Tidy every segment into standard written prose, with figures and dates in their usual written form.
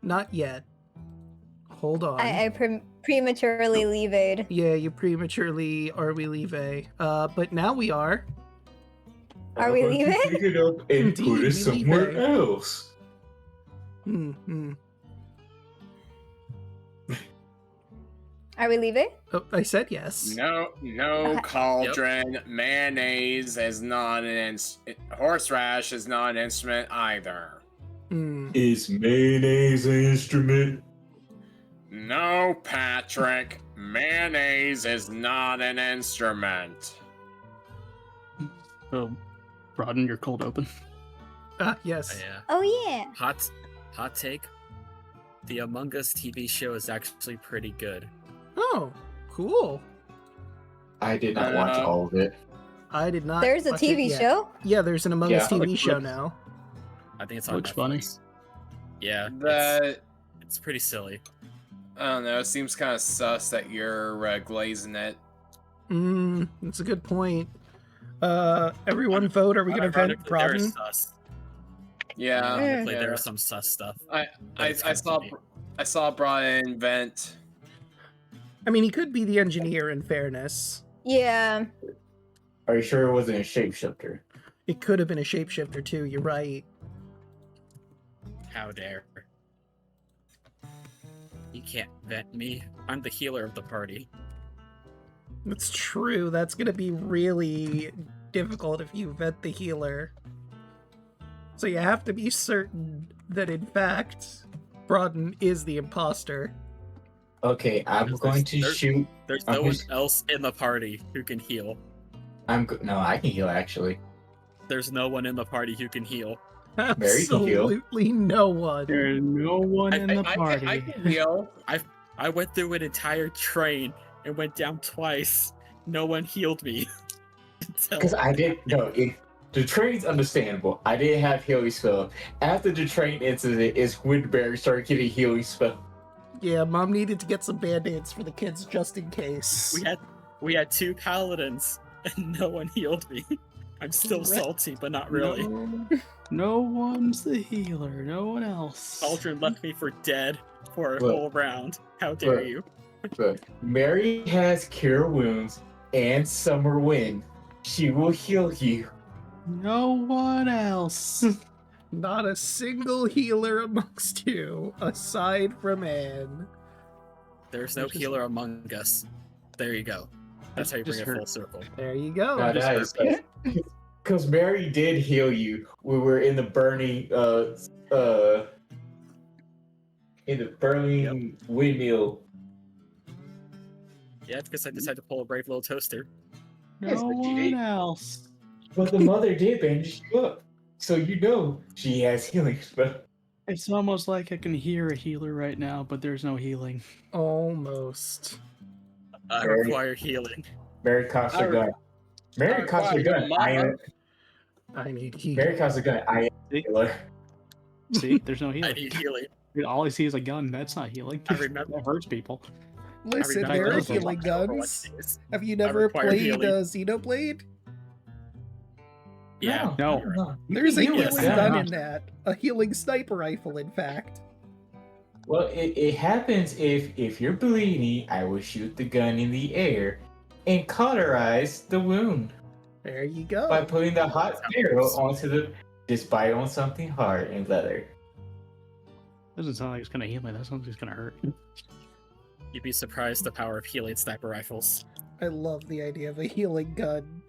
Not yet. Hold on. I prematurely leave. Yeah, you prematurely are we leave. But now we are. Are we leaving? Pick it up and Indeed, put we it somewhere leave. else. Are we leaving? Oh, I said yes. No cauldron. Yep. Mayonnaise is not horseradish is not an instrument either. Is mayonnaise an instrument? No, Patrick. Mayonnaise is not an instrument. Oh, broaden your cold open. Yes. Yeah. Oh yeah. Hot take. The Among Us TV show is actually pretty good. Oh, cool. I did not watch all of it. I did not. There's a watch TV it yet. show? Yeah, there's an Among Us TV Like, show now. I think it's on Looks Netflix. funny. Yeah, That it's pretty silly. I don't know. It seems kind of sus that you're glazing it. That's a good point. Everyone vote. Are we gonna vote Ironically, there is Broaden? sus. Yeah, Ironically, yeah. there is some sus stuff. I saw Brian vent. I mean, he could be the engineer. In fairness, Yeah. Are you sure it wasn't a shapeshifter? it could have been a shapeshifter too. You're right. How dare. You can't vet me. I'm the healer of the party. That's true. That's gonna be really difficult if you vet the healer. So you have to be certain that, in fact, Broaden is the imposter. Okay, I'm going to shoot. There's I'm no one just- else in the party who can heal. No, I can heal actually. There's no one in the party who can heal. Mary can heal. Absolutely no one. There's no one in the party. I can heal. I went through an entire train and went down twice. No one healed me. Because I did the train's understandable. I didn't have healing spell. After the train incident, is when Barry started getting healing spell. Yeah, Mom needed to get some band-aids for the kids just in case. We had 2 paladins and no one healed me. I'm still salty, but not really. No one's the healer. No one else. Cauldron left me for dead for a Look. whole round. How dare Look. you? But Mary has Cure Wounds and Summer Wind. She will heal you. No one else. Not a single healer amongst you, aside from Anne. There's no healer among us. There you go. That's how you bring Just it hurt. full circle. There you go. Now that is because Mary did heal you. We were in the burning windmill. Yeah, because I decided to pull a brave little toaster. No Yes, but you one did. else. But the mother did bandage you up. So you know she has healing spell. It's almost like I can hear a healer right now, but there's no healing. Almost. I Very- require healing. Mary cocks her gun. Mary cocks her gun. I need heat. Mary cocks her gun. I am a healer. See, there's no I healing. need healing. All I see is a gun. That's not healing. I remember- That hurts people. Listen, I there are remember those healing Overwatch guns. days. Have you never require played healing. Xenoblade? Yeah. No. You There's a can heal healing it. gun in that. A healing sniper rifle, in fact. Well, it happens if you're bleeding, I will shoot the gun in the air and cauterize the wound There you go. by putting the hot arrow onto the. Just bite on something hard and leather. Doesn't sound like it's gonna heal me. That sounds like it's gonna hurt. You'd be surprised the power of healing sniper rifles. I love the idea of a healing gun.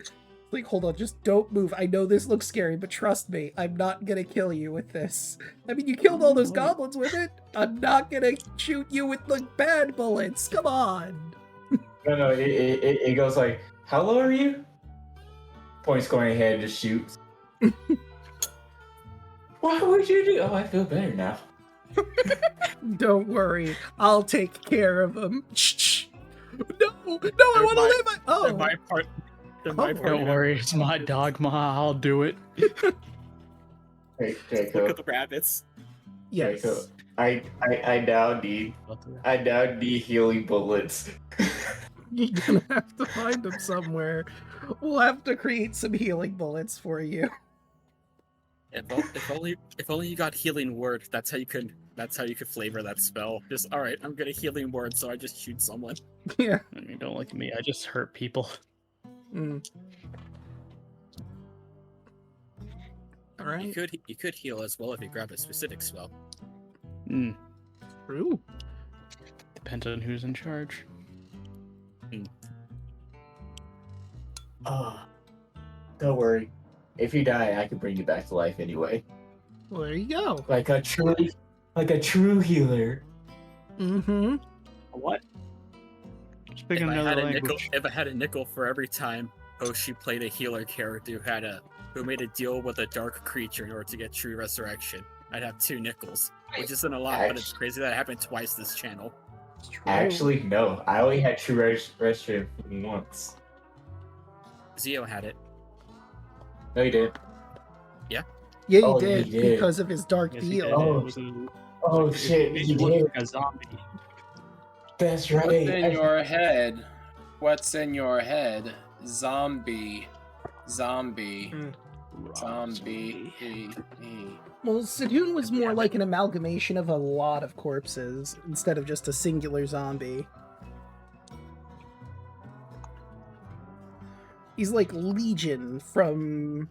Like, hold on, just don't move. I know this looks scary, but trust me, I'm not gonna kill you with this. I mean, you killed all those goblins with it. I'm not gonna shoot you with the bad bullets. Come on. No, it goes like, how low are you? Points going ahead, just shoots. Why would you do? Oh, I feel better now. Don't worry, I'll take care of them. Shh. No, I want to live. They're my part. They're my Oh. part. Don't worry, it's my dogma. I'll do it. Hey, Look Draco. at the rabbits. Yes. Draco. I now need healing bullets. You're gonna have to find them somewhere. We'll have to create some healing bullets for you. If only you got healing word. That's how you could That's how you could flavor that spell. Just, all right, I'm gonna healing word, so I just shoot someone. Yeah. I mean, don't look at me. I just hurt people. Mm. All right. You could heal as well if you grab a specific spell. Mm. True. Depends on who's in charge. Don't worry. If you die, I can bring you back to life anyway. Well, there you go. Like a true healer. Mm-hmm. What? If Speaking I, another had a language. nickel, if I had a nickel for every time Hoshi played a healer character who made a deal with a dark creature in order to get true resurrection, I'd have 2 nickels, which isn't a lot, but it's crazy that it happened twice this channel. Actually, no. I only had true restoration once. Zio had it. No, you did. Yeah, he Oh, did he did. because of his dark Yes, he deal. did. Oh. It was a- Oh shit, it you looked did. like a zombie. That's What's right. in your head? What's in your head? Zombie. Zombie. Mm. Zombie. Well, Sedoon was more like an amalgamation of a lot of corpses instead of just a singular zombie. He's like Legion from,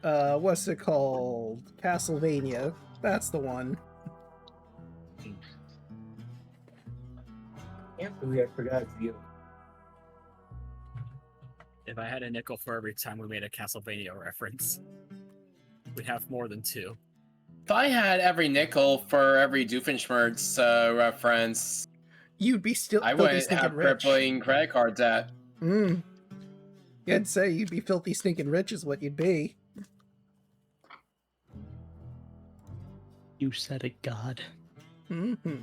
what's it called? Castlevania. That's the one. Can't believe I forgot you. If I had a nickel for every time we made a Castlevania reference, we'd have more than 2. If I had every nickel for every Doofenshmirtz reference, You'd be still I filthy wouldn't stinking have rich. crippling credit card debt. Mm. I'd say you'd be filthy stinking rich is what you'd be. You said it, God. Mm-hmm.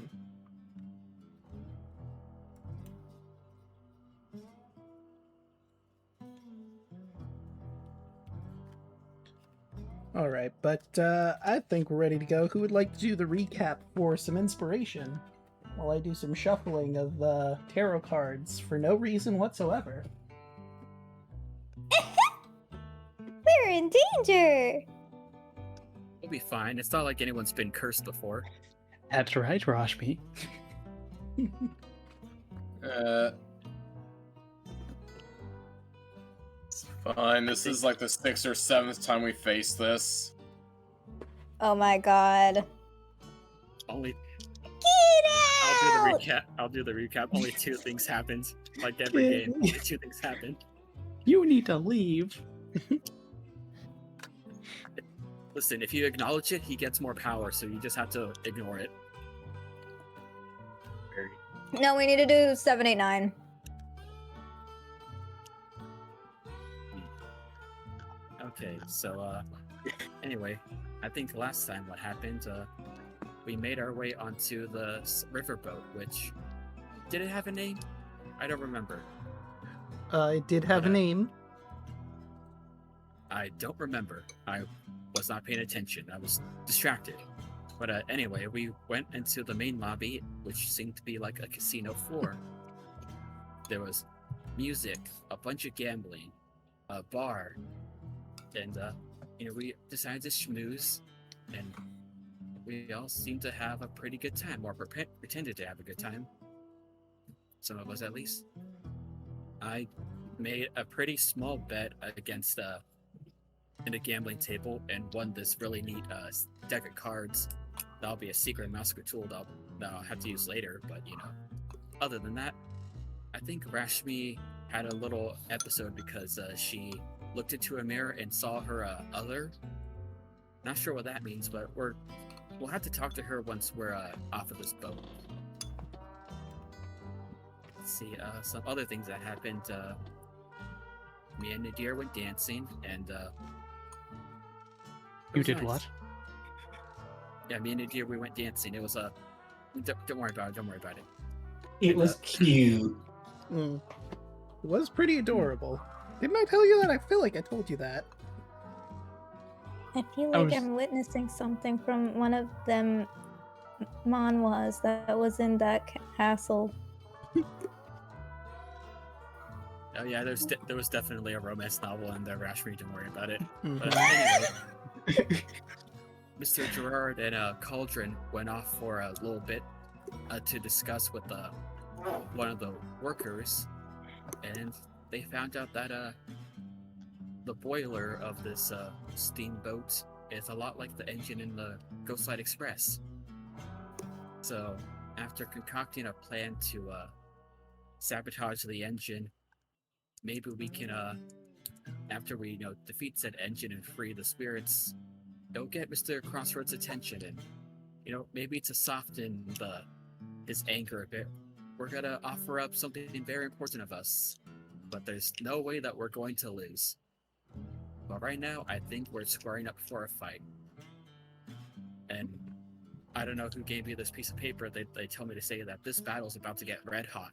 All right, but I think we're ready to go. Who would like to do the recap for some inspiration? While I do some shuffling of tarot cards for no reason whatsoever. We're in danger! We'll be fine. It's not like anyone's been cursed before. That's right, Rashmi. It's fine. This is like the 6th or 7th time we face this. Oh my god. Only Get I'll out! do the recap. Only 2 things happened. Like every game, only 2 things happened. You need to leave. Listen, if you acknowledge it, he gets more power, so you just have to ignore it. No, we need to do 7, 8, 9. Okay, so anyway, I think last time what happened, we made our way onto the riverboat, which did it have a name? I don't remember. It did have a name. I don't remember. I was not paying attention. I was distracted. But anyway, we went into the main lobby, which seemed to be like a casino floor. There was music, a bunch of gambling, a bar, and we decided to schmooze, and we all seemed to have a pretty good time, or pretended to have a good time. Some of us, at least. I made a pretty small bet against in a gambling table and won this really neat deck of cards. That'll be a secret massacre tool that I'll have to use later, but other than that, I think Rashmi had a little episode because she looked into a mirror and saw her other. Not sure what that means, but we'll have to talk to her once we're off of this boat. Let's see, some other things that happened. Me and Nadir went dancing, and You was did nice. what? Yeah, me and Nadir, we went dancing. It was don't worry about it. Don't worry about it. It was cute. Mm. It was pretty adorable. Didn't I tell you that? I feel like I told you that. I feel I like was- I'm witnessing something from one of them manhwas that was in that castle. Oh yeah, there was definitely a romance novel in the Rashmi. Don't worry about it. Mhm. But anyway, Mr. Gerard and Cauldron went off for a little bit to discuss with one of the workers, and they found out that the boiler of this steamboat is a lot like the engine in the Ghostlight Express. So, after concocting a plan to sabotage the engine, maybe we can, after we defeat said engine and free the spirits, it'll get Mr. Crossroads' attention, and maybe to soften his anger a bit, we're gonna offer up something very important of us. But there's no way that we're going to lose. But right now, I think we're squaring up for a fight. And I don't know who gave me this piece of paper. They tell me to say that this battle's about to get red hot.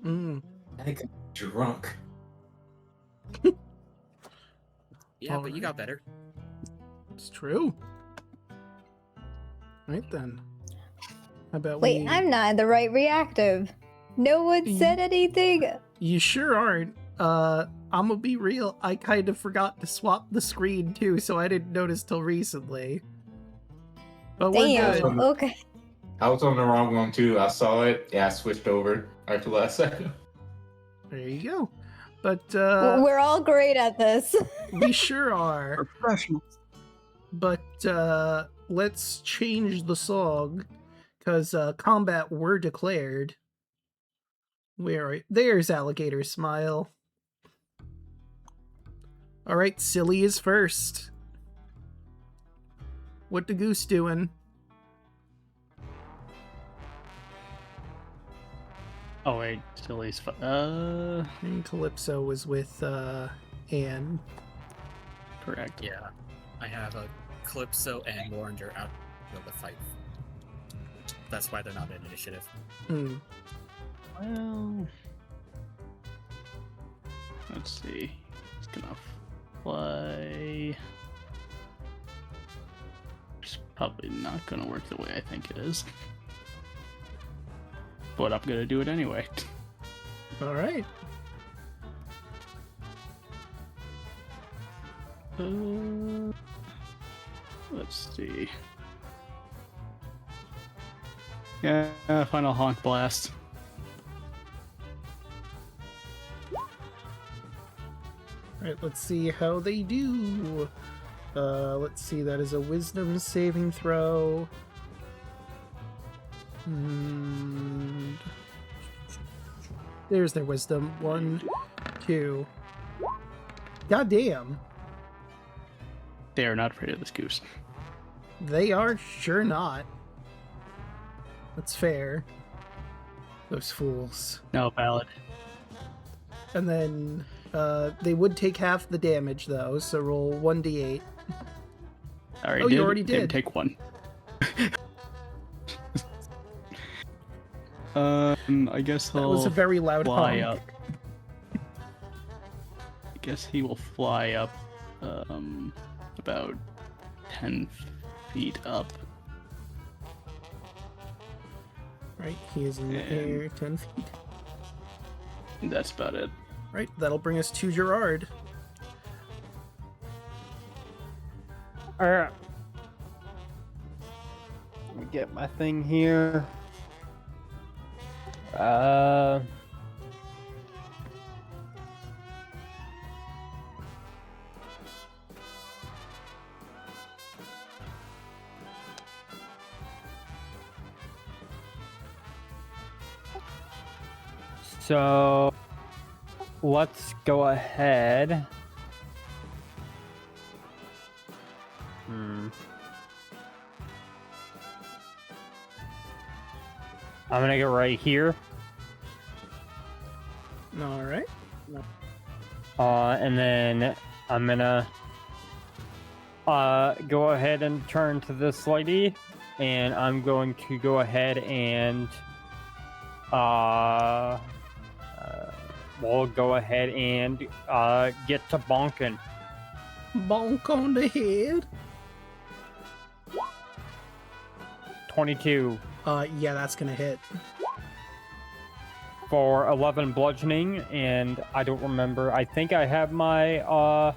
I think I'm drunk. Yeah, but you got better. It's true. Right then. How about Wait, I'm not in the right reactive. No one said anything. You sure aren't. I'm gonna be real. I kind of forgot to swap the screen too, so I didn't notice till recently. But we're Damn. good. Okay. I was on the wrong one too. I saw it. Yeah, I switched over after last second. There you go. But We're all great at this. we sure are. We're professionals. But let's change the song, because combat were declared. There's Alligator Smile. Alright, Silly is first. What the goose doing? Oh wait, Silly's And Calypso was with Anne. correct. Yeah, I have a Calypso and Warrender out of the fight. That's why they're not in initiative. Hmm. Well, let's see. It's gonna fly. It's probably not gonna work the way I think it is, but I'm gonna do it anyway. Alright. Let's see. Yeah, final honk blast. Alright, let's see how they do. Let's see, that is a wisdom saving throw. And there's their wisdom. 1, 2. God damn. They are not afraid of this goose. They are sure not. That's fair. Those fools. No, valid. And then they would take half the damage though, so roll 1d8. Alright, Oh, you already did. Take one. I guess That he'll was a very loud fly honk. up. I guess he will fly up about 10 feet up. Right, he is in the And- air 10 feet. That's about it. Right, that'll bring us to Gerard. Alright. Let me get my thing here. So let's go ahead. I'm gonna get right here. Alright. And then I'm gonna go ahead and turn to this lady, and I'm going to go ahead and we'll go ahead and get to bonking. Bonk on the head. 22 Yeah, that's gonna hit. for 11 bludgeoning, and I don't remember. I think I have my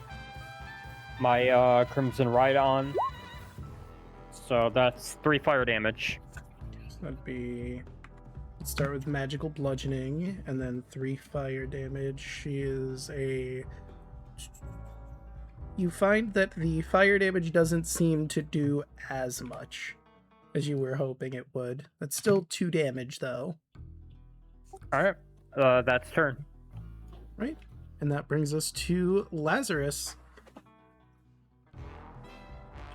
my Crimson Ride on. So that's 3 fire damage. So that'd be. Let's start with magical bludgeoning, and then 3 fire damage. She is a. You find that the fire damage doesn't seem to do as much as you were hoping it would. That's still 2 damage, though. Alright, that's turn. Right? And that brings us to Lazarus.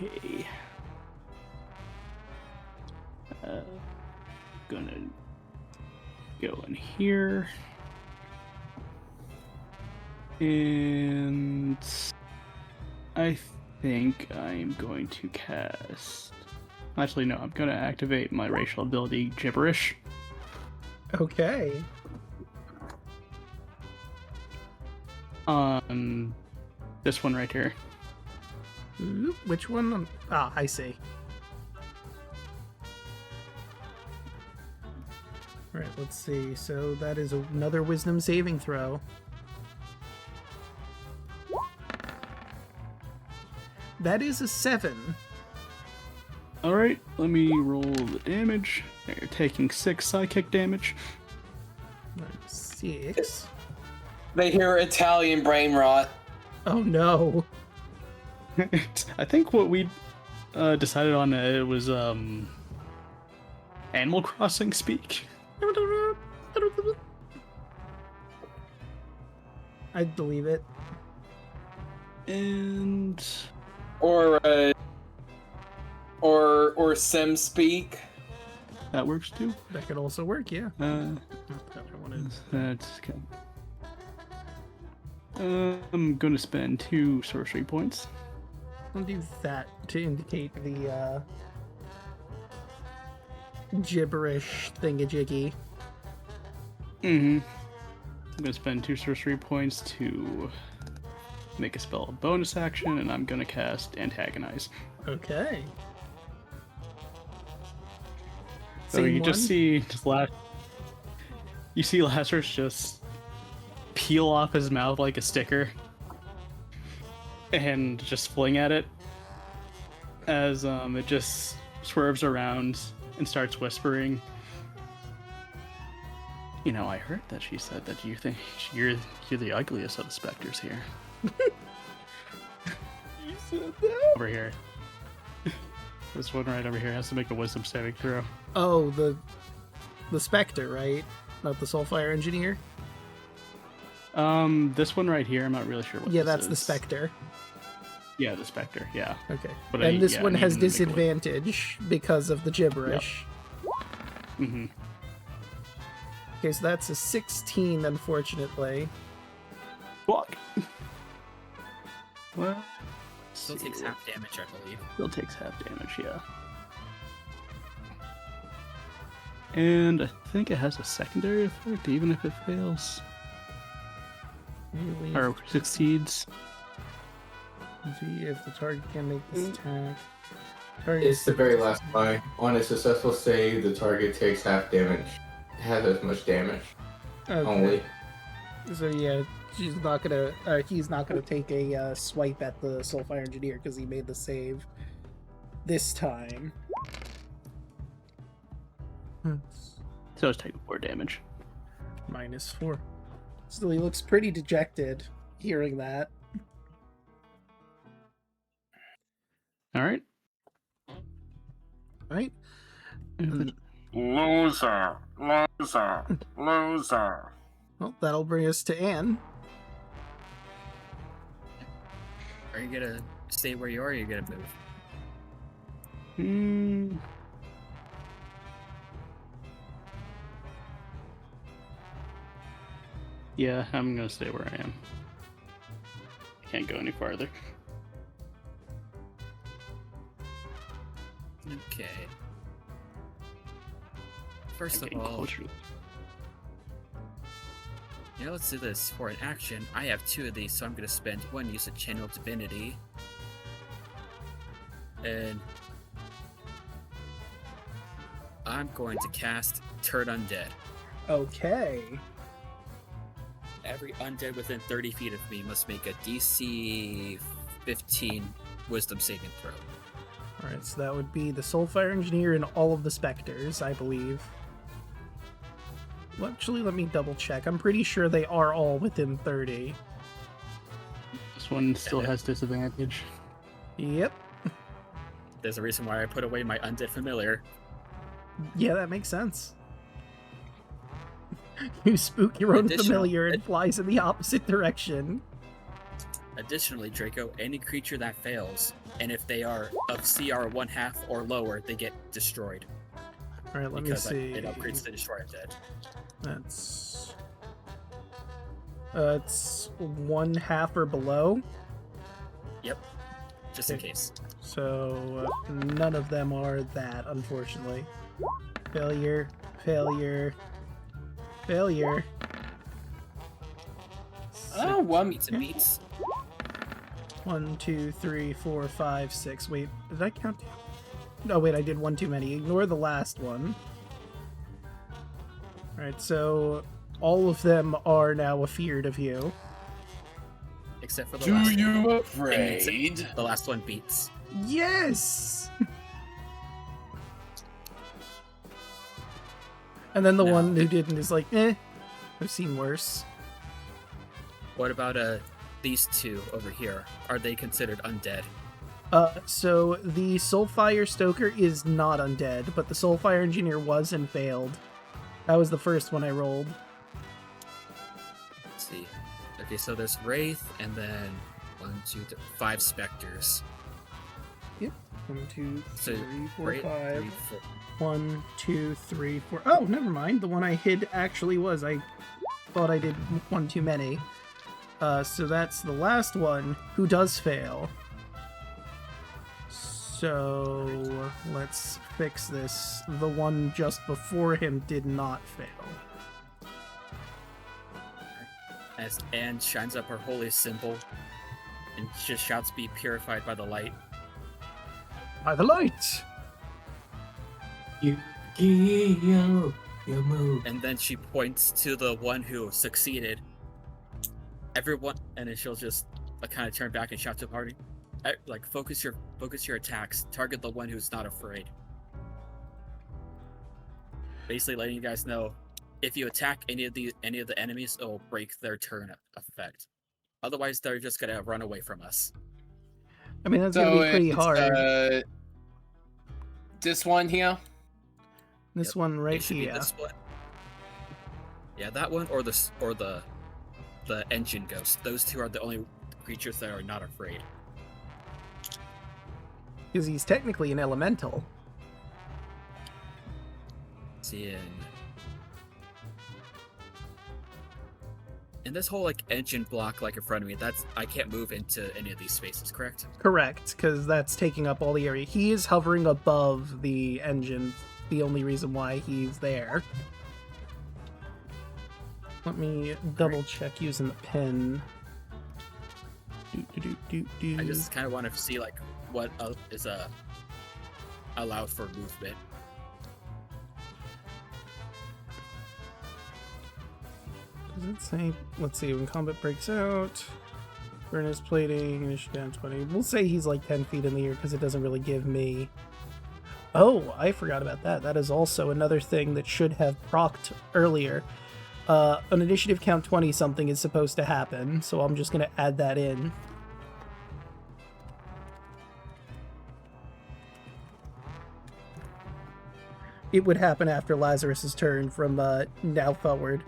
Okay. Gonna go in here. And I think I'm going to cast... Actually, no, I'm going to activate my racial ability, Gibberish. Okay. On this one right here. Ooh, which one? Ah, I see. Alright, let's see. So that is another wisdom saving throw. That is a 7. Alright, let me roll the damage. You're taking 6 psychic damage. 6. They hear Italian brain rot. Oh no. I think what we decided on it was Animal Crossing speak. I'd believe it. And Or Sim speak. that works too. That could also work, yeah. That's good. I'm gonna spend 2 sorcery points. I'll do that to indicate the gibberish thingamajiggy. Mm-hmm. I'm gonna spend 2 sorcery points to make a spell a bonus action, and I'm gonna cast Antagonize. Okay. So Same you one? just see you see Lazarus just peel off his mouth like a sticker and just fling at it as it just swerves around and starts whispering. You know, I heard that she said that you think you're the ugliest of the specters here. You said that? Over here. This one right over here has to make a wisdom saving throw. Oh, the Spectre, right? Not the Soulfire Engineer? This one right here, I'm not really sure what Yeah, this that's the is. Spectre. Yeah, the Spectre, yeah. Okay. But And this one I has need to make a disadvantage because of the gibberish. Mm-hmm. Okay, so that's a 16, unfortunately. Fuck. Well, Still takes half damage, I believe. still takes half damage, yeah. And I think it has a secondary effect, even if it fails. Really? Or succeeds. See if the target can make this attack. Target It's the very last line. On a successful save, the target takes half damage. Has as much damage. Okay. Only. So yeah, he's not gonna take a swipe at the Soulfire Engineer because he made the save this time. So it's taking 4 damage. -4. Still, he looks pretty dejected hearing that. Alright. Right? Loser, loser, loser. Well, that'll bring us to Anne. Are you gonna stay where you are, or are you gonna move? Yeah, I'm gonna stay where I am. I can't go any farther. Okay. First I'm of getting all, closer. yeah, let's do this. For an action, I have 2 of these, so I'm gonna spend 1 use of Channel Divinity. And I'm going to cast Turd Undead. Okay. Every undead within 30 feet of me must make a DC 15 Wisdom saving throw. Alright, so that would be the Soulfire Engineer and all of the Spectres, I believe. Well, actually, let me double check. I'm pretty sure they are all within 30. This one still has disadvantage. Yep. There's a reason why I put away my undead familiar. Yeah, that makes sense. You spook your own familiar and flies in the opposite direction. Additionally, Draco, any creature that fails, and if they are of CR 1/2 or lower, they get destroyed. Alright, let me Because see. it upgrades to destroy undead. That's... it's 1/2 or below. Yep. Just in case. So, none of them are that, unfortunately. Failure, failure, failure. Oh, one. Beats and beats. 1, 2, 3, 4, 5, 6. Wait, did I count? No, wait, I did one too many. Ignore the last one. Alright, so all of them are now afeared of you. Except for the Do last one. you And afraid? the last one beats. Yes! And then the Now, one who didn't is like, I've seen worse. What about these two over here? Are they considered undead? So the Soulfire Stoker is not undead, but the Soulfire Engineer was and failed. That was the first one I rolled. Let's see. Okay, so there's Wraith, and then 5 Spectres. 1, 2, So 3, 4, Wraith, 5. 3, 4. 1, 2, 3, 4. Oh, never mind. The one I hid actually was. I thought I did one too many. So that's the last one who does fail. So let's fix this. The one just before him did not fail. As Anne shines up her holy symbol and just shouts, "Be purified by the light." By the light! You move. And then she points to the one who succeeded. Everyone, and then she'll just kind of turn back and shout to the party, like, focus your attacks. Target the one who's not afraid. Basically, letting you guys know, if you attack any of the enemies, it'll break their turn effect. Otherwise, they're just gonna run away from us. I mean, that's gonna be pretty it's, hard. This one here. This one right It should be here. this one. Yeah, that one or the engine ghost. Those two are the only creatures that are not afraid. Because he's technically an elemental. See, in this whole engine block in front of me, I can't move into any of these spaces, correct? Correct, because that's taking up all the area. He is hovering above the engine, the only reason why he's there. Let me double check using the pin. I just kind of want to see what is allowed for movement. Does it say? Let's see. When combat breaks out, furnace plating, initiative down 20. We'll say he's like 10 feet in the air because it doesn't really give me. Oh, I forgot about that. That is also another thing that should have procced earlier. An initiative count 20 something is supposed to happen, so I'm just going to add that in. It would happen after Lazarus's turn from now forward.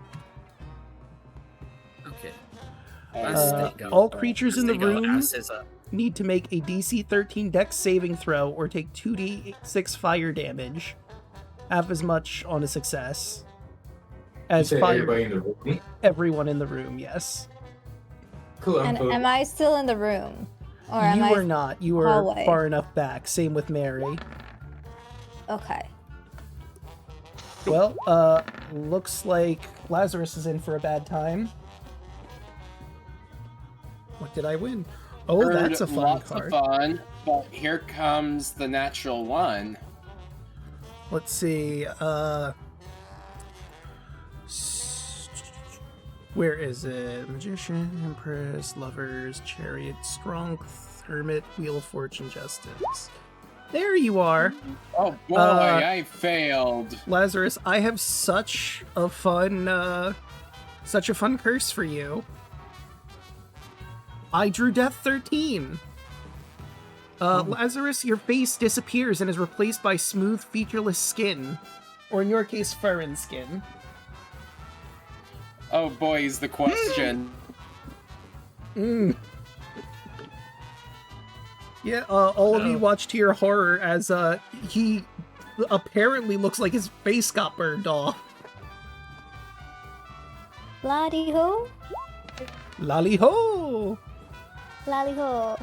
Okay. All creatures in the Stingo room asks need to make a DC 13 Dex saving throw or take 2d6 fire damage. Half as much on a success. As You said fire. everybody in the room? Everyone in the room, yes. Cool. And am I still in the room? Or am You I are not. You are hallway? far enough back. Same with Mary. Okay. Well, looks like Lazarus is in for a bad time. What did I win? Oh, Heard that's a fun lots card. of fun, but here comes the natural one. Let's see. Where is it? Magician, Empress, Lovers, Chariot, Strong, Hermit, Wheel of Fortune, Justice. There you are. Oh boy, I failed. Lazarus, I have such a fun curse for you. I drew Death 13. Lazarus, your face disappears and is replaced by smooth, featureless skin. Or in your case, furrin skin. Oh boy, is the question. Yeah, all of you watch to your horror as he apparently looks like his face got burned off. Lolly-ho? Lolly-ho! Lolly-ho.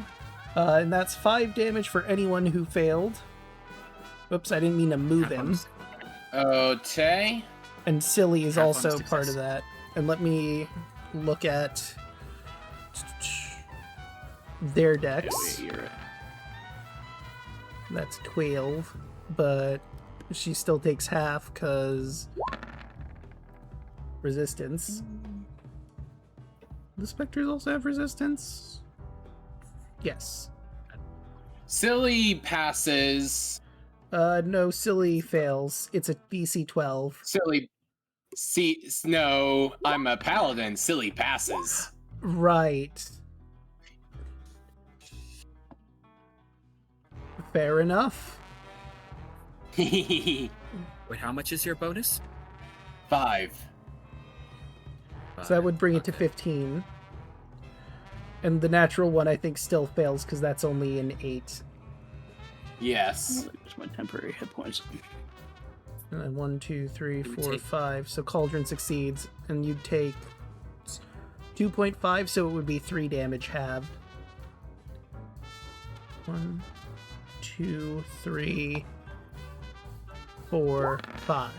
And that's 5 damage for anyone who failed. Oops, I didn't mean to move him. Okay. And Silly is Have also fun, part of success. that. And let me look at their decks. Yeah, you're right. That's 12, but she still takes half because resistance. The specters also have resistance? Yes. Silly passes. No, Silly fails. It's a DC 12. Silly. See, no, I'm a paladin. Silly passes. Right. Fair enough. Wait, how much is your bonus? 5. So that would bring it to Okay. 15. And the natural one, I think, still fails because that's only an 8. Yes. There's my temporary hit points. And then 1, 2, 3, You 4, take- 5. So Cauldron succeeds, and you'd take 2.5, so it would be 3 damage halved. 1, 2, 3, 4, 5.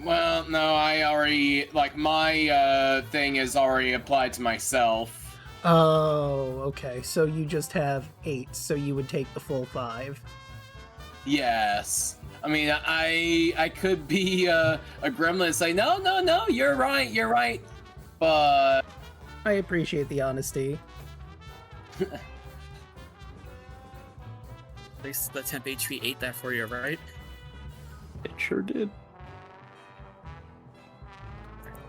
Well, no, I already my thing is already applied to myself. Oh, okay. So you just have 8, so you would take the full 5. Yes. I mean, I could be a gremlin and say, no, you're right. But I appreciate the honesty. At least the temp HP ate that for you, right? It sure did.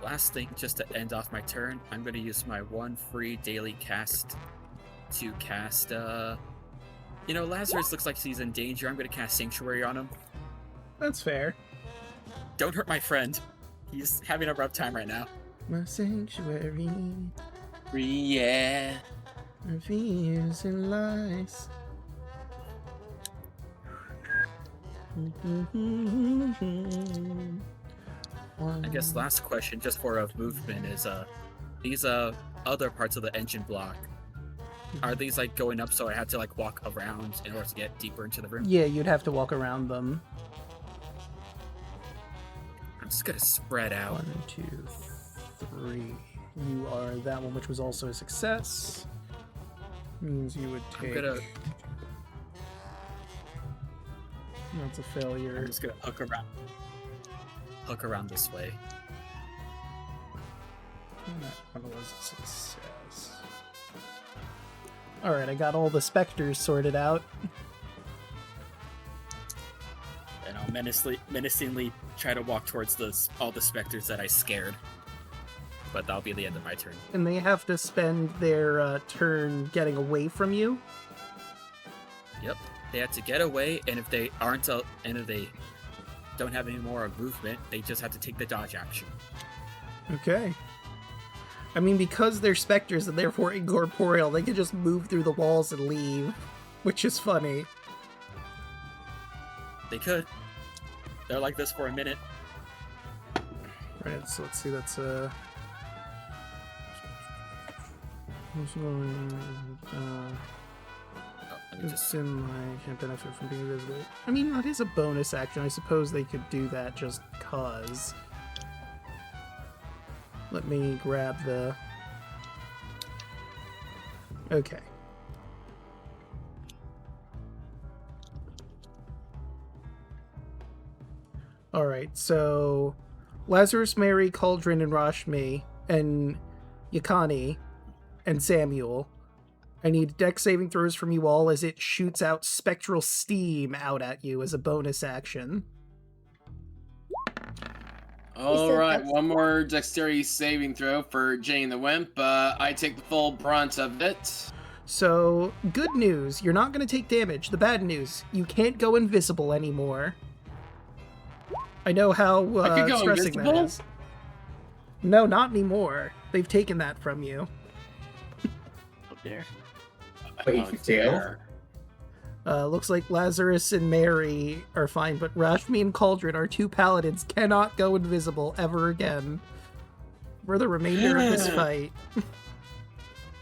Last thing, just to end off my turn, I'm going to use my 1 free daily cast to cast, Lazarus looks like he's in danger. I'm going to cast Sanctuary on him. That's fair. Don't hurt my friend. He's having a rough time right now. My sanctuary yeah. reveals and lies. I guess last question, just for a movement, is these other parts of the engine block, are these like going up so I have to like walk around in order to get deeper into the room? Yeah, you'd have to walk around them. I'm just gonna spread out. 1, 2, 3. You are that one, which was also a success. Means you would I'm take. gonna That's a failure. I'm just gonna hook around this way. That one was a success. Alright, I got all the specters sorted out. And I'll menacingly try to walk towards all the specters that I scared. But that'll be the end of my turn. And they have to spend their turn getting away from you. Yep. They have to get away, and if they aren't and if they don't have any more movement, they just have to take the dodge action. Okay. I mean, because they're specters and therefore incorporeal, they can just move through the walls and leave, which is funny. They could. They're like this for a minute. Right, so let's see, that's Let me just it's in my can't benefit from being invisible. I mean, that is a bonus action. I suppose they could do that just cause. Let me grab the. Okay. Alright, so Lazarus, Mary, Cauldron, and Rashmi, and Yakani, and Samuel, I need dex saving throws from you all as it shoots out spectral steam out at you as a bonus action. All said right, dex- one more dexterity saving throw for Jane the Wimp. I take the full brunt of it. So, good news, you're not going to take damage. The bad news, you can't go invisible anymore. I know how I could go stressing that invisible? is. No, not anymore. They've taken that from you. Oh, there. Wait, Oh, you fail? dear. Looks like Lazarus and Mary are fine, but Rashmi and Cauldron, our two paladins, cannot go invisible ever again for the remainder of this fight.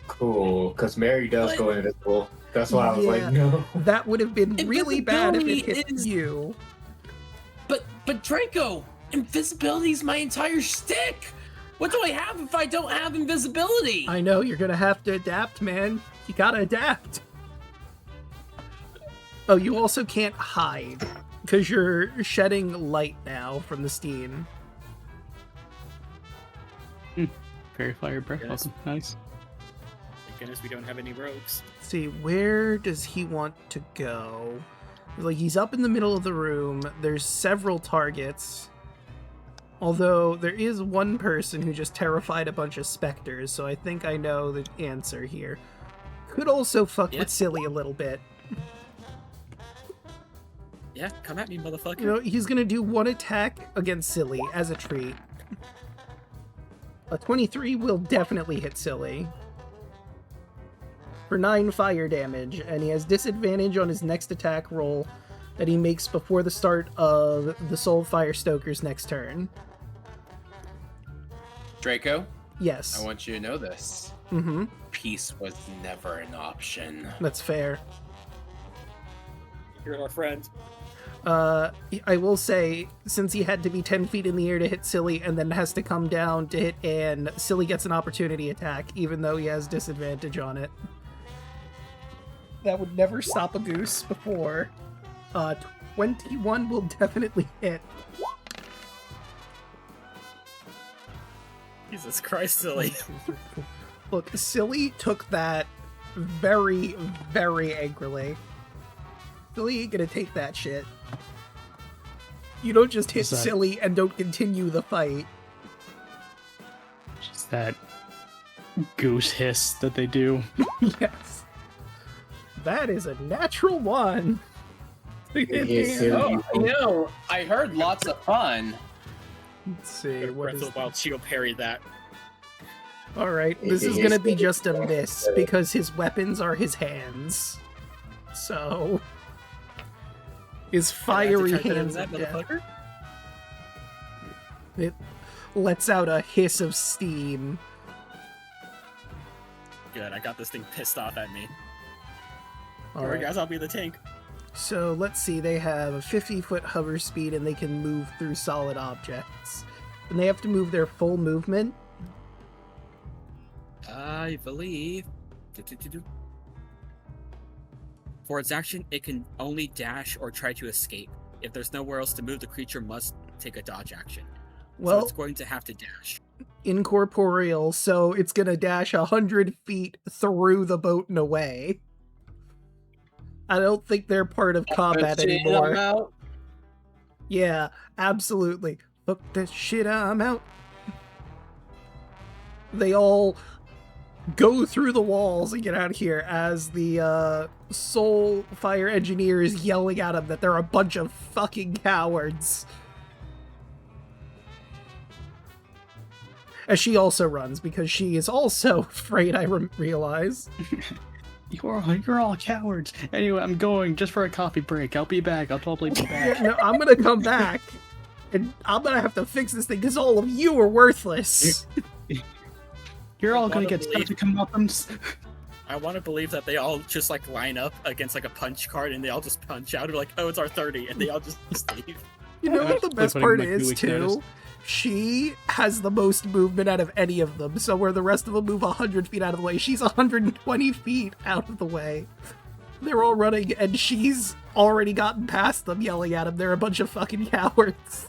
Cool, because Mary does go invisible. That's why I was Yeah. like, no. That would have been really bad if it hit Invisibility is- you. But Draco, invisibility's my entire shtick. What do I have if I don't have invisibility? I know, you're gonna have to adapt, man. You gotta adapt. Oh, you also can't hide, because you're shedding light now from the steam. Fairy Fire Breath Yes. Weapon. Nice. Thank goodness we don't have any rogues. Let's see, where does he want to go? Like, he's up in the middle of the room. There's several targets. Although, there is one person who just terrified a bunch of specters, so I think I know the answer here. Could also fuck Yeah. with Silly a little bit. Yeah, come at me, motherfucker. You know, he's gonna do one attack against Silly as a treat. A 23 will definitely hit Silly. For 9 fire damage, and he has disadvantage on his next attack roll that he makes before the start of the Soulfire Stoker's next turn. Draco, Yes. I want you to know this. Mm-hmm. Peace was never an option. That's fair. You're our friend. I will say, since he had to be 10 feet in the air to hit Silly and then has to come down to hit Anne, Silly gets an opportunity attack, even though he has disadvantage on it. That would never stop a goose before. 21 will definitely hit. Jesus Christ, silly. Look, Silly took that very, very angrily. Silly ain't gonna take that shit. You don't just hit Is that- Silly and don't continue the fight. Just that goose hiss that they do. Yes. That is a natural one. Yes, Silly. Oh, you know, I heard lots of fun. Let's see, what Breath is... of the Wild shield parried that. Alright, this is gonna be just a miss, because his weapons are his hands. So... His fiery Did I have to try hands that, of death. motherfucker? It lets out a hiss of steam. Good, I got this thing pissed off at me. All Alright, right. guys, I'll be the tank. So let's see, they have a 50-foot hover speed and they can move through solid objects. And they have to move their full movement. I believe. For its action, it can only dash or try to escape. If there's nowhere else to move, the creature must take a dodge action. So Well, it's going to have to dash. incorporeal, so it's gonna dash 100 feet through the boat and away. I don't think they're part of combat Shit, I'm anymore. out. Yeah, absolutely. Fuck that shit, I'm out. They all go through the walls and get out of here as the Soulfire Engineer is yelling at them that they're a bunch of fucking cowards. As she also runs, because she is also afraid, I realize. You're all cowards. Anyway, I'm going just for a coffee break. I'll be back. I'll totally be back. Yeah, no, I'm gonna come back, and I'm gonna have to fix this thing, because all of you are worthless. You're all I gonna wanna get believe- stuff to comeuppance. I want to believe that they all just like line up against like a punch card and they all just punch out. They're like, oh, it's our 30, and they all just leave. You know what the Like best putting, part like, 2 is, weeks too? notice. She has the most movement out of any of them, so where the rest of them move 100 feet out of the way, she's 120 feet out of the way. They're all running, and she's already gotten past them, yelling at them. They're a bunch of fucking cowards.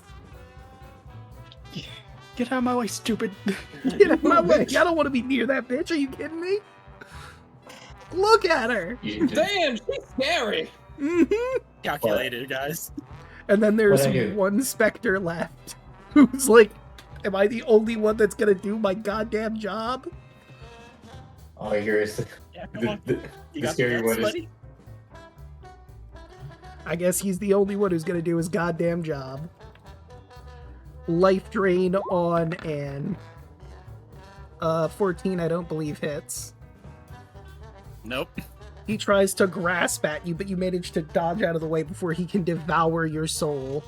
Get out of my way, stupid. Get out of my way. I don't want to be near that bitch. Are you kidding me? Look at her. You just- Damn, she's scary. Mm-hmm. Calculated, guys. And then there's What'd I do? one specter left who's like, am I the only one that's gonna do my goddamn job? All I hear is Yeah, come on. the You the got scary the one guts, is buddy? I guess he's the only one who's gonna do his goddamn job. Life drain on Anne. 14 I don't believe hits. Nope. He tries to grasp at you, but you manage to dodge out of the way before he can devour your soul.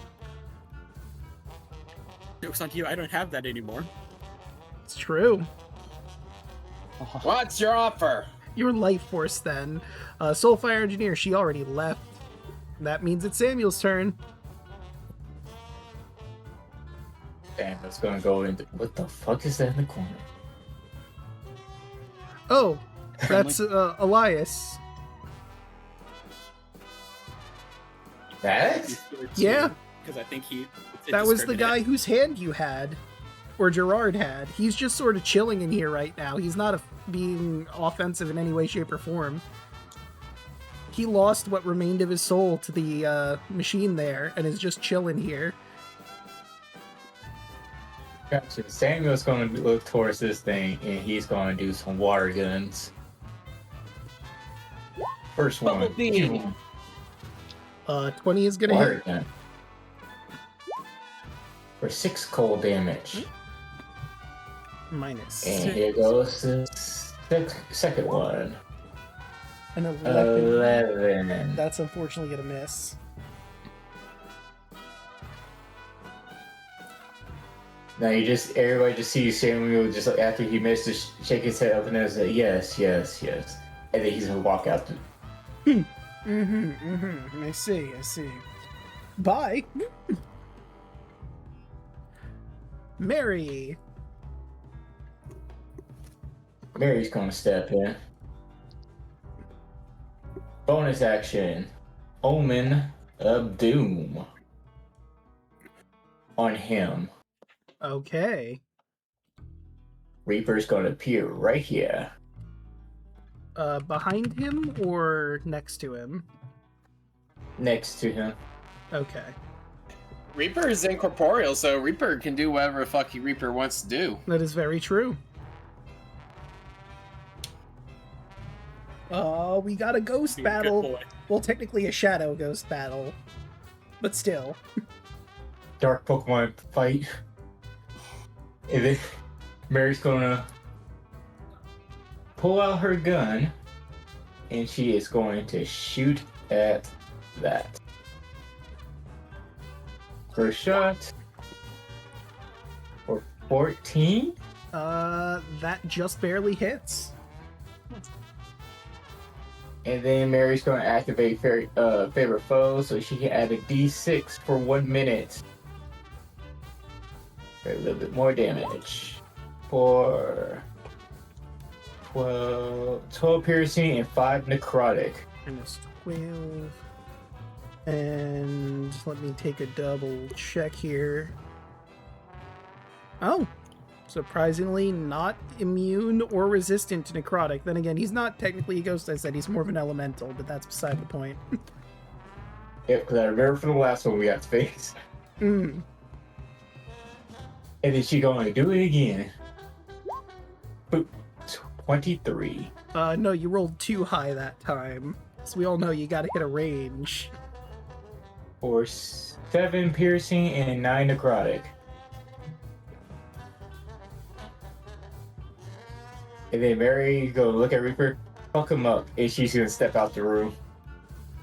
Joke's on you, I don't have that anymore. It's true. What's your offer? Your life force then. Soulfire Engineer, she already left. That means it's Samuel's turn. damn. It's gonna go into what the fuck is that in the corner? Oh, that's Elias. That? Yeah. Because I think he. That was the guy whose hand you had, or Gerard had. He's just sort of chilling in here right now. He's not being offensive in any way, shape, or form. He lost what remained of his soul to the machine there, and is just chilling here. Gotcha. Samuel's gonna look towards this thing, and he's gonna do some water guns. First one. Bubble beam. 20 is gonna Water hit. gun. For 6 cold damage. Minus And 6. here goes the second one. An 11. 11. That's unfortunately gonna miss. Now everybody just sees Samuel just like after he missed to shake his head up and then say yes, yes, yes, and then he's gonna walk out. I see. Bye. Mary. Mary's gonna step in. Bonus action, Omen of Doom on him. Okay. Reaper's gonna appear right here. Behind him or next to him? Next to him. Okay. Reaper is incorporeal, so Reaper can do whatever the fuck Reaper wants to do. That is very true. We got a ghost Being a good battle. boy. Well, technically a shadow ghost battle. But still. Dark Pokemon fight. And then Mary's gonna pull out her gun and she is going to shoot at that. First shot for 14. That just barely hits. And then Mary's going to activate favorite foe so she can add a d6 for 1 minute. For a little bit more damage. For 12 piercing and 5 necrotic. Minus 12. And let me take a double check here. Oh, surprisingly not immune or resistant to necrotic. Then again, he's not technically a ghost, I said. He's more of an elemental, but that's beside the point. Yep, because I remember from the last one we got to face. Mm. And then she going to do it again. Boop. 23. No, you rolled too high that time. So we all know you gotta hit a range. For 7 piercing and 9 necrotic. And then Mary go look at Reaper, fuck him up, and she's gonna step out the room.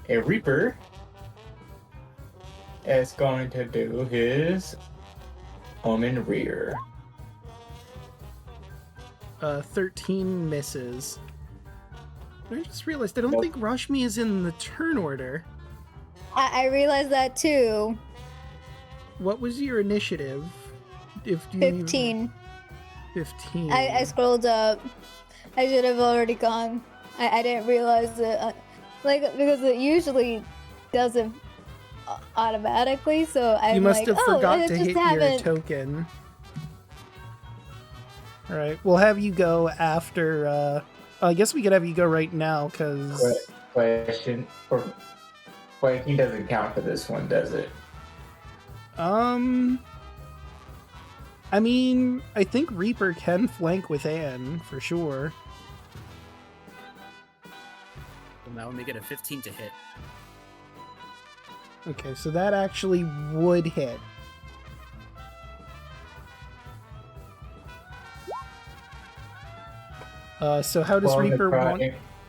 And Reaper is going to do his Omen Rear. 13 misses. I just realized I don't Nope. think Rashmi is in the turn order. I realized that too. What was your initiative? If you 15. 15. I scrolled up. I should have already gone. I didn't realize it. Because it usually does it automatically, so I'm You must like, have oh, forgot I to just hit haven't. your token. Alright, we'll have you go after I guess we could have you go right now, because... Question. Flanking doesn't count for this one, does it? I mean, I think Reaper can flank with Anne, for sure. Well, now let me get a 15 to hit. Okay, so that actually would hit. So how does Reaper want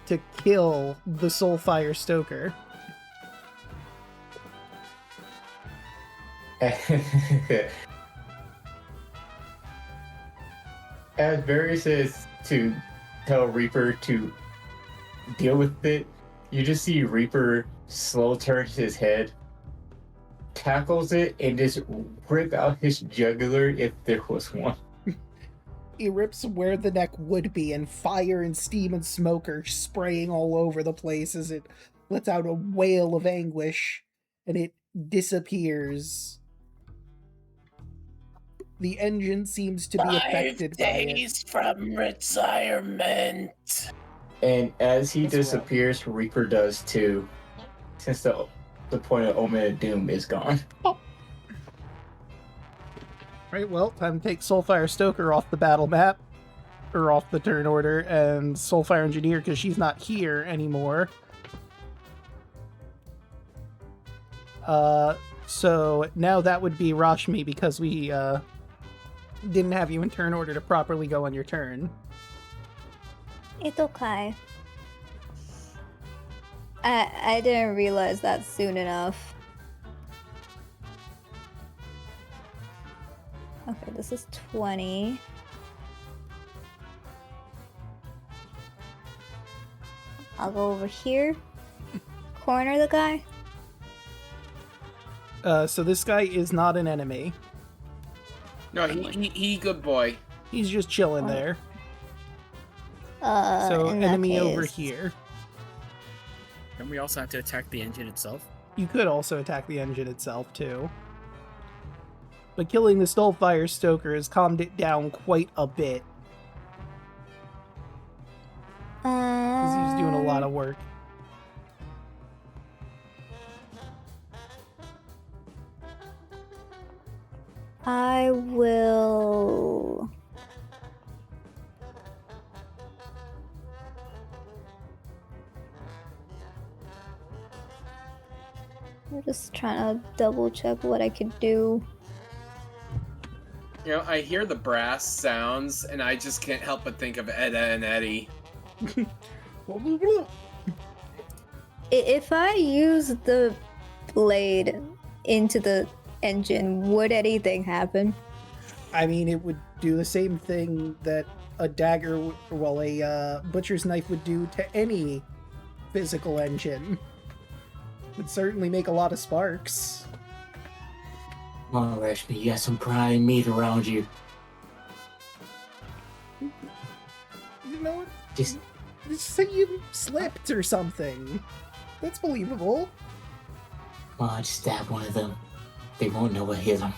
to kill the Soulfire Stoker? As Barry says to tell Reaper to deal with it, you just see Reaper slow turn his head, tackles it, and just rip out his jugular if there was one. He rips where the neck would be, and fire and steam and smoke are spraying all over the place as it lets out a wail of anguish, and it disappears. The engine seems to be affected by it. 5 days from retirement. And as he That's disappears, Reaper does too, since the point of Omen of Doom is gone. Right, well, time to take Soulfire Stoker off the battle map, or off the turn order, and Soulfire Engineer, because she's not here anymore. So now that would be Rashmi, because we didn't have you in turn order to properly go on your turn. It's okay. I didn't realize that soon enough. Okay, this is 20. I'll go over here. Corner the guy. So this guy is not an enemy. No, he good boy. He's just chilling Oh. there. So In that enemy over case- here. And we also have to attack the engine itself. You could also attack the engine itself, too. But killing the Soulfire Stoker has calmed it down quite a bit, because he was doing a lot of work. I will... I'm just trying to double check what I could do. You know, I hear the brass sounds, and I just can't help but think of Edda and Eddie. If I use the blade into the engine, would anything happen? I mean, it would do the same thing that a dagger, well, a butcher's knife would do to any physical engine. Would certainly make a lot of sparks. Come on, Rashmi, you got some prime meat around you. You know what? Just say you slipped or something. That's believable. come on, just stab one of them. They won't know what hit them.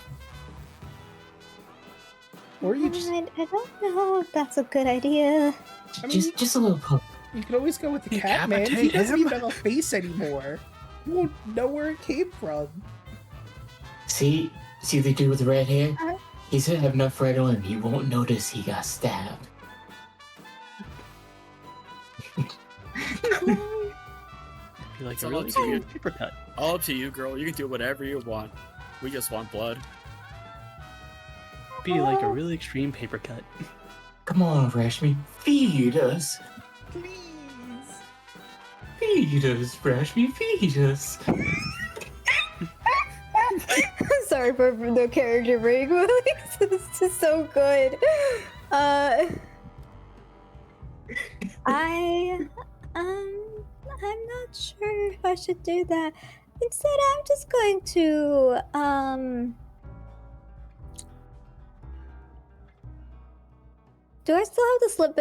Or you just, I don't know if that's a good idea. I mean, Just a little poke. you could always go with the cat man. He Decapitate doesn't him? even have a face anymore. You won't know where it came from. See the dude with the red hair? Uh-huh. He's gonna have enough red on him. He won't notice he got stabbed. Be like It's a all really up to you. good paper cut. All up to you, girl. You can do whatever you want. We just want blood. Be like a really extreme paper cut. Come on, Rashmi, feed us. Please. Feed us, Rashmi, feed us. Sorry for the character break. This is so good. I'm not sure if I should do that. Instead, I'm just going to Do I still have the slip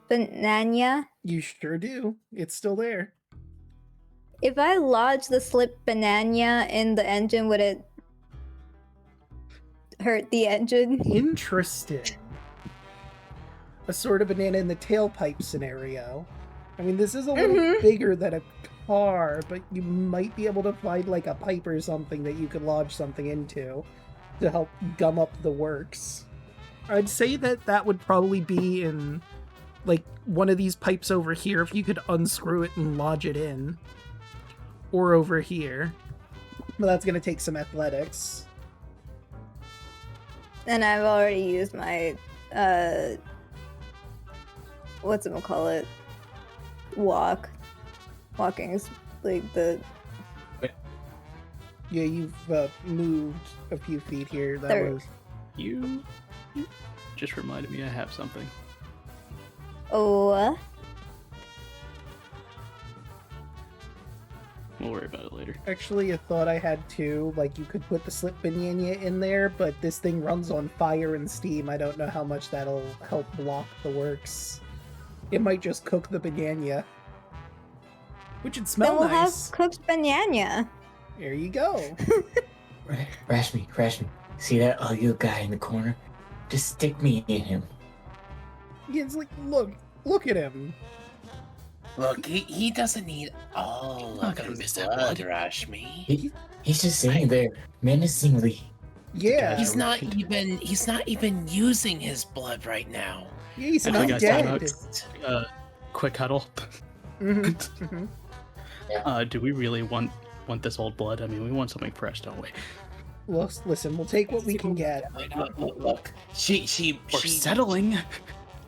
banana? You sure do. It's still there. If I lodge the slip banana in the engine, would it hurt the engine? Interesting. a sort of banana in the tailpipe scenario. I mean, this is a little bigger than a car, but you might be able to find like a pipe or something that you could lodge something into to help gum up the works. I'd say that would probably be in like one of these pipes over here if you could unscrew it and lodge it in. Or over here. But that's going to take some athletics. And I've already used my, whatchamacallit? Walking is like the... Yeah, you've moved a few feet here. That There. was... You just reminded me I have something. Oh, We'll worry about it later. Actually, I thought I had two. Like, you could put the slip banana in there, but this thing runs on fire and steam. I don't know how much that'll help block the works. It might just cook the banana. Which would then smell we'll nice. have cooked banana. There you go. Rashmi, see that ugly guy in the corner? Just stick me in him. Yeah, it's like, look at him. Look, he doesn't need all Not of gonna his miss that blood, blood. Rashmi. He's just sitting there, menacingly. Yeah. He's not even using his blood right now. Yeah, he's Actually, not guys, time dead. out. Quick huddle. Mhm. Do we really want this old blood? I mean, we want something fresh, don't we? Well, listen, we'll take what we can get. Look. She We're settling. I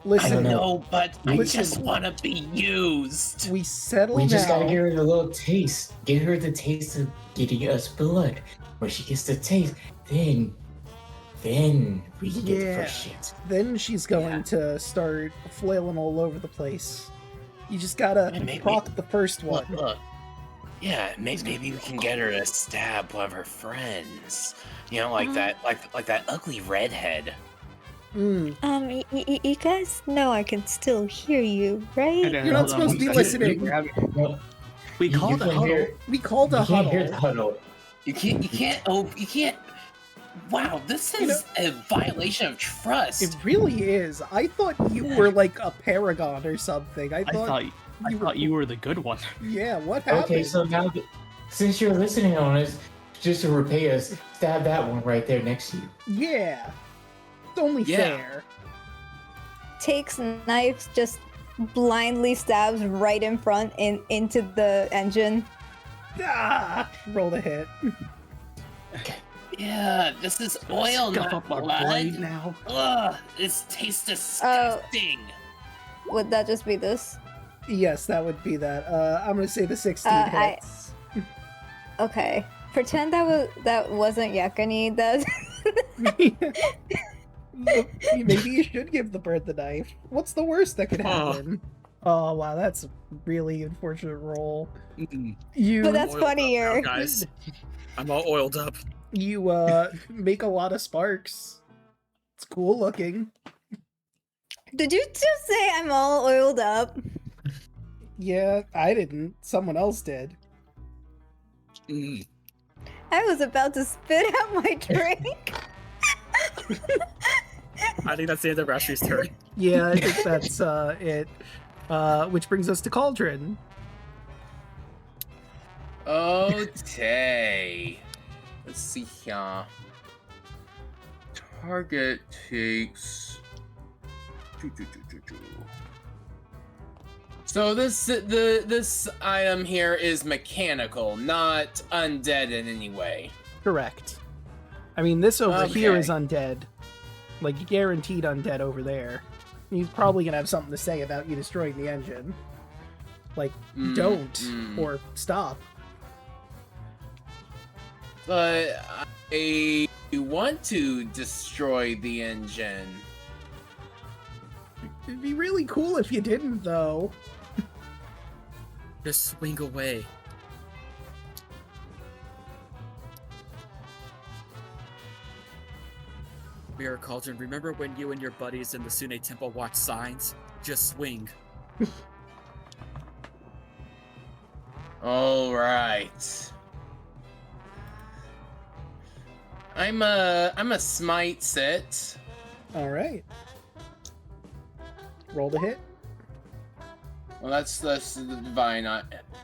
Listen, know, but I Listen. just want to be used. we settle We just now. gotta give her the little taste. Get her the taste of getting us blood. When she gets the taste, then we can get the Yeah. fresh shit. Then she's going Yeah. to start flailing all over the place. You just gotta Yeah, maybe- proc the first one. Look. Yeah, maybe we can get her to stab one of her friends. You know, like that ugly redhead. You guys know I can still hear you, right? You're not supposed to be listening. No, We you called a can't huddle. hear- We called a you can't hear the huddle. huddle. You can't. Wow, this You is a violation of trust. It really is. I thought you were like a paragon or something. I thought you were the good one. Yeah, what happened? Okay, so now, since you're listening on us, just to repay us, stab that one right there next to you. Yeah. It's only Yeah. fair. Takes knives, just blindly stabs right in front into the engine. Ah! Roll the hit. Yeah, this is oil, Scuff not up our blood. blade now. Ugh, this tastes disgusting. Would that just be this? Yes, that would be that. I'm gonna say the 16 I- hits. Okay. Pretend that wasn't Yakani. That Maybe you should give the bird the knife. What's the worst that could happen? Oh wow, that's a really unfortunate roll. You But that's Oiled up funnier. now, guys. I'm all oiled up. make a lot of sparks. It's cool looking. Did you just say I'm all oiled up? Yeah, I didn't. Someone else did. I was about to spit out my drink. I think that's the end of Rashmi's turn. Yeah, I think that's it. Which brings us to Cauldron. Okay. Let's see here. Target takes. So this item here is mechanical, not undead in any way. Correct. I mean, this over here Okay. is undead. Like, guaranteed undead over there. He's probably gonna have something to say about you destroying the engine. Like, don't, or stop. But I want to destroy the engine. It'd be really cool if you didn't, though. Just swing away. Mirror Cauldron, remember when you and your buddies in the Sune Temple watched signs? Just swing. All right. I'm a smite sit. All right. Roll to hit. Well, that's the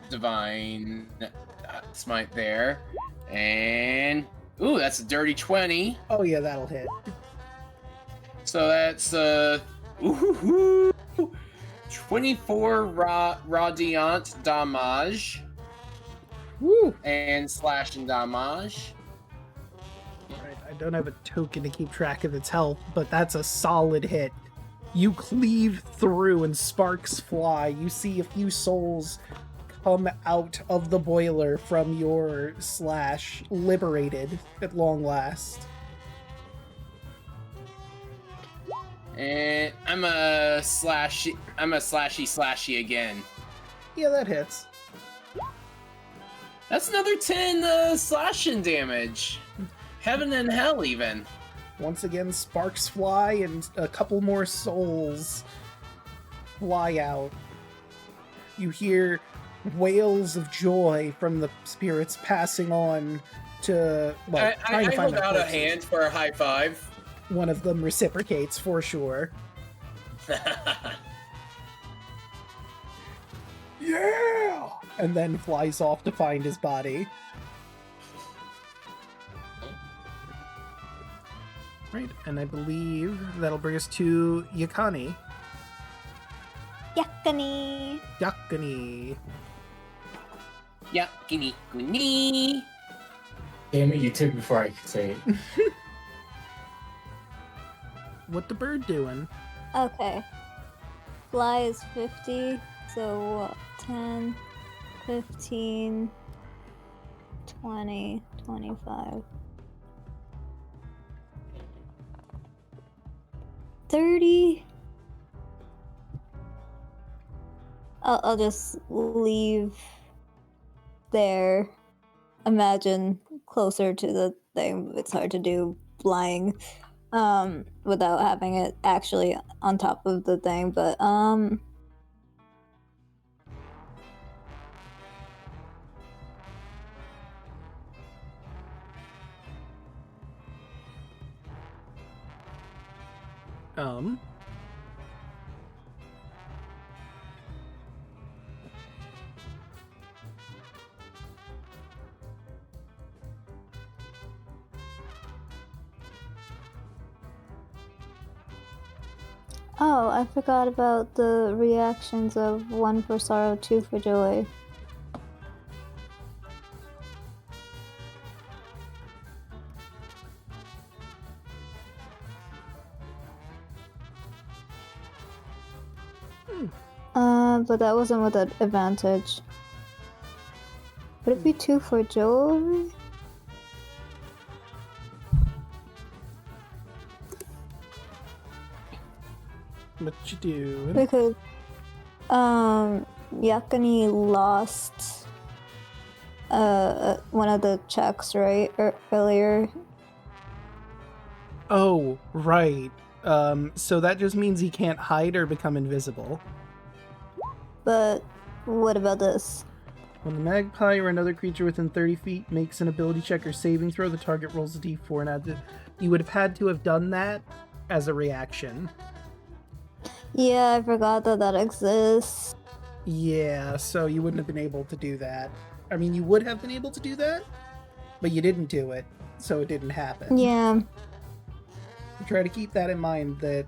divine smite there, and ooh, that's a dirty 20. Oh yeah, that'll hit. So that's ooh, 24 radiant damage. Woo! And slashing damage. Right, I don't have a token to keep track of its health, but that's a solid hit. You cleave through and sparks fly. You see a few souls come out of the boiler from your slash, liberated at long last. And I'm a slashy again. Yeah, that hits. That's another 10 slashing damage. Heaven and hell, even. Once again, sparks fly and a couple more souls fly out. You hear wails of joy from the spirits passing on to, well, trying to I find hold their out a corpses. hand for a high five. One of them reciprocates for sure. Yeah! And then flies off to find his body. Right, and I believe that'll bring us to Yakani. Yakani. Yakani. Yeah, guinea, guinea. Damn it, you took before I could say it. What the bird doing? Okay. Fly is 50, so 10, 15, 20, 25. 30. I'll just leave there. Imagine closer to the thing. It's hard to do flying without having it actually on top of the thing, but oh, I forgot about the reactions of 1 for sorrow, 2 for joy. But that wasn't with an advantage. Would it be 2 for joy? What you do? Because Yakani lost one of the checks, right? Earlier. Oh, right. So that just means he can't hide or become invisible. But what about this? When a magpie or another creature within 30 feet makes an ability check or saving throw, the target rolls a d4 and adds it. You would have had to have done that as a reaction. Yeah, I forgot that that exists. Yeah, so you wouldn't have been able to do that. I mean, you would have been able to do that, but you didn't do it, so it didn't happen. Yeah. Try to keep that in mind, that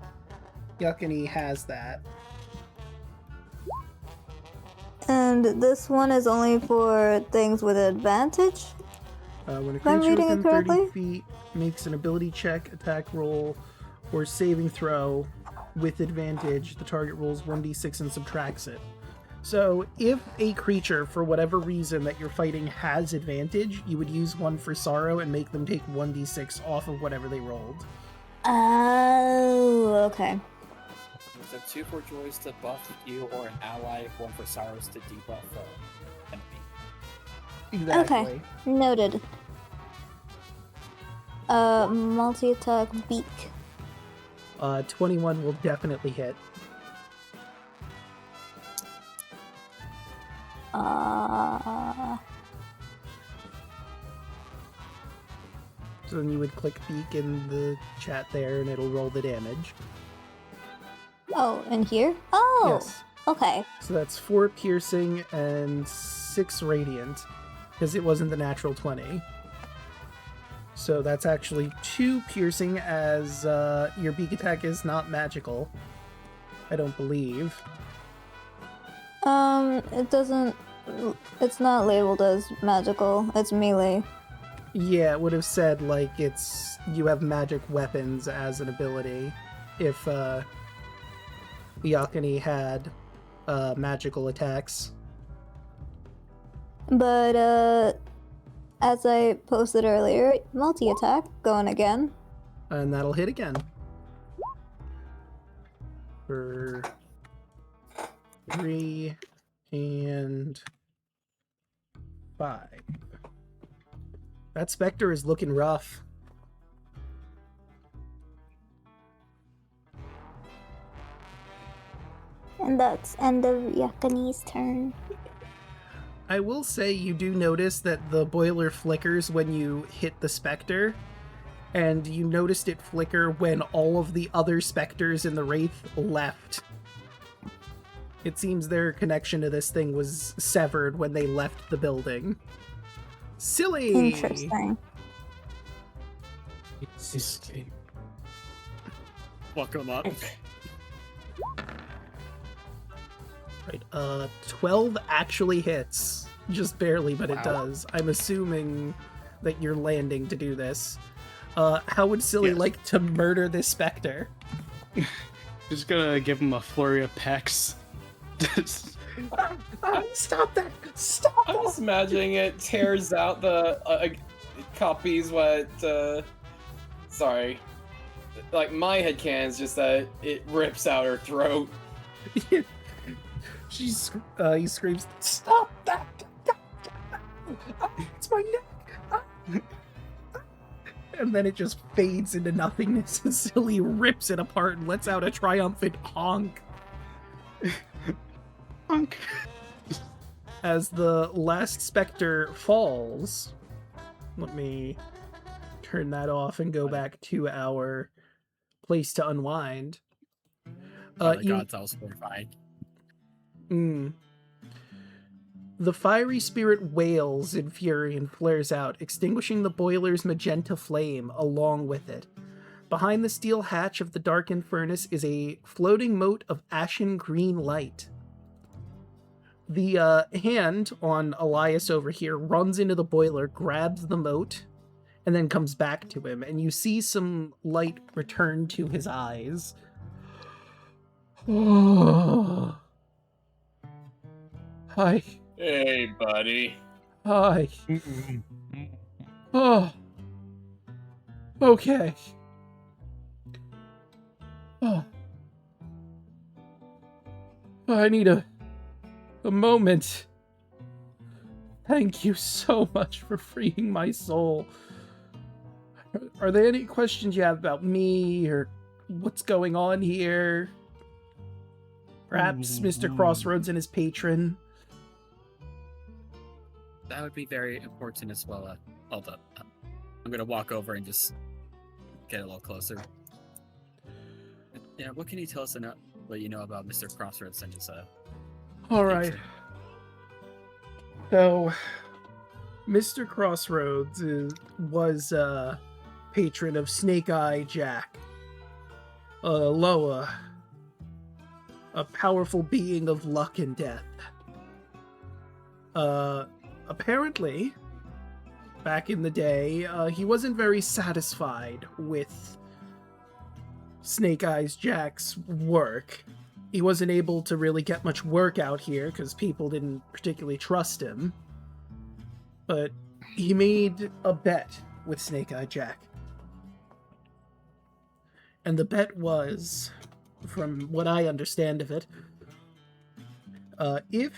Yakani has that. And this one is only for things with advantage? When a Am I creature reading it within 30 correctly? feet makes an ability check, attack roll, or saving throw with advantage, the target rolls 1d6 and subtracts it. So if a creature, for whatever reason that you're fighting, has advantage, you would use 1 for sorrow and make them take 1d6 off of whatever they rolled. Oh, okay. So 2 for joys to buff you or an ally, 1 for sorrows to debuff enemy. Exactly. Okay. Noted. Multi-attack beak. 21 will definitely hit. So then you would click beak in the chat there and it'll roll the damage. Oh, in here? Oh, Yes. okay. So that's 4 piercing and 6 radiant, because it wasn't the natural 20. So that's actually 2 piercing, as your beak attack is not magical. I don't believe. It doesn't. It's not labeled as magical. It's melee. Yeah, it would have said, like, you have magic weapons as an ability if Yellingatme had magical attacks. But as I posted earlier, multi-attack going again. And that'll hit again. For 3 and 5. That specter is looking rough. And that's end of Yellingatme's turn. I will say you do notice that the boiler flickers when you hit the specter, and you noticed it flicker when all of the other specters in the Wraith left. It seems their connection to this thing was severed when they left the building. Silly! Interesting. Welcome up. Right, 12 actually hits. Just barely, but it does. I'm assuming that you're landing to do this. How would Silly like to murder this specter? Just gonna give him a flurry of pecks. Stop that! Stop I'm just imagining it tears out the copies what. Sorry. Like my headcanon is just that it rips out her throat. He screams, "Stop that! It's my neck!" And then it just fades into nothingness, and Silly rips it apart and lets out a triumphant honk. Honk. As the last specter falls, let me turn that off and go back to our place to unwind. Oh my god, that was horrifying. The fiery spirit wails in fury and flares out, extinguishing the boiler's magenta flame along with it. Behind the steel hatch of the darkened furnace is a floating mote of ashen green light. The hand on Elias over here runs into the boiler, grabs the mote, and then comes back to him, and you see some light return to his eyes. Hi. Hey, buddy. Hi. Oh. Okay. Oh. I need a moment. Thank you so much for freeing my soul. Are there any questions you have about me or what's going on here? Perhaps Mr. Crossroads and his patron? That would be very important as well. Hold up. I'm gonna walk over and just get a little closer. Yeah, what can you tell us what you know about Mr. Crossroads and his All right. So, Mr. Crossroads was a patron of Snake Eye Jack, Loa, a powerful being of luck and death. Apparently, back in the day, he wasn't very satisfied with Snake Eyes Jack's work. He wasn't able to really get much work out here because people didn't particularly trust him. But he made a bet with Snake Eye Jack. And the bet was, from what I understand of it, if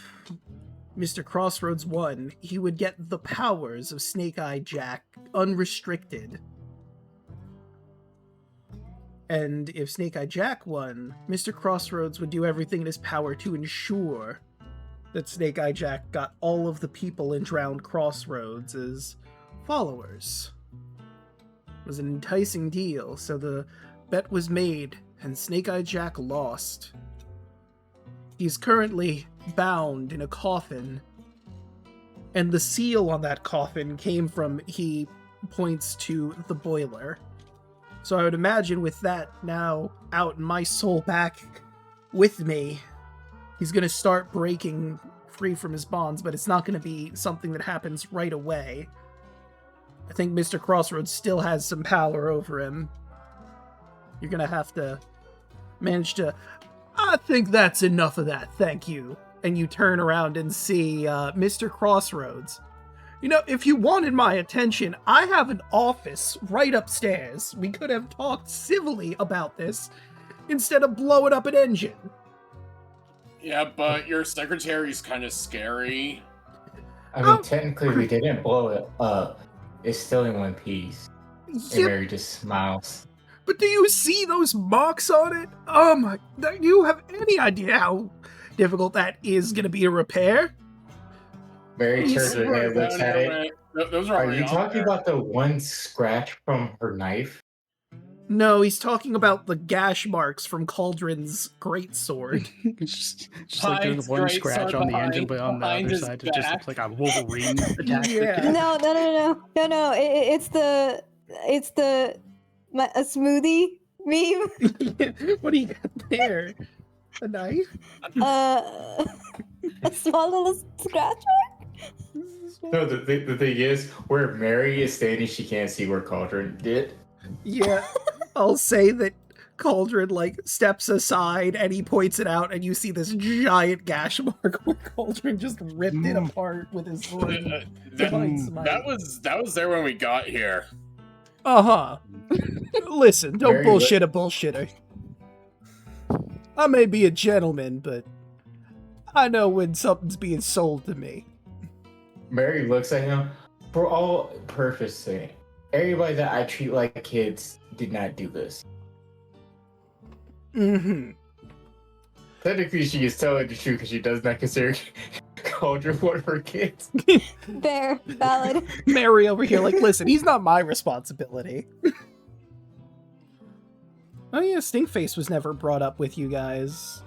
Mr. Crossroads won, he would get the powers of Snake Eye Jack unrestricted. And if Snake Eye Jack won, Mr. Crossroads would do everything in his power to ensure that Snake Eye Jack got all of the people in Drowned Crossroads as followers. It was an enticing deal, so the Bet was made, and Snake-Eye Jack lost. He's currently bound in a coffin, and the seal on that coffin came from, he points to the boiler. So I would imagine with that now out and my soul back with me, he's going to start breaking free from his bonds, but it's not going to be something that happens right away. I think Mr. Crossroads still has some power over him. You're going to have to manage to... I think that's enough of that, thank you. And you turn around and see Mr. Crossroads. You know, if you wanted my attention, I have an office right upstairs. We could have talked civilly about this instead of blowing up an engine. Yeah, but your secretary's kind of scary. I mean, technically, we didn't blow it up. It's still in one piece. And Mary just smiles. But do you see those marks on it? Oh my... Do you have any idea how difficult that is going to be to repair? Mary turns her head, looks at it. Those Are you talking about the one scratch from her knife? No, he's talking about the gash marks from Cauldron's greatsword. just like there's one scratch on the engine, but on the other side it just looks like a Wolverine attack. Yeah. No. It's the a smoothie meme. What do you got there? A knife? A small little scratch mark. No, the thing is, where Mary is standing, she can't see where Cauldron did. Yeah, I'll say that Cauldron, like, steps aside and he points it out, and you see this giant gash mark where Cauldron just ripped it apart with his sword. That was there when we got here. Uh-huh. Listen, don't Very bullshit a bullshitter. I may be a gentleman, but I know when something's being sold to me. Mary looks at him. For all purposes, everybody that I treat like kids did not do this. Mm-hmm. Technically, she is telling the truth because she does not consider Cauldron one of her kids. Fair, valid. Mary over here, like, listen, he's not my responsibility. Oh yeah, Stinkface was never brought up with you guys.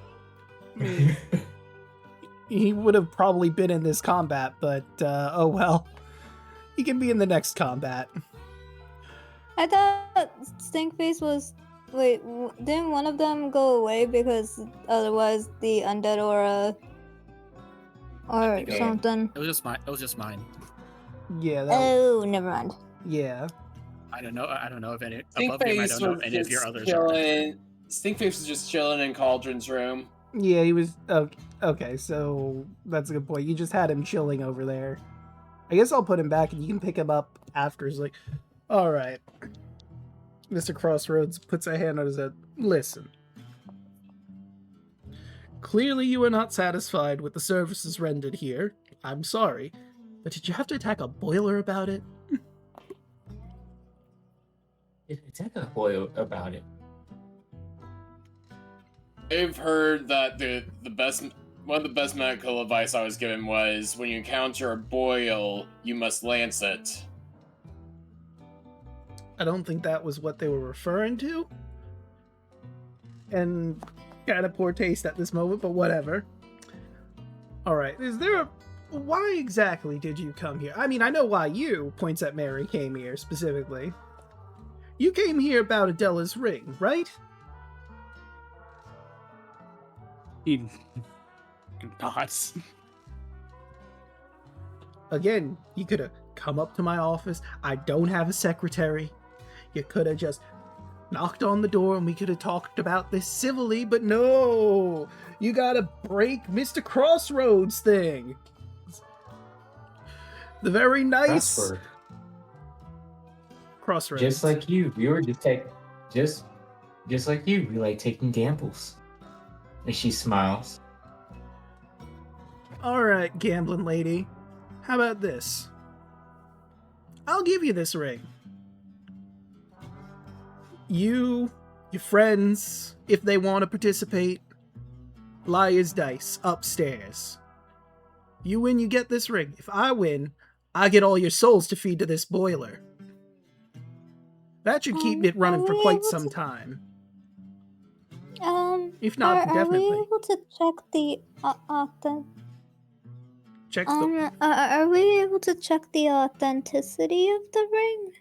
He would have probably been in this combat, but oh well. He can be in the next combat. I thought Stinkface was... Wait, didn't one of them go away because otherwise the undead aura or so. something? It was just mine. Yeah. Oh, never mind. Yeah. I don't know if any above him. I Stinkface don't know was if any of your just others are. chilling. Stinkface was just chilling in Cauldron's room. Yeah, he was... Okay, so that's a good point. You just had him chilling over there. I guess I'll put him back and you can pick him up after. He's like, alright. Mr. Crossroads puts a hand on his head. Listen. Clearly you are not satisfied with the services rendered here. I'm sorry. But did you have to attack a boiler about it? It's not gonna boil about it. I've heard that one of the best medical advice I was given was when you encounter a boil, you must lance it. I don't think that was what they were referring to. And kind of poor taste at this moment, but whatever. Alright, is there a... Why exactly did you come here? I mean, I know why you, points at Mary, came here specifically. You came here about Adela's ring, right? He nods. Again, you could have come up to my office. I don't have a secretary. You could have just knocked on the door and we could have talked about this civilly, but no! You gotta break Mr. Crossroads thing. The very nice... Crossroads. Just like you. We were just like you. We like taking gambles. And she smiles. Alright, gambling lady. How about this? I'll give you this ring. You, your friends, if they want to participate, liar's dice upstairs. You win, you get this ring. If I win, I get all your souls to feed to this boiler. That should keep it running for quite some time. If not, are definitely. we able to check the Checks the... are we able to check the authenticity of the ring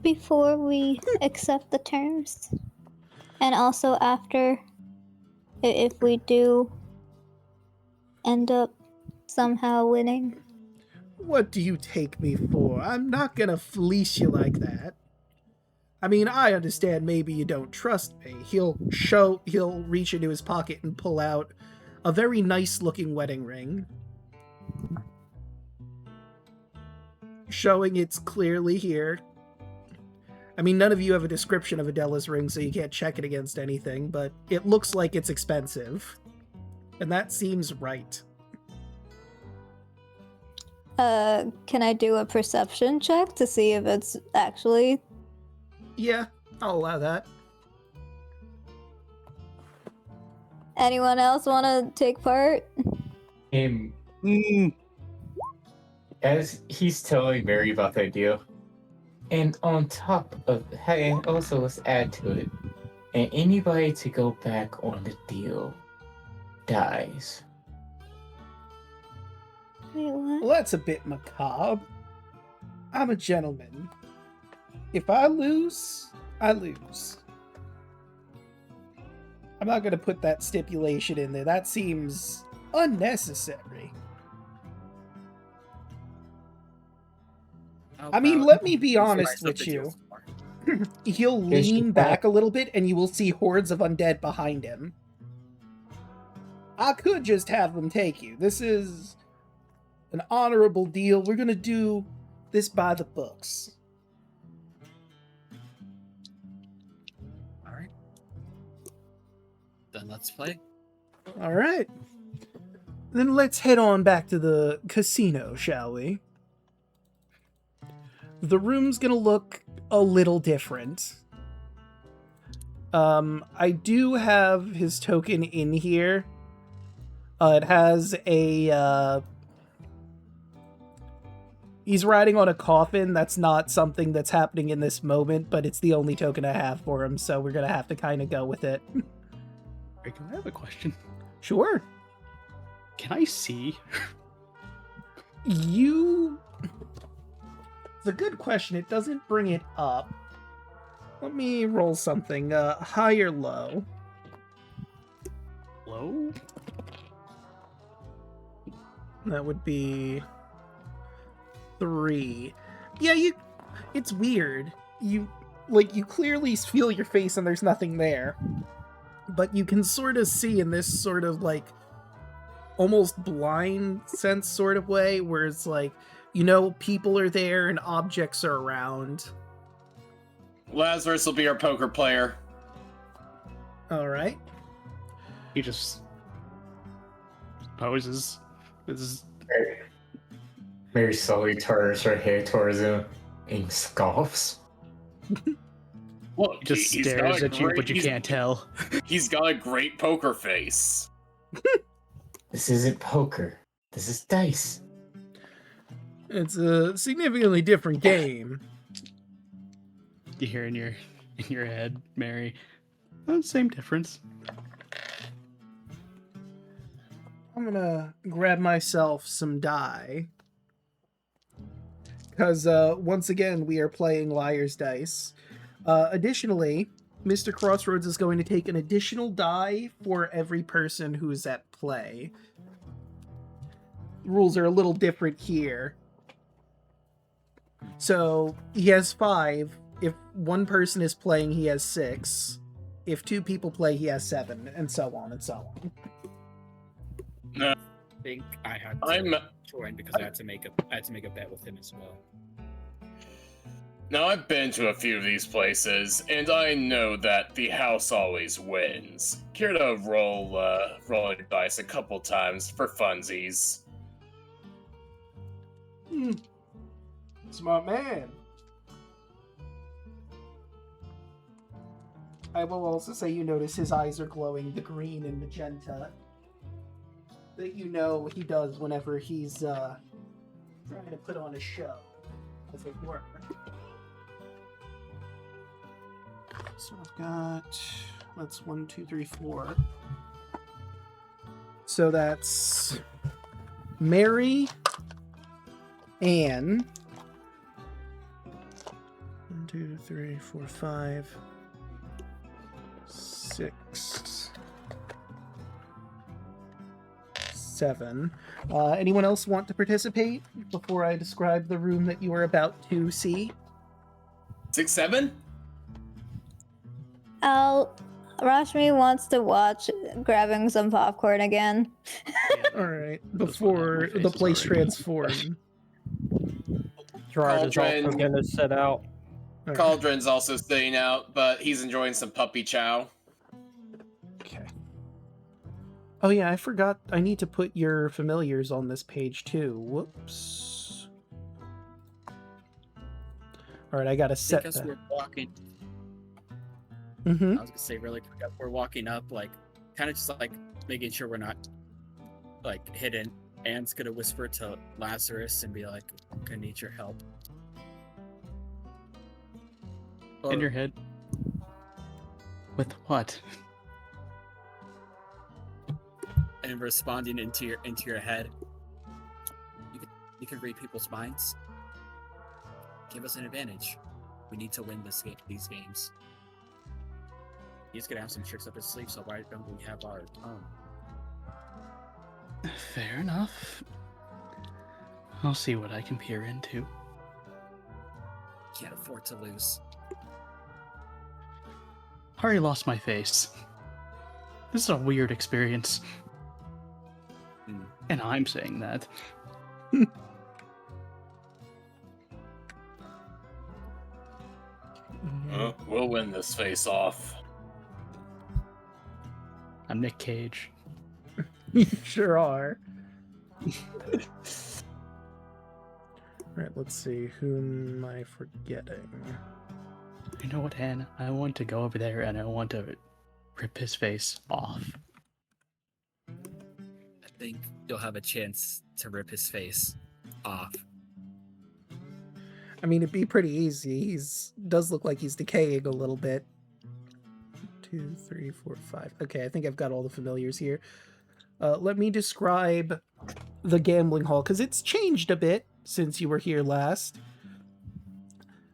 before we accept the terms? And also after, if we do end up somehow winning? What do you take me for? I'm not gonna fleece you like that. I mean, I understand maybe you don't trust me. He'll reach into his pocket and pull out a very nice looking wedding ring, showing it's clearly here. I mean, none of you have a description of Adela's ring, so you can't check it against anything, but it looks like it's expensive. And that seems right. Can I do a perception check to see if it's actually... Yeah, I'll allow that. Anyone else want to take part? As he's telling Mary about the idea, and on top of, hey, also let's add to it, and anybody to go back on the deal dies. Wait, what? Well, that's a bit macabre. I'm a gentleman. If I lose, I lose. I'm not going to put that stipulation in there. That seems unnecessary. I mean, let me be honest with you. He'll lean back a little bit and you will see hordes of undead behind him. I could just have them take you. This is an honorable deal. We're going to do this by the books. Alright. Then let's play. All right. Then let's head on back to the casino, shall we? The room's gonna look a little different. I do have his token in here. It has a, he's riding on a coffin. That's not something that's happening in this moment, but it's the only token I have for him, so we're gonna have to kind of go with it. Draco, I have a question. Sure. Can I see? It's a good question. It doesn't bring it up. Let me roll something. High or low? Low? That would be 3. Yeah, it's weird. You clearly feel your face and there's nothing there. But you can sort of see in this sort of like almost blind sense sort of way where it's like, you know, people are there and objects are around. Lazarus will be our poker player. All right. He just poses. Mary slowly turns her head towards him and scoffs. Look, Just he's stares got a at you, but you he's- can't tell. He's got a great poker face. This isn't poker. This is dice. It's a significantly different game. You hear in your head, Mary. Same difference. I'm gonna grab myself some die. Because, once again, we are playing Liar's Dice. Additionally, Mr. Crossroads is going to take an additional die for every person who's at play. The rules are a little different here. So, he has 5. If one person is playing, he has 6. If 2 people play, he has 7, and so on and so on. I think I had to I'm join because I had to make a bet with him as well. Now, I've been to a few of these places, and I know that the house always wins. Care to roll your dice a couple times for funsies? Smart man. I will also say you notice his eyes are glowing the green and magenta that you know he does whenever he's trying to put on a show, as it were. So I've got That's 1, 2, 3, 4. So that's Mary, Anne. 1, 2, 3, 4, 5, 6, 7. Anyone else want to participate before I describe the room that you are about to see? 6, 7? Rashmi wants to watch grabbing some popcorn again. All right, before the place transform. Gerard is also Cauldron. going to set out. All right. Cauldron's also staying out, but he's enjoying some puppy chow. Okay. Oh yeah, I forgot. I need to put your familiars on this page too. Whoops. All right, I gotta set Because that. we're walking, Mm-hmm. I was gonna say really quick, we're walking up, like, kind of just like making sure we're not like hidden. Anne's gonna whisper to Lazarus and be like, "I'm gonna need your help." In your head. With what? And responding into your head. You can read people's minds. Give us an advantage. We need to win these games. He's gonna have some tricks up his sleeve, so why don't we have our own? Fair enough. I'll see what I can peer into. Can't afford to lose. Already lost my face. This is a weird experience. Hmm. And I'm saying that. We'll win this face off. I'm Nick Cage. You sure are. Alright, let's see. Who am I forgetting? You know what, Han? I want to go over there and I want to rip his face off. I think you'll have a chance to rip his face off. I mean, it'd be pretty easy. Does look like he's decaying a little bit. 2, 3, 4, 5. Okay, I think I've got all the familiars here. Let me describe the gambling hall, because it's changed a bit since you were here last.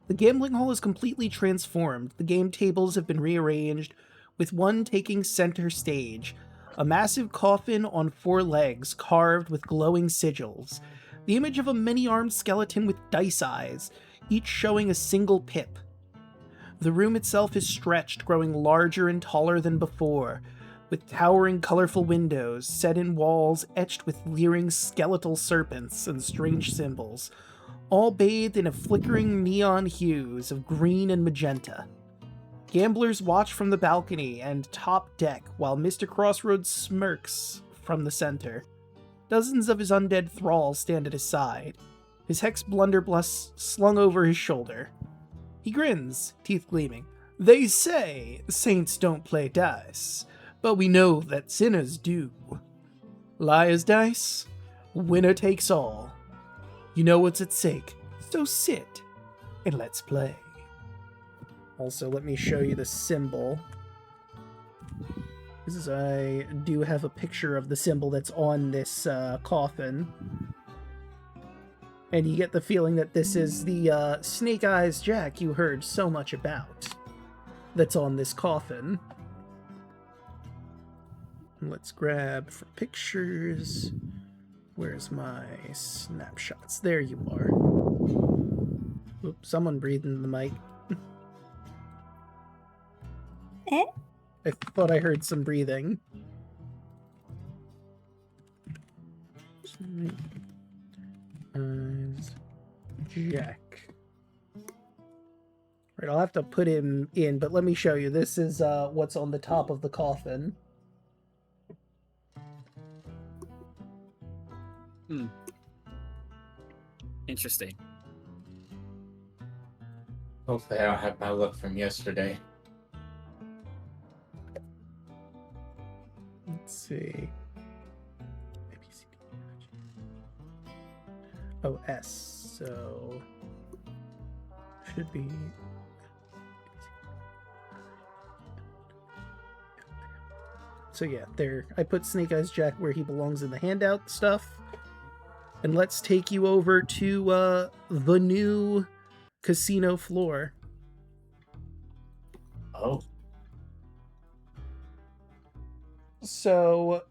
The gambling hall is completely transformed. The game tables have been rearranged, with one taking center stage. A massive coffin on 4 legs, carved with glowing sigils. The image of a many-armed skeleton with dice eyes, each showing a single pip. The room itself is stretched, growing larger and taller than before, with towering colorful windows set in walls etched with leering skeletal serpents and strange symbols, all bathed in a flickering neon hues of green and magenta. Gamblers watch from the balcony and top deck while Mr. Crossroads smirks from the center. Dozens of his undead thralls stand at his side, his hex blunderbuss slung over his shoulder. He grins, teeth gleaming. They say saints don't play dice, but we know that sinners do. Liar's dice, winner takes all. You know what's at stake, so sit and let's play. Also, let me show you the symbol. I do have a picture of the symbol that's on this coffin. And you get the feeling that this is the Snake Eyes Jack you heard so much about that's on this coffin. Let's grab for pictures. Where's my snapshots? There you are. Oops, someone breathed into the mic. Eh? I thought I heard some breathing. Jack. Right, I'll have to put him in, but let me show you. This is what's on the top of the coffin. Interesting. Hopefully, I don't have my luck from yesterday. Let's see. Oh, S. So should be So yeah, there. I put Snake Eyes Jack where he belongs in the handout stuff. And let's take you over to the new casino floor. Oh. So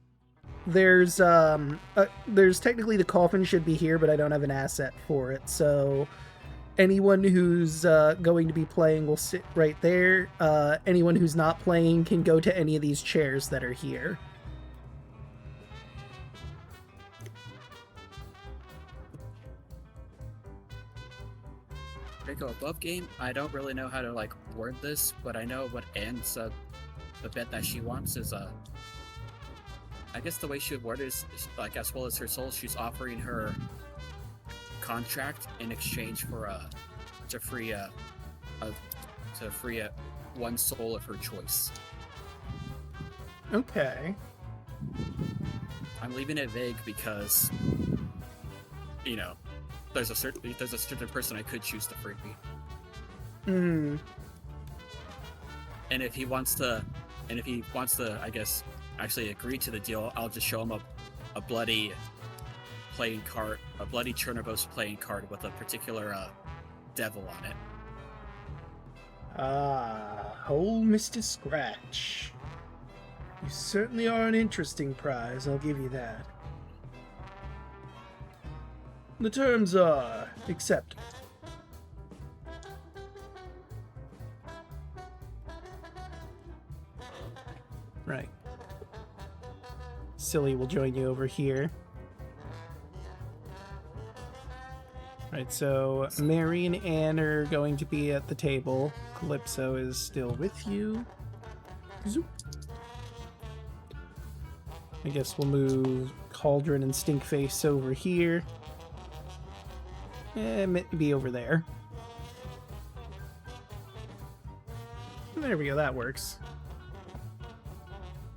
there's technically the coffin should be here, but I don't have an asset for it. So anyone who's going to be playing will sit right there. Anyone who's not playing can go to any of these chairs that are here. Draco, above game, I don't really know how to like word this, but I know what Anne's the bet that she wants is I guess the way she would word it is like, as well as her soul, she's offering her contract in exchange for to free one soul of her choice. Okay. I'm leaving it vague because, you know, there's a certain person I could choose to free. Hmm. And if he wants to, I guess, actually agree to the deal, I'll just show him a bloody playing card, a bloody Chernobos playing card with a particular devil on it. Ah, old Mr. Scratch. You certainly are an interesting prize, I'll give you that. The terms are acceptable. Right. Silly will join you over here. Right, so Mary and Anne are going to be at the table. Calypso is still with you. Zoop. I guess we'll move Cauldron and Stinkface over here. Maybe over there. There we go, that works.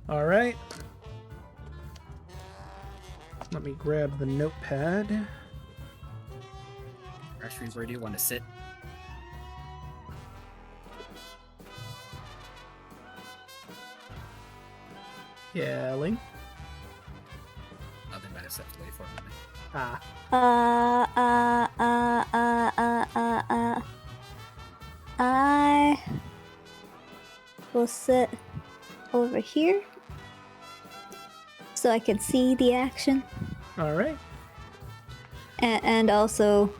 Alright. Let me grab the notepad. Actually, where do you want to sit? Yelling. Nothing better set to wait for me. Ah. I will sit over here so I can see the action. Alright. And also,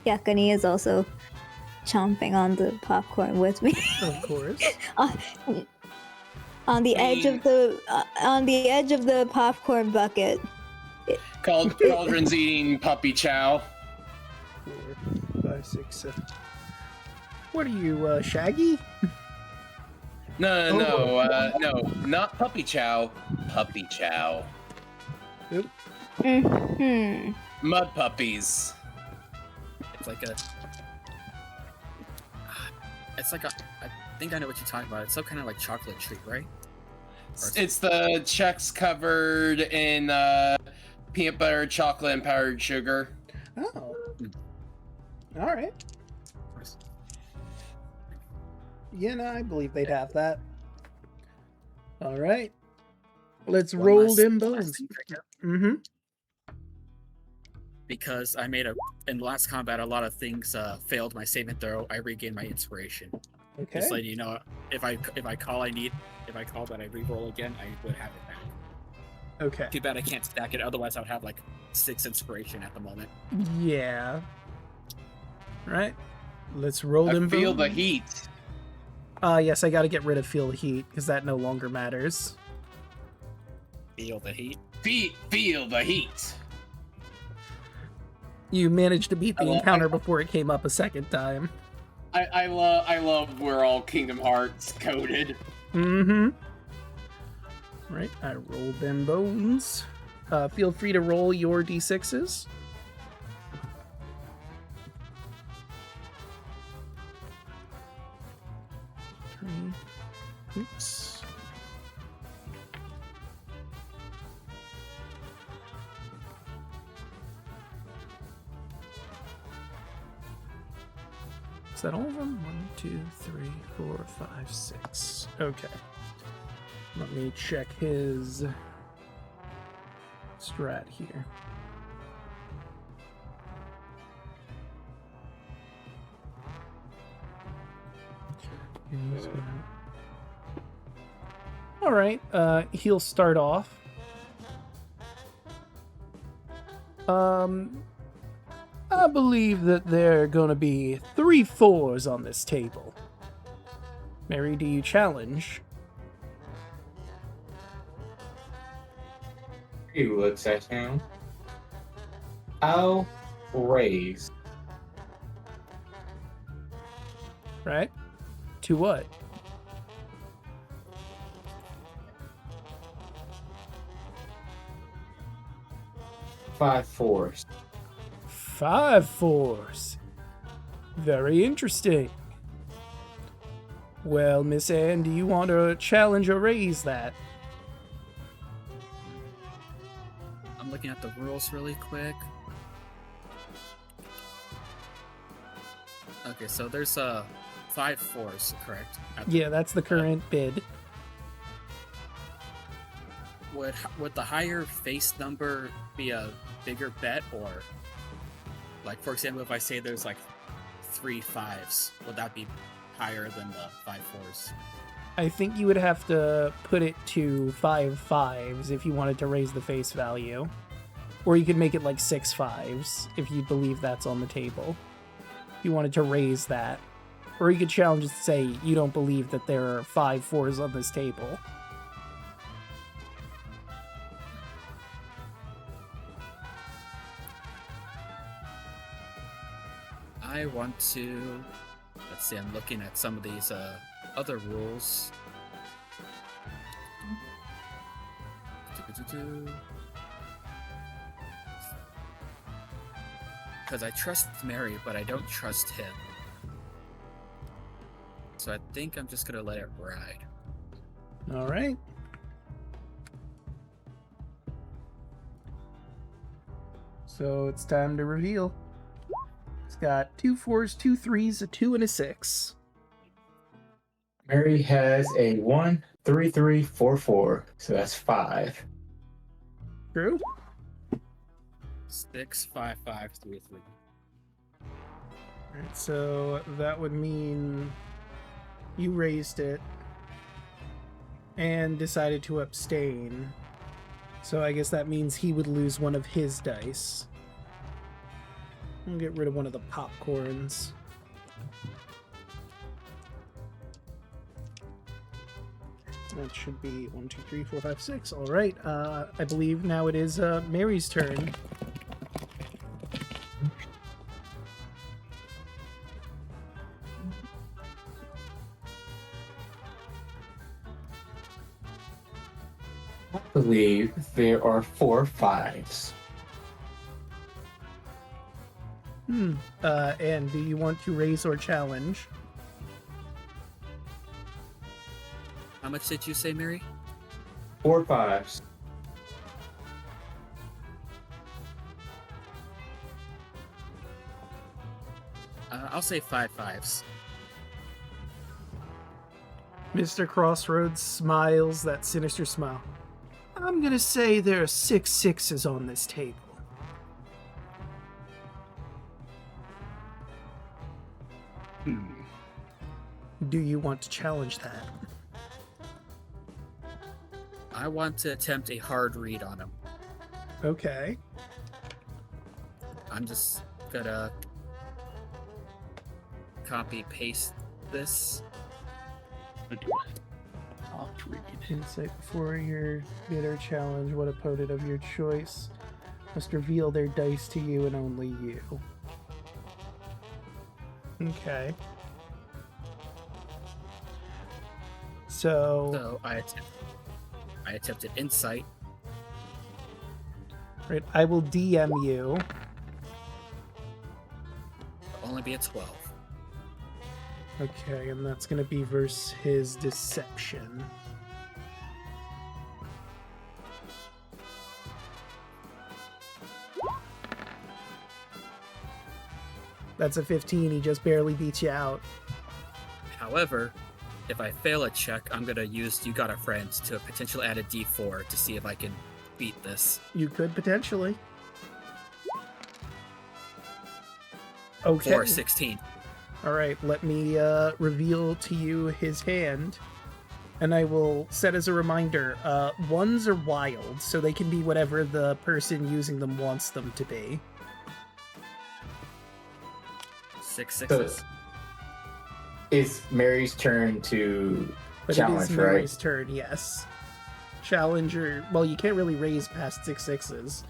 Yakani is also chomping on the popcorn with me. Of course. on the edge of the popcorn bucket. Cauldron's eating puppy chow. 4, 5, 6, 7. What are you, Shaggy? No, not puppy chow. Puppy chow. Oop. Mm-hmm. Mud puppies. It's like I think I know what you're talking about. It's some kind of like chocolate treat, right? It's the checks covered in peanut butter, chocolate, and powdered sugar. Oh. Alright. Yeah, no, I believe they'd have that. Alright. Let's One roll last- them one bones. last secret here. Mm-hmm. Because I made in the last combat, a lot of things failed my save and throw. I regained my inspiration. Okay. Just letting you know, if I call that I re-roll again, I would have it back. Okay. Too bad I can't stack it. Otherwise, I would have like 6 inspiration at the moment. Yeah. Right. Let's roll them I feel the bones. heat. Yes, I gotta get rid of Feel the Heat, because that no longer matters. Feel the heat. Feel the heat. You managed to beat the I encounter before it came up a second time. I love where all Kingdom Hearts coded. Mm-hmm. Right, I rolled them bones. Feel free to roll your d6s. Oops. Is that all of them? 1, 2, 3, 4, 5, 6. Okay. Let me check his strat here. All right, he'll start off. I believe that there are going to be 3 4s on this table. Mary, do you challenge? He looks at him. I'll raise. Right? To what? Five fours. 5 4s. Very interesting. Well, Miss Anne, do you want to challenge or raise that? I'm looking at the rules really quick. Okay, so there's 5 4s, correct? Yeah, that's the current bid. Would the higher face number be a bigger bet, or like, for example, if I say there's like 3 5s, would that be higher than the 5 4s? I think you would have to put it to 5 5s if you wanted to raise the face value. Or you could make it like 6 5s if you believe that's on the table. If you wanted to raise that. Or you could challenge it to say you don't believe that there are 5 4s on this table. I want to... Let's see, I'm looking at some of these other rules. Because I trust Mary, but I don't trust him. So I think I'm just gonna let it ride. All right. So it's time to reveal. It's got 2 4s, 2 3s, a 2, and a 6. Mary has a 1, 3, 3, 4, 4. So that's 5. True? 6, 5, 5, 3, 3. Alright, so that would mean you raised it and decided to abstain. So I guess that means he would lose one of his dice. I'll get rid of one of the popcorns. That should be 1, 2, 3, 4, 5, 6. All right. I believe now it is Mary's turn. I believe there are 4 5s. And do you want to raise or challenge? How much did you say, Mary? 4 5s. I'll say 5 5s. Mr. Crossroads smiles that sinister smile. I'm gonna say there are 6 6s on this table. Do you want to challenge that? I want to attempt a hard read on him. Okay. I'm just gonna copy paste this. Off read. Insight before your bid or challenge. What opponent of your choice must reveal their dice to you and only you. Okay. So I attempted insight. right, I will DM you. It'll only be a 12. Okay, and that's gonna be versus his deception. That's a 15, he just barely beats you out. However, if I fail a check, I'm gonna use You Got a Friend to potentially add a D4 to see if I can beat this. You could potentially. Okay. Or 16. All right, let me reveal to you his hand. And I will set as a reminder, ones are wild, so they can be whatever the person using them wants them to be. 6 So sixes. it's Mary's turn to But challenge, it is right? Mary's turn, yes. Challenger, well, you can't really raise past 6 sixes.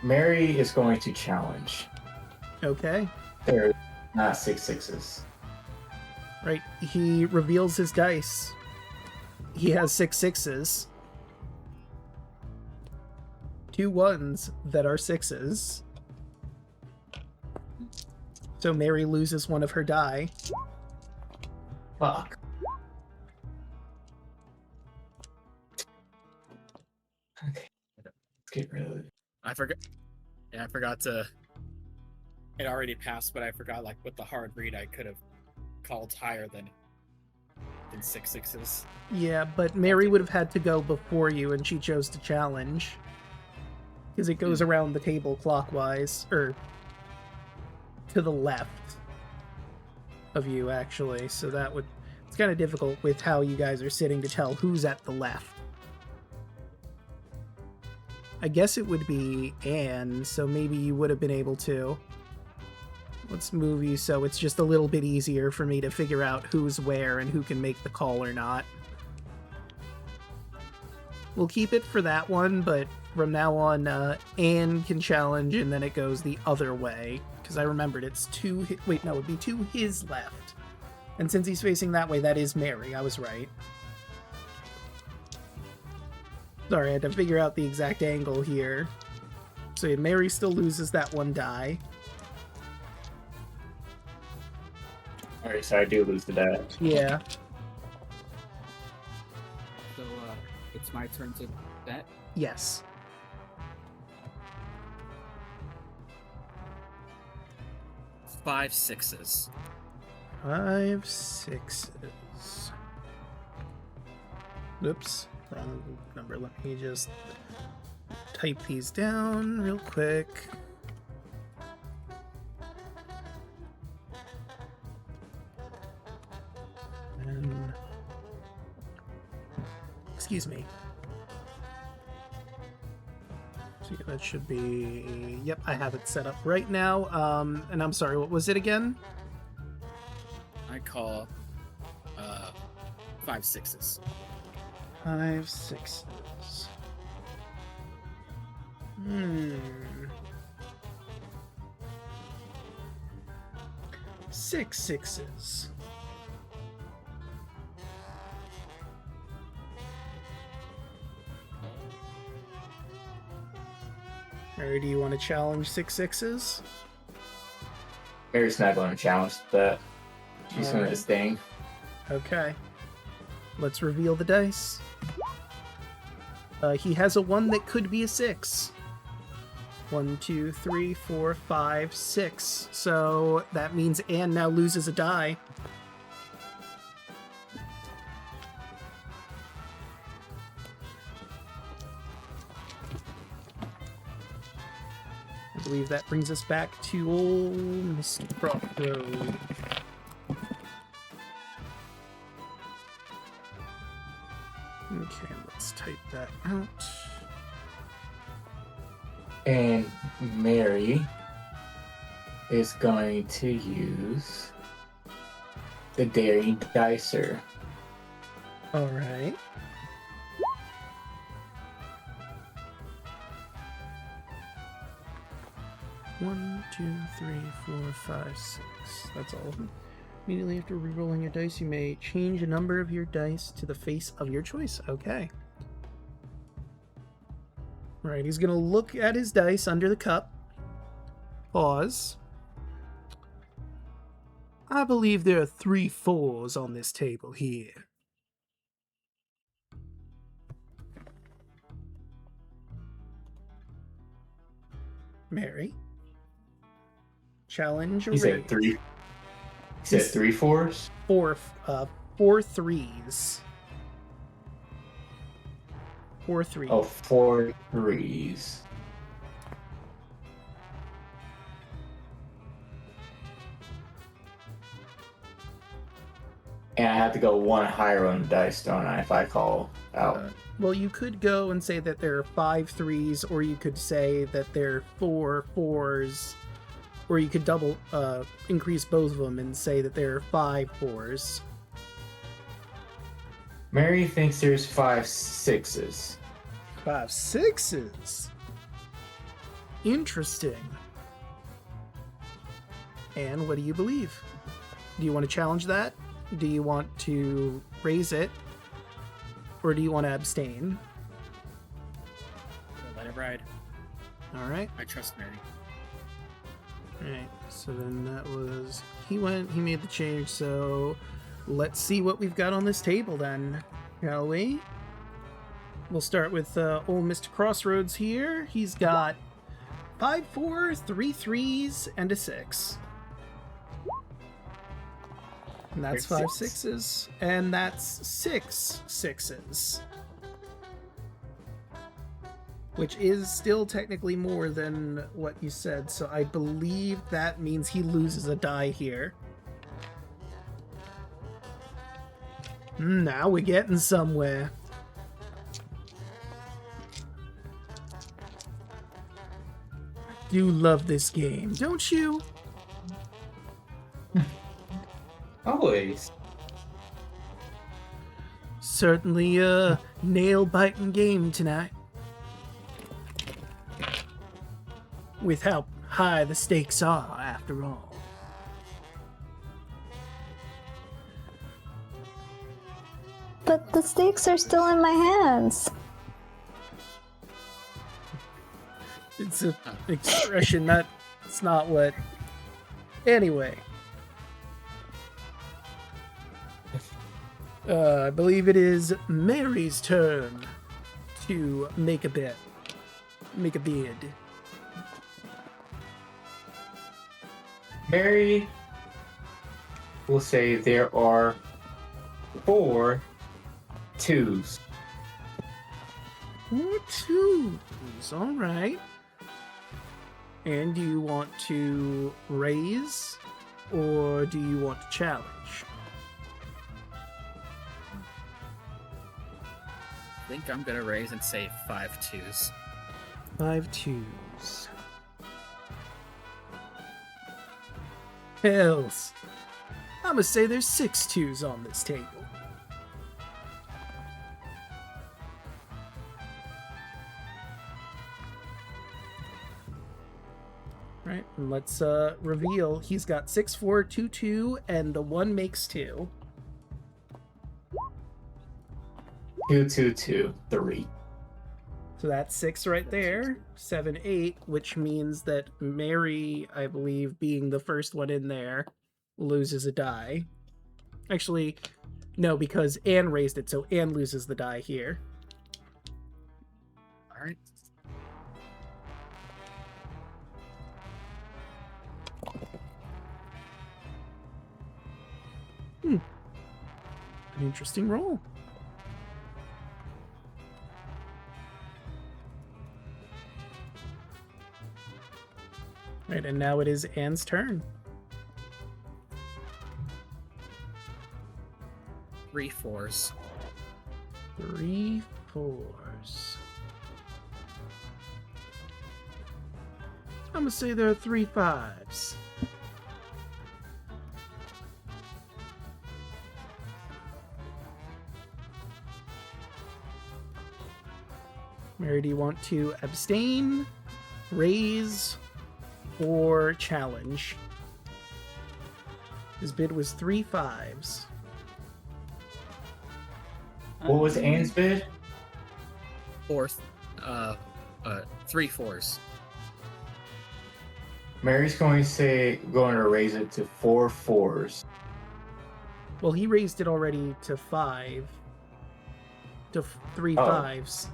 Mary is going to challenge. Okay. There, not 6 sixes. Right, he reveals his dice. He has 6 sixes. 2 ones that are 6s. So Mary loses one of her die. Fuck. Okay. Let's get rid of it. I forgot. Yeah, I forgot to. It already passed, but I forgot. Like with the hard read, I could have called higher than 6 sixes. Yeah, but Mary would have had to go before you, and she chose to challenge. Because it goes around the table clockwise, or to the left of you, actually. So that would... It's kind of difficult with how you guys are sitting to tell who's at the left. I guess it would be Anne, so maybe you would have been able to. Let's move you so it's just a little bit easier for me to figure out who's where and who can make the call or not. We'll keep it for that one, but from now on, Anne can challenge, and then it goes the other way. Because I remembered it's wait, no, it would be to his left. And since he's facing that way, that is Mary. I was right. Sorry, I had to figure out the exact angle here. So yeah, Mary still loses that one die. Alright, so I do lose the die. Yeah. So it's my turn to bet. Yes. Five sixes. 5 6s. Oops, wrong number. Let me just type these down real quick. And excuse me. So yeah, that should be... Yep, I have it set up right now. And I'm sorry, what was it again? I call 5 sixes. 5 6s. 6 6s. Mary, do you want to challenge 6 6s? Mary's not going to challenge that. She's going to Alright. sting. Okay. Let's reveal the dice. He has a 1 that could be a 6. 1, 2, 3, 4, 5, 6. So that means Anne now loses a die. I believe that brings us back to old Mr. Crossroads. Okay, let's type that out. And Mary is going to use the Daring Dicer. Alright. One, 2, 3, 4, 5, 6. That's all of them. Immediately after rerolling your dice, you may change a number of your dice to the face of your choice. Okay. Alright, he's gonna look at his dice under the cup. Pause. I believe there are 3 4s on this table here. Mary? Challenge or He said raise? three. He said 3 fours. Four threes. 4 3. Oh, 4 threes. And I have to go one higher on the dice, don't I, if I call out? Well, you could go and say that there are 5 threes, or you could say that there are 4 fours, or you could double increase both of them and say that there are 5 fours. Mary thinks there's 5 sixes. 5 sixes. Interesting. And what do you believe? Do you want to challenge that? Do you want to raise it? Or do you want to abstain? Let it ride. Alright. I trust Mary. Alright, so then that was... He made the change, so... Let's see what we've got on this table then, shall we? We'll start with old Mr. Crossroads here. He's got 5 4s, 3 3s, and a 6. And that's 5 6s. And that's 6 6s. Which is still technically more than what you said, so I believe that means he loses a die here. Now we're getting somewhere. I do love this game, don't you? Always. Certainly a nail-biting game tonight. With how high the stakes are, after all. But the stakes are still in my hands. It's an expression, it's not what... Anyway. I believe it is Mary's turn to make a bet. Make a bid. Mary will say there are 4 2s. 4 2s, alright. And do you want to raise, or do you want to challenge? I think I'm gonna raise and say 5 2s. 5 2s. Hells. I'ma say there's 6 2s on this table. Right, and let's reveal. He's got 6 4 2 2, and the 1 makes 2. 2 2 2 3. So that's 6 right there. 7 8, which means that Mary, I believe, being the first one in there, loses a die. Actually, no, because Anne raised it, so Anne loses the die here. Alright. An interesting roll. Right, and now it is Anne's turn. 3 4s. 3 4s. I'm gonna say there are 3 5s. Mary, do you want to abstain, raise, or challenge? His bid was 3 5s. What was Anne's bid? 3 4s. Mary's going to raise it to 4 4s. Well, he raised it already to 5. To 3 Oh. 5s.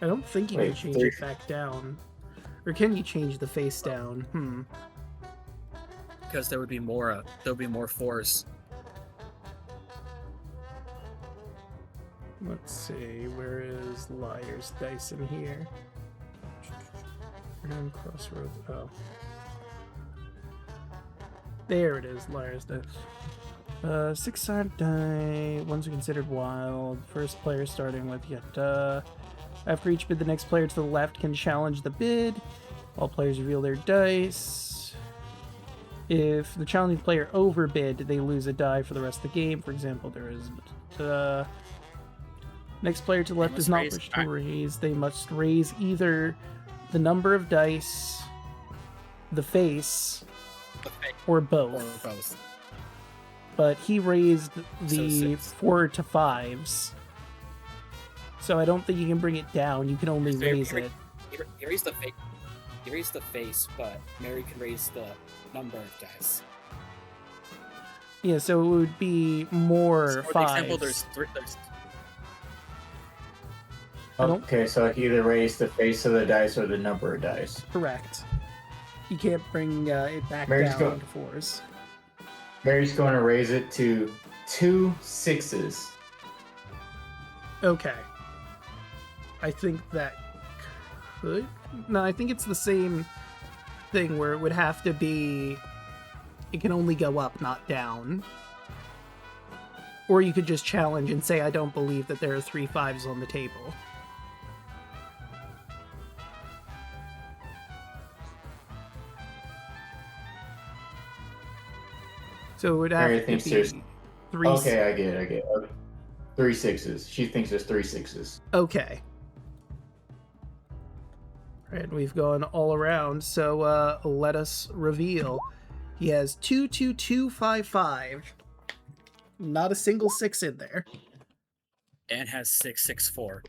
I don't think you Wait, can change 3. it back down. Or can you change the face down? Because there would be more force. Let's see, where is Liar's Dice in here? And Crossroads. Oh. There it is, Liar's Dice. 6-sided die. Ones are considered wild. First player starting with yet. After each bid, the next player to the left can challenge the bid. All players reveal their dice. If the challenging player overbid, they lose a die for the rest of the game. For example, there is. Next player to the left does not wish to raise. They must raise either the number of dice, the face, or both. But he raised the 4 to 5s. So I don't think you can bring it down. You can only raise it. He raised the face. He raised the face, but Mary can raise the number of dice. Yeah, so it would be more So for 5s. example, there's Okay, so I can either raise the face of the dice or the number of dice. Correct. You can't bring it back Mary's down to 4s. Mary's going to raise it to 2 6s. Okay. I think that could... No, I think it's the same thing where it would have to be... It can only go up, not down. Or you could just challenge and say, I don't believe that there are 3 5s on the table. So it would have Mary to thinks be there's- 3... Okay, I get it. Okay. 3 6s. She thinks there's 3 6s. Okay. Right, we've gone all around, so let us reveal. He has 2 2 2 5 5. Not a single 6 in there. and has 6 6 4.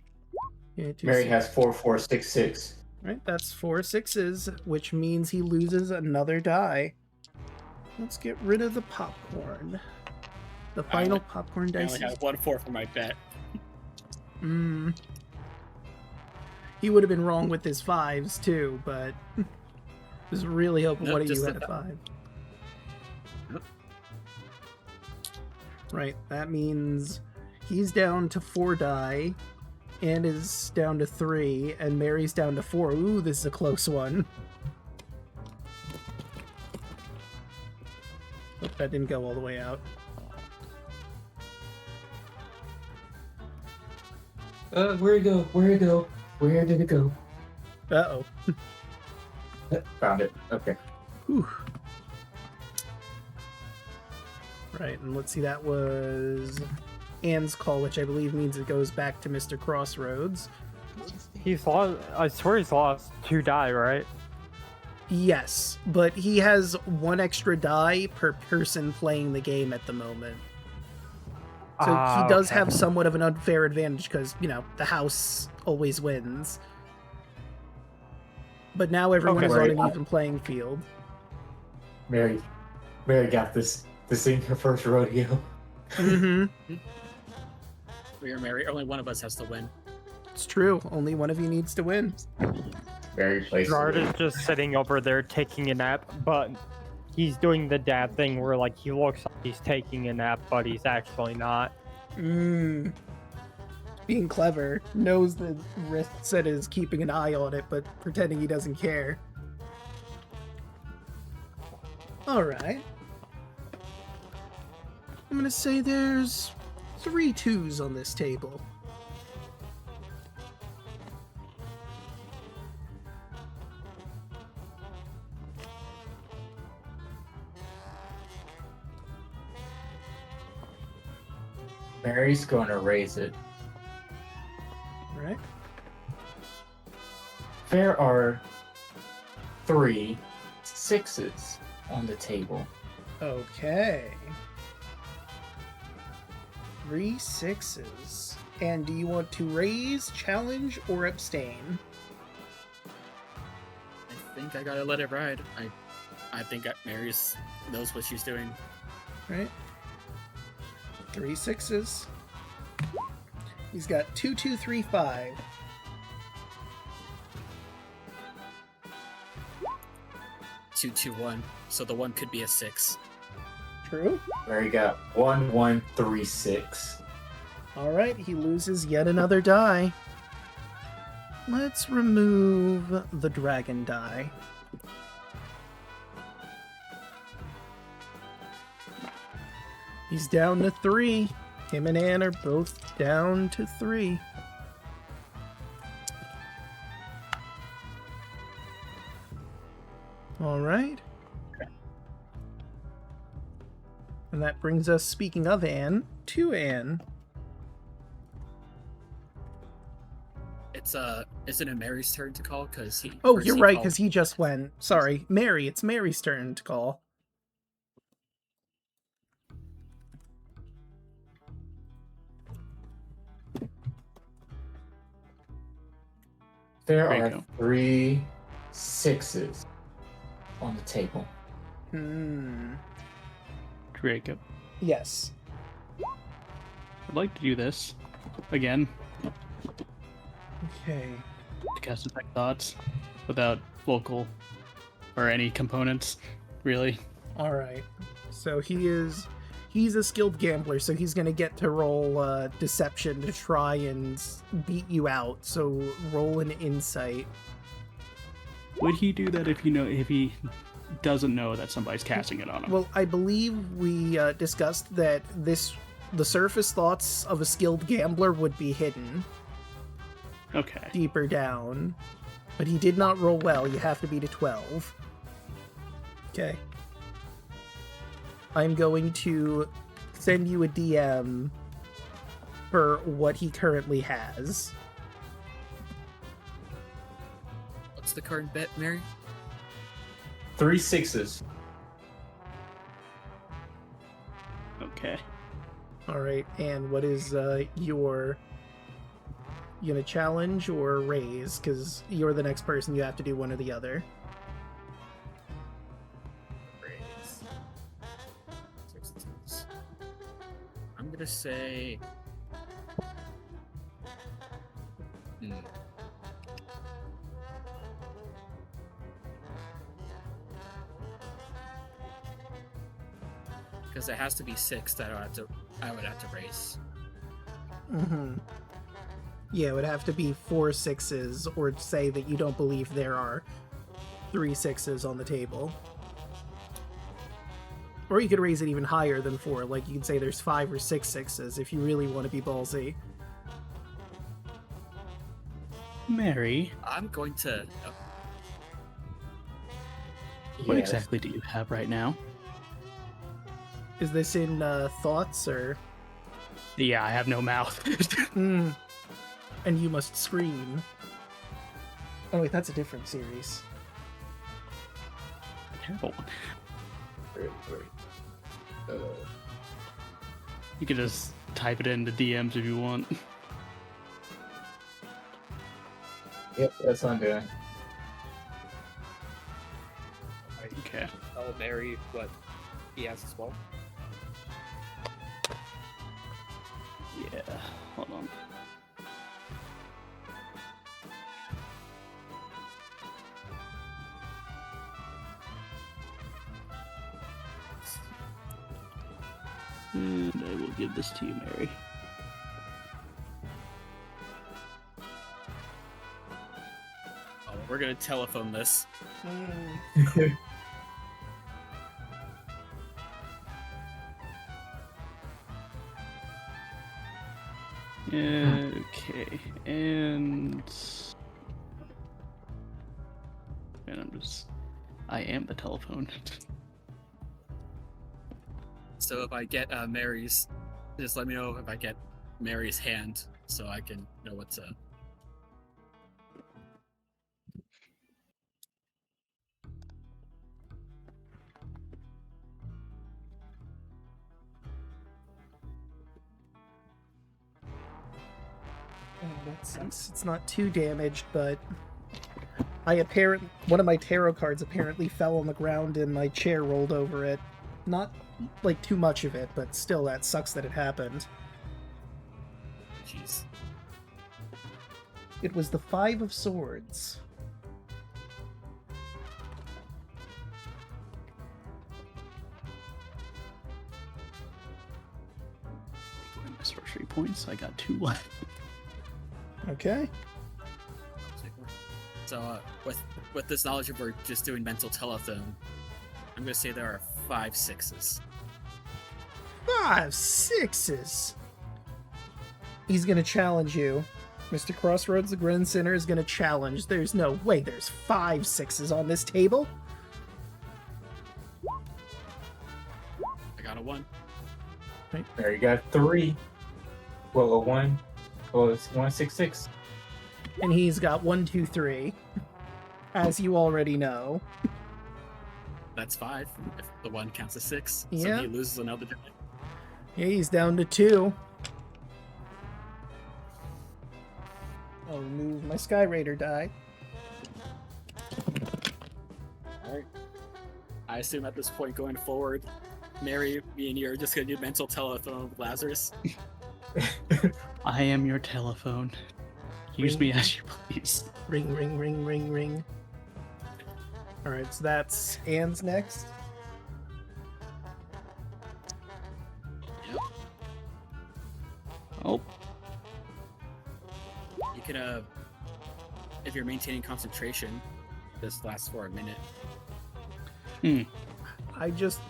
Yeah, Mary 6. has 4 4 6 6. Right, that's 4 6s, which means he loses another die. Let's get rid of the popcorn. The final popcorn I dice. only have 1 4 for my bet. He would have been wrong with his 5s too, but was really hoping No, one of you just had a the- 5. Right, that means he's down to 4 die, and is down to 3, and Mary's down to 4. Ooh, this is a close one. Oh, that didn't go all the way out. Where'd it go? Where'd it go? Where did it go? Uh-oh. Found it. Okay. Whew. Right, and let's see, that was Anne's call, which I believe means it goes back to Mr. Crossroads. He's lost. I swear he's lost 2 die, right? Yes, but he has 1 extra die per person playing the game at the moment. So he does Okay. have somewhat of an unfair advantage because, you know, the house always wins. But now everyone Okay. is on an Right. even playing field. Mary got this. This ain't her first rodeo. Mm-hmm. We are Mary. Only one of us has to win. It's true. Only one of you needs to win. Mary plays. Gerard is just sitting over there taking a nap, but he's doing the dad thing where, like, he looks like he's taking a nap, but he's actually not. Being clever. Knows the risks and is keeping an eye on it, but pretending he doesn't care. Alright. I'm gonna say there's 3 2s on this table. Mary's going to raise it. Right? There are 3 6s on the table. Okay. 3 6s. And do you want to raise, challenge, or abstain? I think I gotta let it ride. I think Mary knows what she's doing. Right? 3 6s. He's got 2 2 3 5. 2-2-1, so the 1 could be a 6. True. Mary got 1-1-3-6. All right, he loses yet another die. Let's remove the dragon die. He's down to 3. Him and Anne are both down to 3. All right. And that brings us, speaking of Anne, to Anne. Isn't it Mary's turn to call? Because he. Oh, first you're he right, called- because he just went. Sorry, Mary. It's Mary's turn to call. There Draco. are 3 6s on the table. Draco. Yes. I'd like to do this again Okay. to cast Detect Thoughts without vocal or any components, really. All right. So he's a skilled gambler, so he's gonna get to roll deception to try and beat you out. So roll an insight. Would he do that if he doesn't know that somebody's casting it on him? Well, I believe we discussed that the surface thoughts of a skilled gambler would be hidden Okay. deeper down, but he did not roll well. You have to beat a 12. Okay. I'm going to send you a DM for what he currently has. What's the current bet, Mary? 3 6s. Okay. All right, and what is your... You gonna challenge or raise? Because you're the next person, you have to do one or the other. Raise. 6s. I'm gonna say. Because it has to be 6 that I would have to raise. Mm-hmm. Yeah, it would have to be 4 6s, or say that you don't believe there are 3 6s on the table. Or you could raise it even higher than 4, like you could say there's 5 or 6 6s if you really want to be ballsy. Mary, I'm going to. what Yes. exactly do you have right now? Is this in thoughts, or... Yeah, I have no mouth. And you must scream. Oh wait, that's a different series. Terrible one. Uh, You can just type it in the DMs if you want. Yep, that's what I'm doing. Okay. Tell Mary what he has as well. Yeah, hold on. And I will give this to you, Mary. Oh, we're gonna telephone this. Okay, and I am the telephone. So if I get Mary's, just let me know if I get Mary's hand, so I can know what to. Oh, that sucks. It's not too damaged, but one of my tarot cards apparently fell on the ground and my chair rolled over it. Not like too much of it, but still, that sucks that it happened. Jeez. It was the 5 of Swords. sorcery points. I got 2 left. Okay. So with this knowledge of we're just doing mental telephone, I'm gonna say there are 5 6s. 5 6s. He's gonna challenge you. Mr. Crossroads, the Grin Sinner, is gonna challenge. There's no way there's 5 6s on this table. I got a 1. There you got 3. Well, a 1. Well, it's 1 6 6. And he's got 1 2 3. As you already know. That's 5. If the 1 counts as 6, Yeah. so he loses another die. Yeah, he's down to 2. I'll move my Sky Raider die. Alright. I assume at this point going forward, Mary, me and you are just gonna do mental telephone with Lazarus. I am your telephone. Use me as you please. Ring, ring, ring, ring, ring. Alright, so that's Anne's next. Oh, You can, if you're maintaining concentration, this lasts for a minute. I just...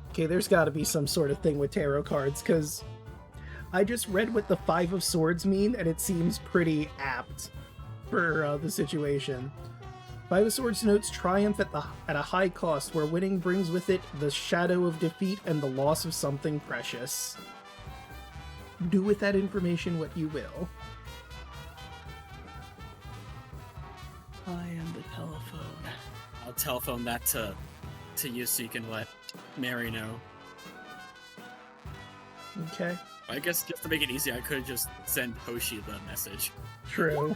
Okay, there's gotta be some sort of thing with tarot cards, because I just read what the 5 of Swords mean, and it seems pretty apt for the situation. 5 of Swords denotes triumph at a high cost, where winning brings with it the shadow of defeat and the loss of something precious. Do with that information what you will. I am the telephone. I'll telephone that to you so you can let Mary know. Okay, I guess just to make it easy, I could just send Hoshi the message. true.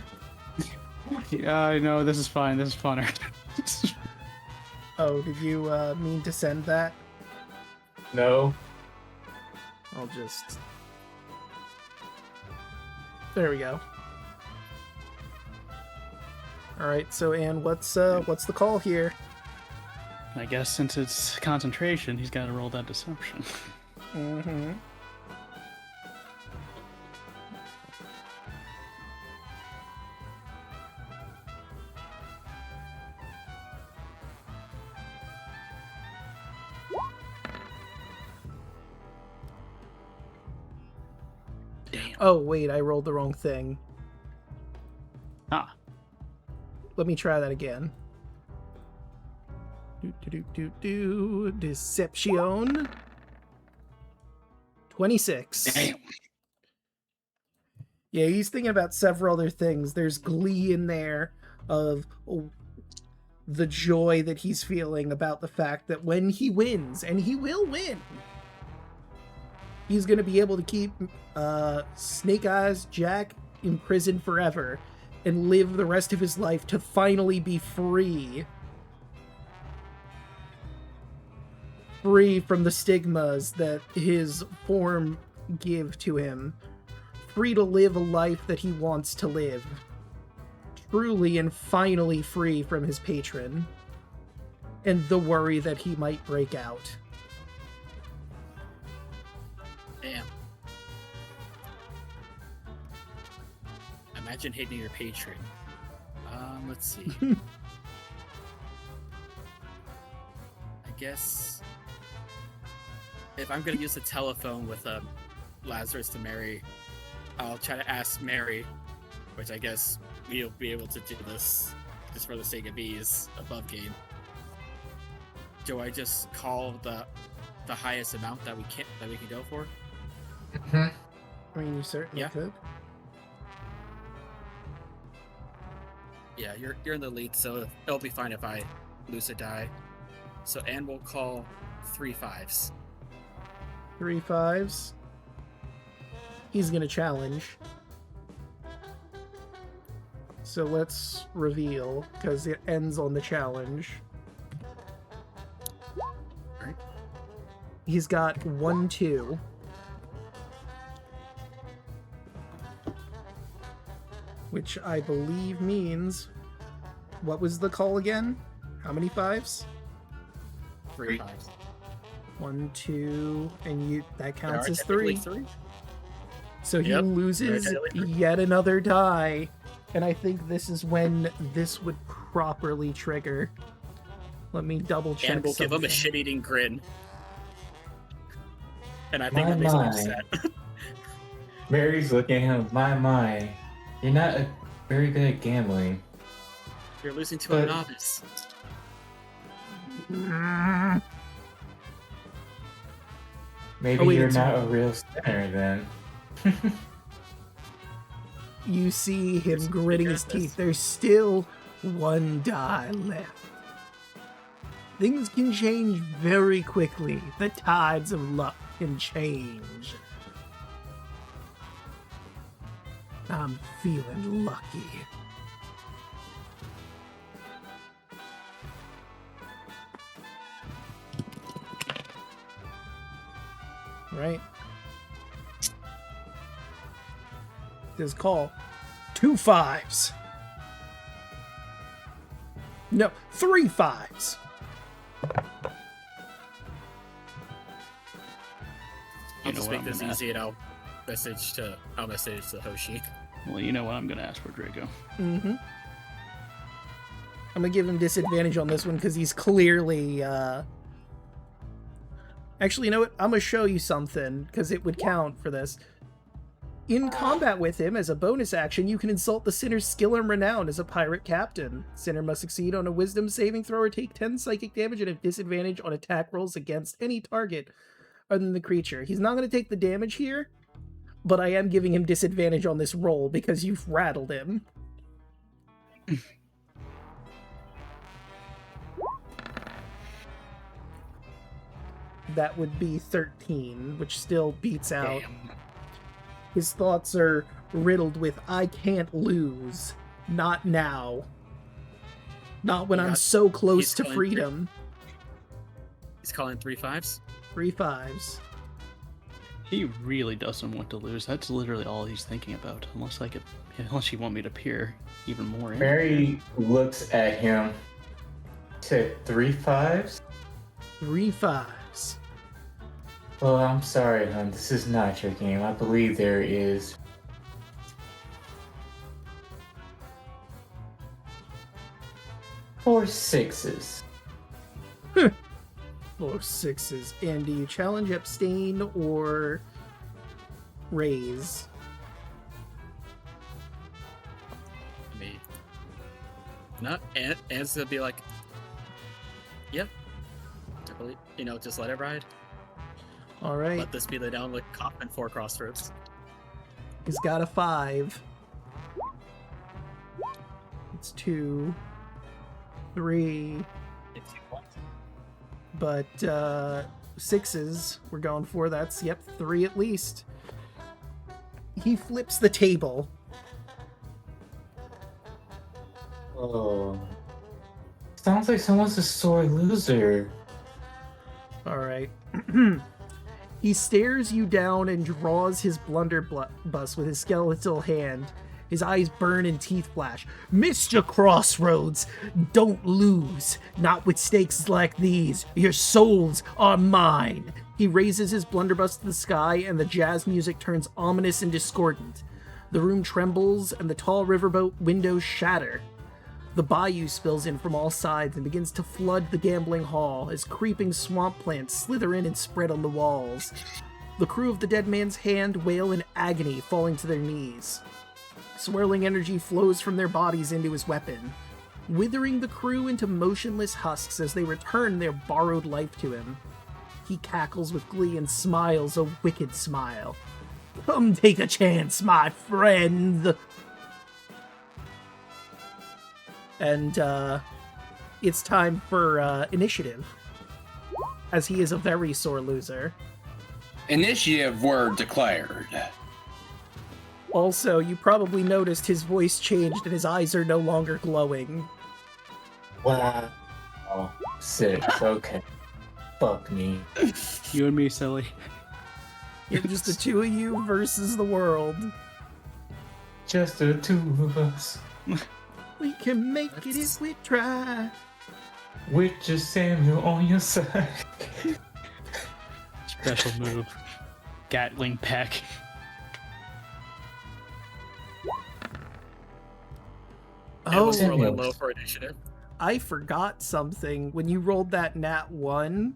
Yeah, I know. This is fine. This is funner. Oh, did you mean to send that? No. I'll just... There we go. Alright, so Anne, what's the call here? I guess since it's concentration, he's got to roll that deception. Mm-hmm. Damn. Oh, wait, I rolled the wrong thing. Ah. Let me try that again. Deception. 26. Damn. Yeah, he's thinking about several other things. There's glee in there of the joy that he's feeling about the fact that when he wins, and he will win, he's going to be able to keep Snake Eyes Jack in prison forever and live the rest of his life to finally be free. Free from the stigmas that his form give to him. Free to live a life that he wants to live. Truly and finally free from his patron. And the worry that he might break out. Damn. Imagine hating your patron. Let's see. I guess if I'm gonna use the telephone with Lazarus to Mary, I'll try to ask Mary, which I guess we'll be able to do this just for the sake of ease above game. Do I just call the highest amount that we can go for? Mm-hmm. I mean, you certainly Yeah. could. Yeah, you're in the lead, so it'll be fine if I lose a die. So Anne will call 3 5s. 3 5s. He's gonna challenge. So let's reveal, because it ends on the challenge. Right. He's got 1 2. Which I believe means... What was the call again? How many 5s? 3 5s. 1, 2, and you that There counts are as technically 3. 3. So he Yep, loses technically 3. yet another die. And I think this is when this would properly trigger. Let me double check. And we'll give him a something. shit-eating grin. And I think My that makes him mind. upset. Mary's looking at him. My. You're not very good at gambling. You're losing to a But- novice. Maybe Oh, wait, you're it's- not a real sinner then. You see him Just gritting his because this- teeth. There's still 1 die left. Things can change very quickly. The tides of luck can change. I'm feeling lucky. Right? This call. 2 5s. No, 3 5s. I'll know just what make I'm this gonna easy and I'll message to Hoshi. Well, you know what I'm gonna ask for, Draco. Mm-hmm. I'm gonna give him disadvantage on this one because he's clearly, Actually, you know what? I'm gonna show you something because it would count for this. In combat with him, as a bonus action, you can insult the Sinner's skill and renown as a pirate captain. Sinner must succeed on a wisdom saving throw or take 10 psychic damage and have disadvantage on attack rolls against any target other than the creature. He's not going to take the damage here, but I am giving him disadvantage on this roll because you've rattled him. That would be 13, which still beats out. Damn. His thoughts are riddled with, I can't lose. Not now. Not when I'm so close he's to going freedom. He's calling 3 5s. 3 5s. He really doesn't want to lose. That's literally all he's thinking about. Unless you want me to peer even more in. Mary looks at him. Said 3 5s? 3 5s. Well, I'm sorry, hon. This is not your game. I believe there is 4 6s. 4 6s. And do you challenge, abstain, or raise? Me. No, and it's gonna be like, yep. I believe, just let it ride. Alright. Let this be the downward coffin for Crossroads. He's got a 5. It's 2, 3, If you want. but 6s we're going for. That's, 3 at least. He flips the table. Oh. Sounds like someone's a sore loser. Alright. He stares you down and draws his blunderbuss with his skeletal hand. His eyes burn and teeth flash. Mr. Crossroads, don't lose. Not with stakes like these. Your souls are mine. He raises his blunderbuss to the sky and the jazz music turns ominous and discordant. The room trembles and the tall riverboat windows shatter. The bayou spills in from all sides and begins to flood the gambling hall as creeping swamp plants slither in and spread on the walls. The crew of the dead man's hand wail in agony, falling to their knees. Swirling energy flows from their bodies into his weapon, withering the crew into motionless husks as they return their borrowed life to him. He cackles with glee and smiles a wicked smile. Come take a chance, my friend! And it's time for initiative, as he is a very sore loser. Initiative were declared. Also, you probably noticed his voice changed and his eyes are no longer glowing. Wow. Oh, 6. Okay. Fuck me. You and me, silly. It's just the two of you versus the world. Just the 2 of us. We can make it if we try. With just Samuel on your side. Special move. Gatling pack. I was Oh, rolling low for initiative. I forgot something. When you rolled that nat 1,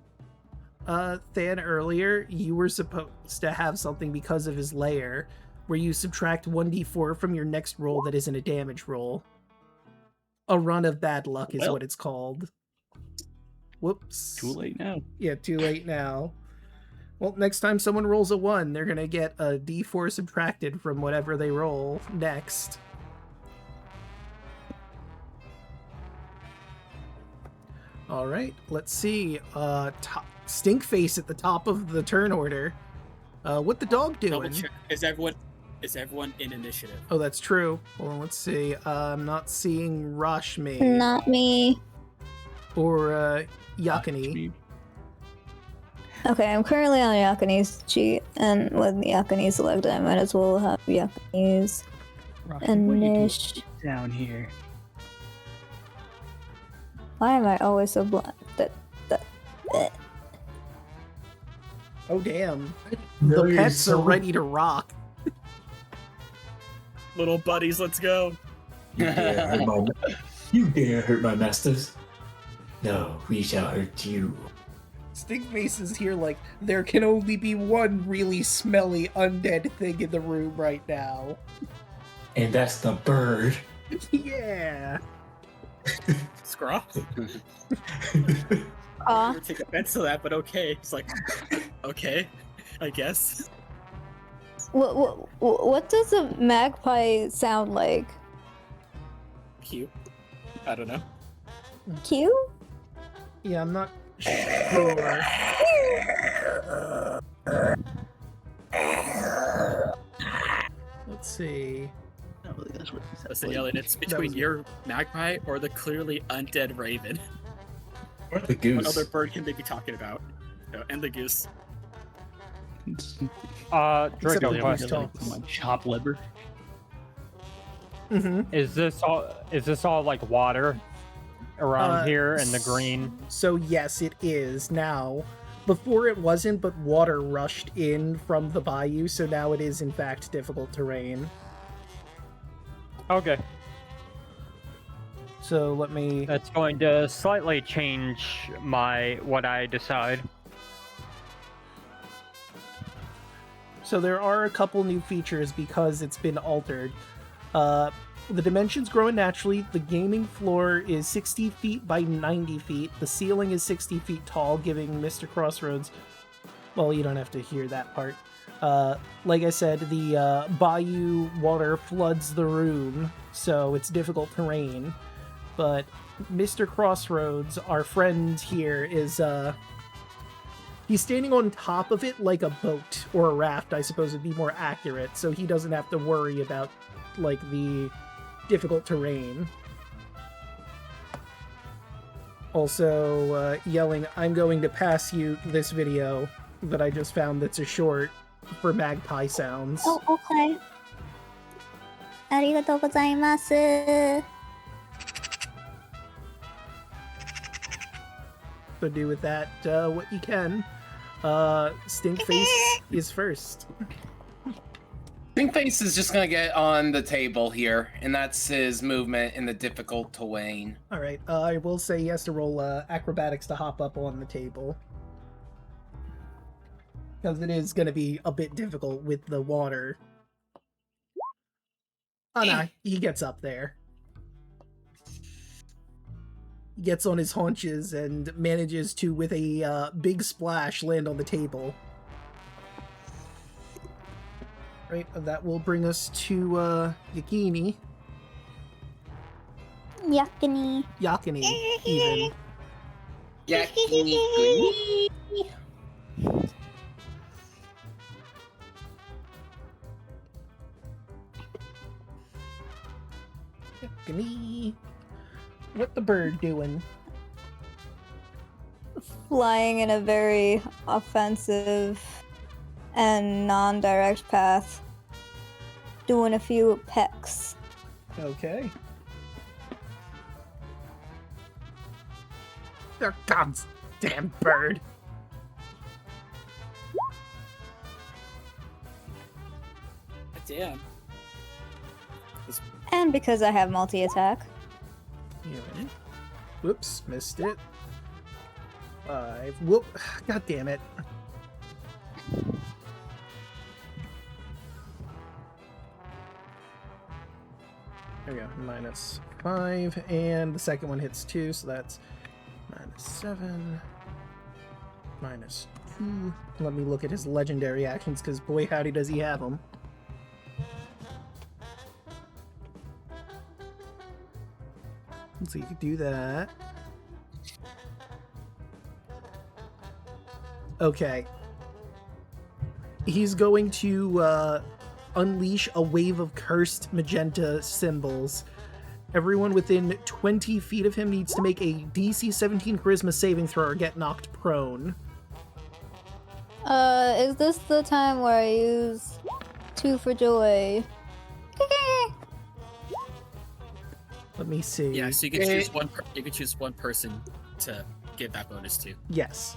Than, earlier, you were supposed to have something because of his lair, where you subtract 1d4 from your next roll that isn't a damage roll. A run of bad luck is what it's called. Whoops. Too late now. Yeah, too late now. Well, next time someone rolls a 1, they're gonna get a d4 subtracted from whatever they roll next. All right, let's see. Stinkface at the top of the turn order. What the dog Double doing? check. Is everyone in initiative? Oh, that's true. Hold on, let's see. I'm not seeing Rashmi Not me. or Yakini. Okay, I'm currently on Yakini's cheat, and with Yakini selected, I might as well have Yakini's Inish. Down here. Why am I always so blind? Oh, damn. The pets are ready to rock. Little buddies, let's go. You dare hurt my masters? No, we shall hurt you. Stinkface is here like, there can only be one really smelly undead thing in the room right now. And that's the bird. Yeah. Scraw. Aw. I never take offense to that, but okay. It's like, okay, I guess. What does a magpie sound like? Cute. I don't know. Q? Yeah, I'm not sure. Let's see. Listen, Yellen, it's between was- your magpie or the clearly undead raven. Or the What goose. other bird can they be talking about? No, and the goose. Except Draco the question. talks. My chop liver. Mm-hmm. Is this all like water around here and the green? So yes, it is now. Before it wasn't, but water rushed in from the bayou, so now it is in fact difficult terrain. Okay. So let me... That's going to slightly change what I decide. So there are a couple new features because it's been altered. The dimensions growing naturally. The gaming floor is 60 feet by 90 feet. The ceiling is 60 feet tall, giving Mr. Crossroads... Well, you don't have to hear that part. Like I said, the bayou water floods the room, so it's difficult terrain. But Mr. Crossroads, our friend here, is... He's standing on top of it like a boat, or a raft, I suppose would be more accurate, so he doesn't have to worry about, like, the difficult terrain. Also, Yelling, I'm going to pass you this video that I just found that's a short for magpie sounds. Oh, okay. ありがとうございます. So do with that what you can. Stinkface is first. Stinkface is just gonna get on the table here, and that's his movement in the difficult terrain. Alright, I will say he has to roll acrobatics to hop up on the table. Because it is going to be a bit difficult with the water. Oh no, he gets up there. He gets on his haunches and manages to, with a big splash, land on the table. Right, that will bring us to Yakini. Yakini. Yakini, even. Yakini. Yakini. What the bird doing? Flying in a very offensive and non-direct path. Doing a few pecks. Okay. There comes damn bird. Damn. And because I have multi-attack. Yeah. Whoops, missed it. 5. Whoop. God damn it. There we go. -5. And the second one hits 2, so that's -7. -2. Let me look at his legendary actions, because boy howdy does he have them. So you could do that. Okay. He's going to unleash a wave of cursed magenta symbols. Everyone within 20 feet of him needs to make a DC 17 charisma saving throw or get knocked prone. Is this the time where I use 2 for joy? Let me see. Yeah, so you can choose one. You can choose one person to give that bonus to. Yes.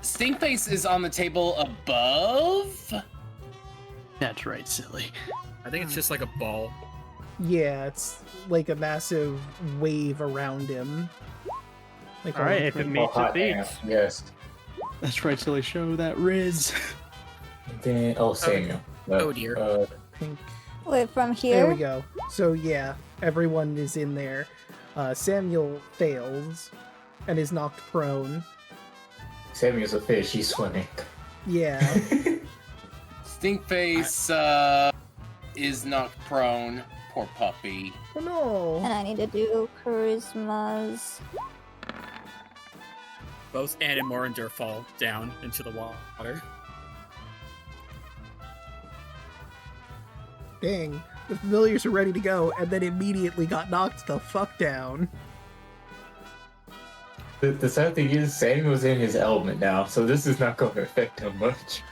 Stinkface is on the table above. That's right, silly. I think it's just like a ball. Yeah, it's like a massive wave around him. Like All right, if it meets, it beats. Yes. That's right, silly. Show that Riz. Then Samuel. Oh dear. Pink. Wait, from here? There we go. So yeah, everyone is in there. Samuel fails and is knocked prone. Samuel's a fish. He's swimming. Yeah. Stinkface is knocked prone. Poor puppy. Oh no. And I need to do charismas. Both Anne and Morinder fall down into the water. Dang. The familiars are ready to go and then immediately got knocked the fuck down. The sad thing is, Samuel's in his element now, so this is not going to affect him much.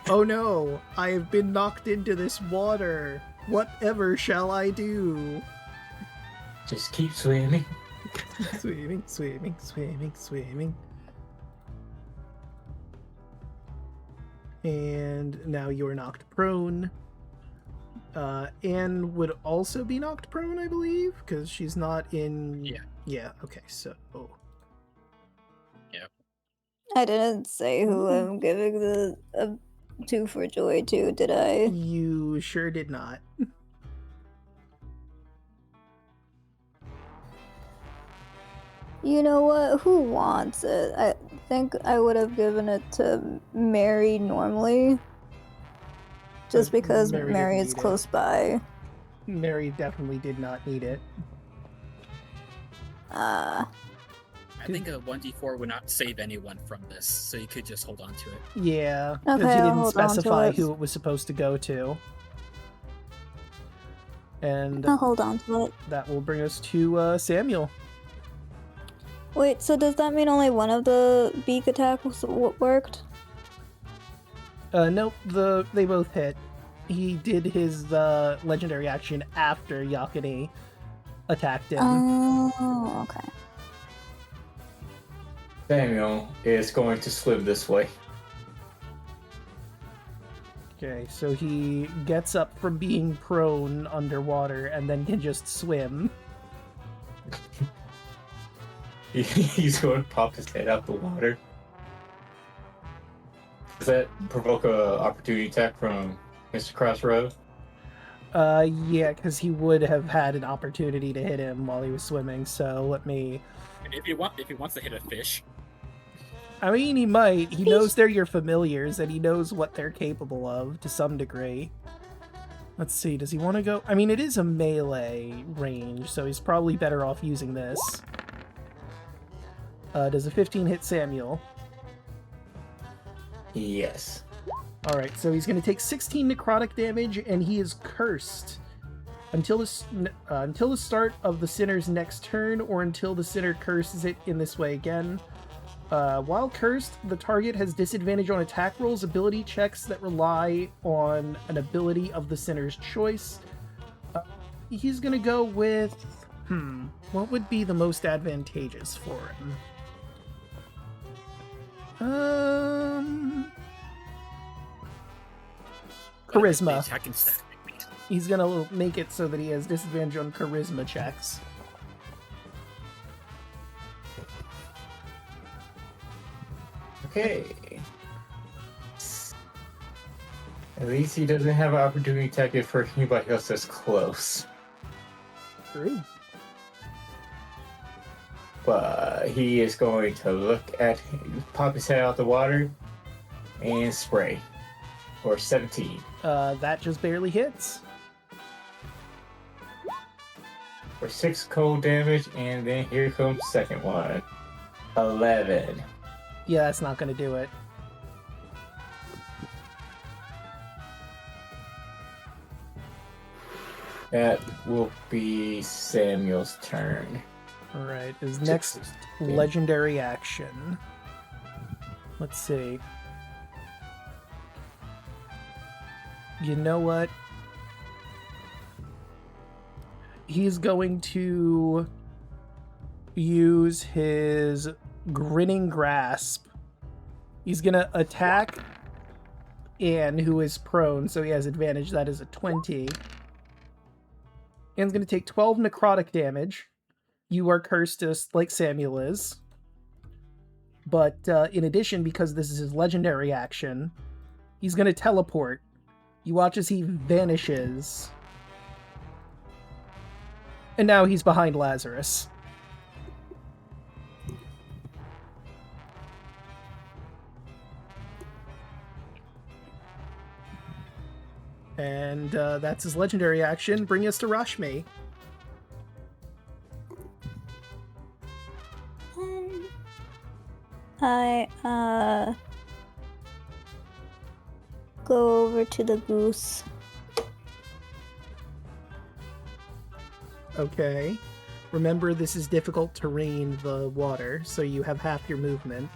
Oh no, I have been knocked into this water. Whatever shall I do? Just keep swimming. Swimming, swimming, swimming, swimming. And now you're knocked prone. Anne would also be knocked prone, I believe, because she's not in... Yeah. Yeah, okay, so... I didn't say who I'm giving the 2 for joy to, did I? You sure did not. You know what? Who wants it? I think I would have given it to Mary normally. Just because Mary Mary didn't is need it. close by. Mary definitely did not need it. I think a 1d4 would not save anyone from this, so you could just hold on to it. Yeah, because Okay, you I'll didn't hold on to specify it. who it was supposed to go to. And I'll hold on to it. that will bring us to Samuel. Wait, so does that mean only one of the beak attacks worked? Nope, they both hit. He did his legendary action after Yellingatme attacked him. Oh, okay. Samuel is going to swim this way. Okay, so he gets up from being prone underwater and then can just swim. He's going to pop his head out the water. Does that provoke a opportunity attack from Mr. Crossroads? Yeah, because he would have had an opportunity to hit him while he was swimming, so let me... And if he wants to hit a fish, I mean, he might. He knows they're your familiars, and he knows what they're capable of, to some degree. Let's see, does he want to go... I mean, it is a melee range, so he's probably better off using this. Does a 15 hit Samuel? Yes. Alright, so he's going to take 16 necrotic damage, and he is cursed. Until the start of the sinner's next turn, or until the sinner curses it in this way again. While cursed, the target has disadvantage on attack rolls, ability checks that rely on an ability of the sinner's choice. He's going to go with... what would be the most advantageous for him? Charisma. Attacking stack. He's gonna make it so that he has disadvantage on charisma checks. Okay. At least he doesn't have an opportunity to attack it for anybody else that's close. True. But he is going to look at, pop his head out the water, and spray. For 17. That just barely hits. For 6 cold damage, and then here comes the second one. 11. Yeah, that's not gonna do it. That will be Samuel's turn. Alright, his next legendary action. Let's see. You know what? He's going to use his Grinning Grasp. He's gonna attack Anne, who is prone, so he has advantage. That is a 20. Anne's gonna take 12 necrotic damage. You are cursed just like Samuel is. But in addition, because this is his legendary action, he's gonna teleport. You watch as he vanishes. And now he's behind Lazarus. And that's his legendary action. Bring us to Rashmi. I go over to the goose. Okay. Remember, this is difficult terrain, the water, so you have half your movement.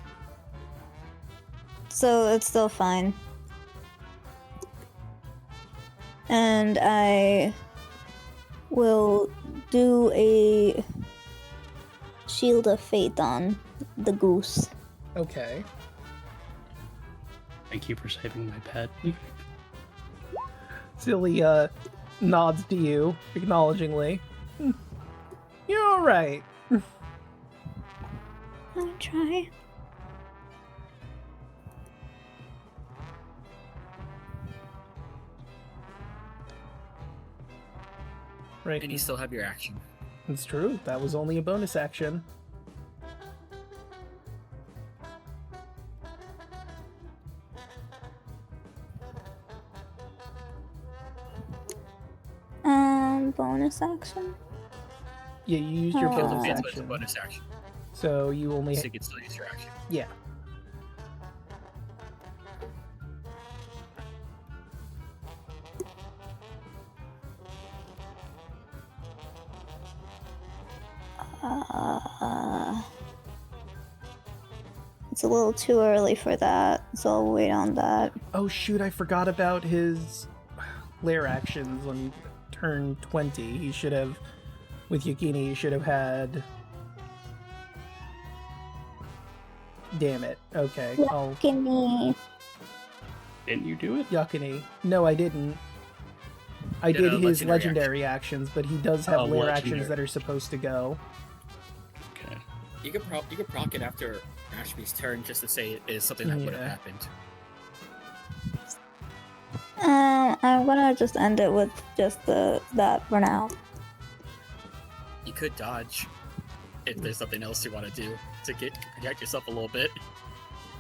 So it's still fine. And I will do a Shield of Fate on the goose. Okay. Thank you for saving my pet. Silly nods to you, acknowledgingly. You're alright. I'll try. Right. And you still have your action. It's true. That was only a bonus action. Bonus action? Yeah, you used your Oh. bonus It's a action. bonus action. So you only... So you can still use your action. Yeah. It's a little too early for that, so I'll wait on that. Oh shoot, I forgot about his lair actions on turn 20. He should have, with Yukini, he should have had... Damn it. Okay, I'll... Gimme. Didn't you do it? Yukini. No, I didn't. I Did did a his legendary legendary actions, but he does have Oh, lair actions legendary. that are supposed to go. Okay. You could proc it after Ashby's turn just to say it is something that would have Yeah. happened. I'm gonna just end it with just that for now. You could dodge if there's something else you want to do to protect yourself a little bit.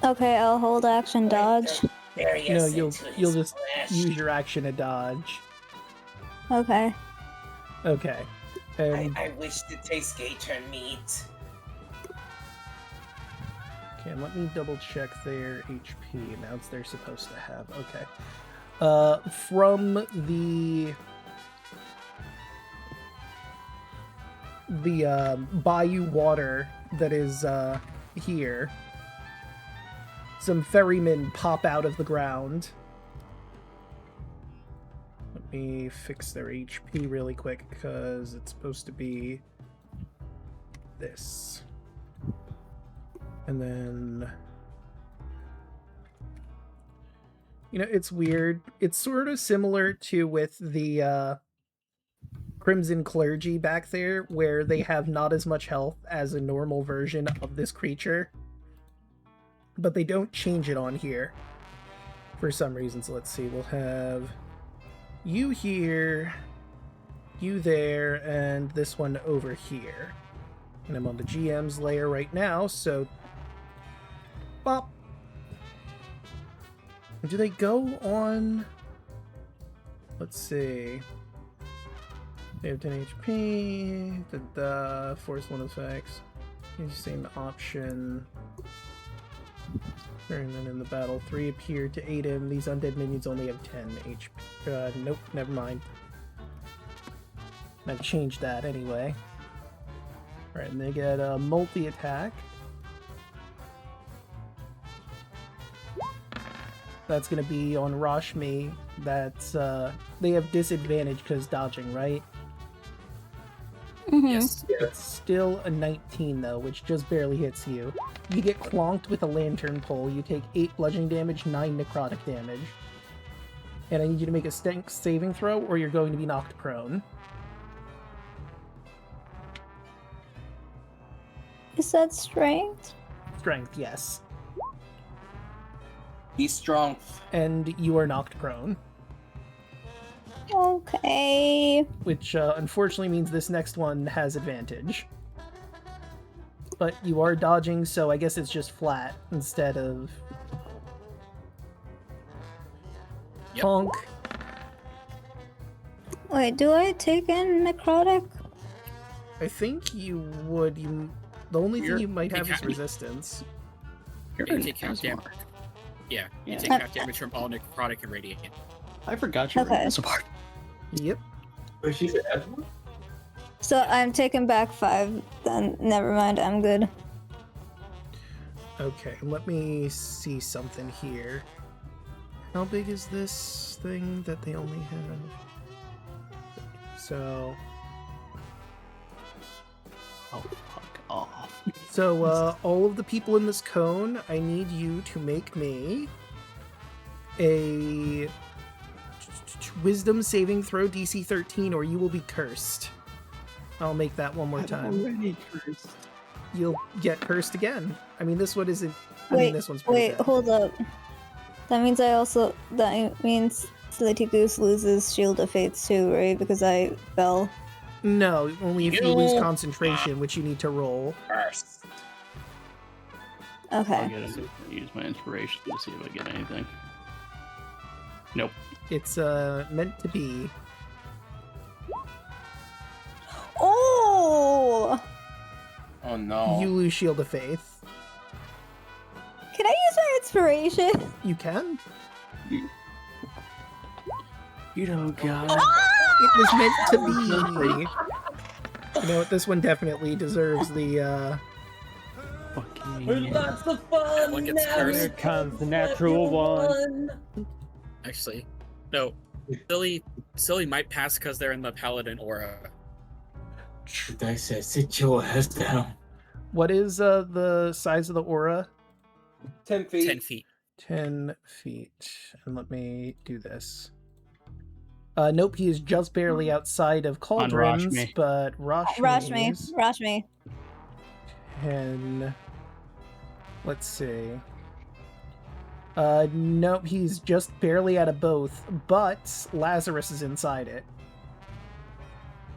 Okay, I'll hold action dodge. No, you'll just use your action to dodge. Okay. Okay. And I wish to taste gator meat. okay, let me double check their HP. Now it's they're supposed to have. Okay. From the bayou water that is here, some ferrymen pop out of the ground. Let me fix their HP really quick because it's supposed to be this. And then You know, it's weird. It's sort of similar to with the Crimson Clergy back there, where they have not as much health as a normal version of this creature. But they don't change it on here for some reason. So let's see, we'll have you here, you there, and this one over here. And I'm on the GM's layer right now, so... Bop! Do they go on... Let's see... They have 10 HP, the force 1 effects, same option. And then in the battle, 3 appear to aid him. These undead minions only have 10 HP. Nope, never mind. I've changed that anyway. Alright, and they get a multi-attack. That's gonna be on Rashmi. That's, they have disadvantage because dodging, right? Mm-hmm. Yes. It's still a 19 though, which just barely hits you. You get clonked with a lantern pole. You take 8 bludgeoning damage, 9 necrotic damage. And I need you to make a strength saving throw, or you're going to be knocked prone. Is that strength? Strength, yes. Be strong. And you are knocked prone. Okay. Which unfortunately means this next one has advantage. But you are dodging, so I guess it's just flat instead of... Yep. Honk. Wait, do I take in necrotic? I think you would. The only thing you might have is Okay. resistance. You take half damage. Yeah, you Yeah. take half damage from all necrotic and radiant. I forgot you were Okay. in this part. Yep. But she's at So I'm taking back 5, then never mind, I'm good. Okay, let me see something here. How big is this thing that they only have? So... Oh, fuck off. So, all of the people in this cone, I need you to make me a wisdom saving throw DC 13 or you will be cursed. I'll make that one more time. Already cursed. You'll get cursed again. I mean, this one isn't... I mean, Wait, this one's pretty wait, bad. hold up. That means Slitty Goose loses Shield of Fates too, right? Because I fell. No, only if you lose You- concentration, which you need to roll. First. I'll Okay. get it. Use my inspiration to see if I get anything. Nope. It's meant to be. Oh! Oh no. You lose Shield of Faith. Can I use my inspiration? You can. You know, God. It was meant to be. You know what? This one definitely deserves the. Fucking. Lots of fun. One gets now. cursed. Here comes the natural one. Actually, no. Silly might pass because they're in the paladin aura. The dice says, sit your ass down. What is the size of the aura? 10 feet. 10 feet. 10 feet. And let me do this. Nope, he is just barely outside of cauldrons, Rashmi. but Rashmi. Rashmi's Rashmi. 10. Let's see. Nope, he's just barely out of both, but Lazarus is inside it.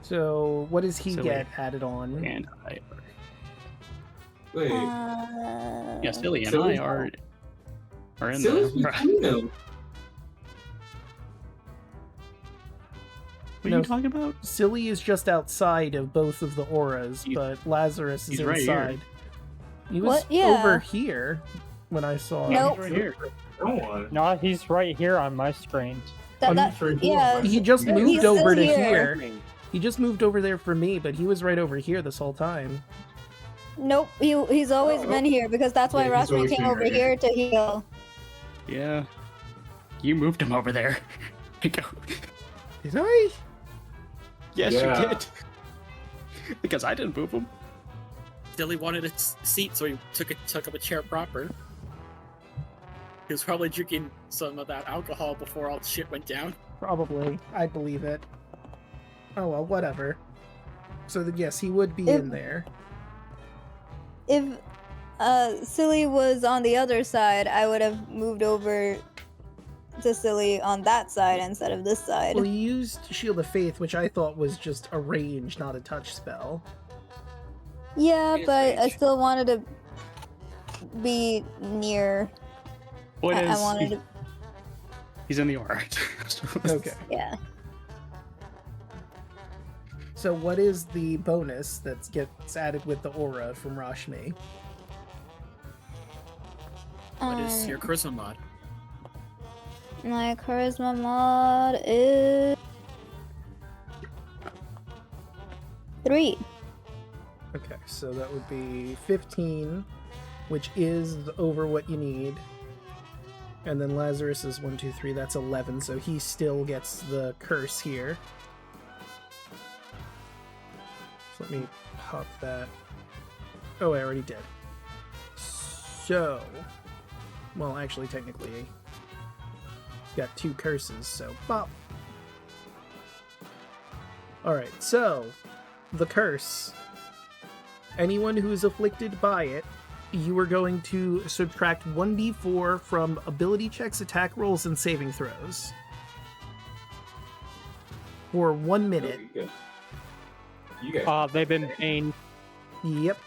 So, what does he So get added on? And I. Wait. Yeah, Silly and Silly- I are in Silly's the. between them. What are No. you talking about? Silly is just outside of both of the auras, He- but Lazarus is he's right inside. here. He was What? Yeah. over here when I saw him. Nope. Right here. No one. No, he's right here on my screen. Yeah. He just He's moved still over to here. here. He just moved over there for me, but he was right over here this whole time. Nope, he's always been here because that's why Yeah, he's Rashmi always came been over right here to heal. Yeah. You moved him over there. Go. Did I? Yes, Yeah. you did. Because I didn't move him. Silly wanted a seat, so he took up a chair proper. He was probably drinking some of that alcohol before all the shit went down. Probably. I believe it. Oh well, whatever. So then, yes, he would be in there. If Silly was on the other side, I would have moved over to Silly on that side instead of this side. Well, he used Shield of Faith, which I thought was just a range, not a touch spell. Yeah, It is but I range. still wanted to be near. I wanted to. He's in the aura. Okay. Yeah. So what is the bonus that gets added with the aura from Rashmi? What is your charisma mod? My charisma mod is 3. Okay, so that would be 15, which is over what you need. And then Lazarus is 1, 2, 3, that's 11, so he still gets the curse here. So let me pop that. Oh, I already did. So, well, actually, technically, got 2 curses, so pop. Alright, so, the curse. Anyone who is afflicted by it, you are going to subtract 1d4 from ability checks, attack rolls, and saving throws. For 1 minute. You guys. They've been pained. Yep.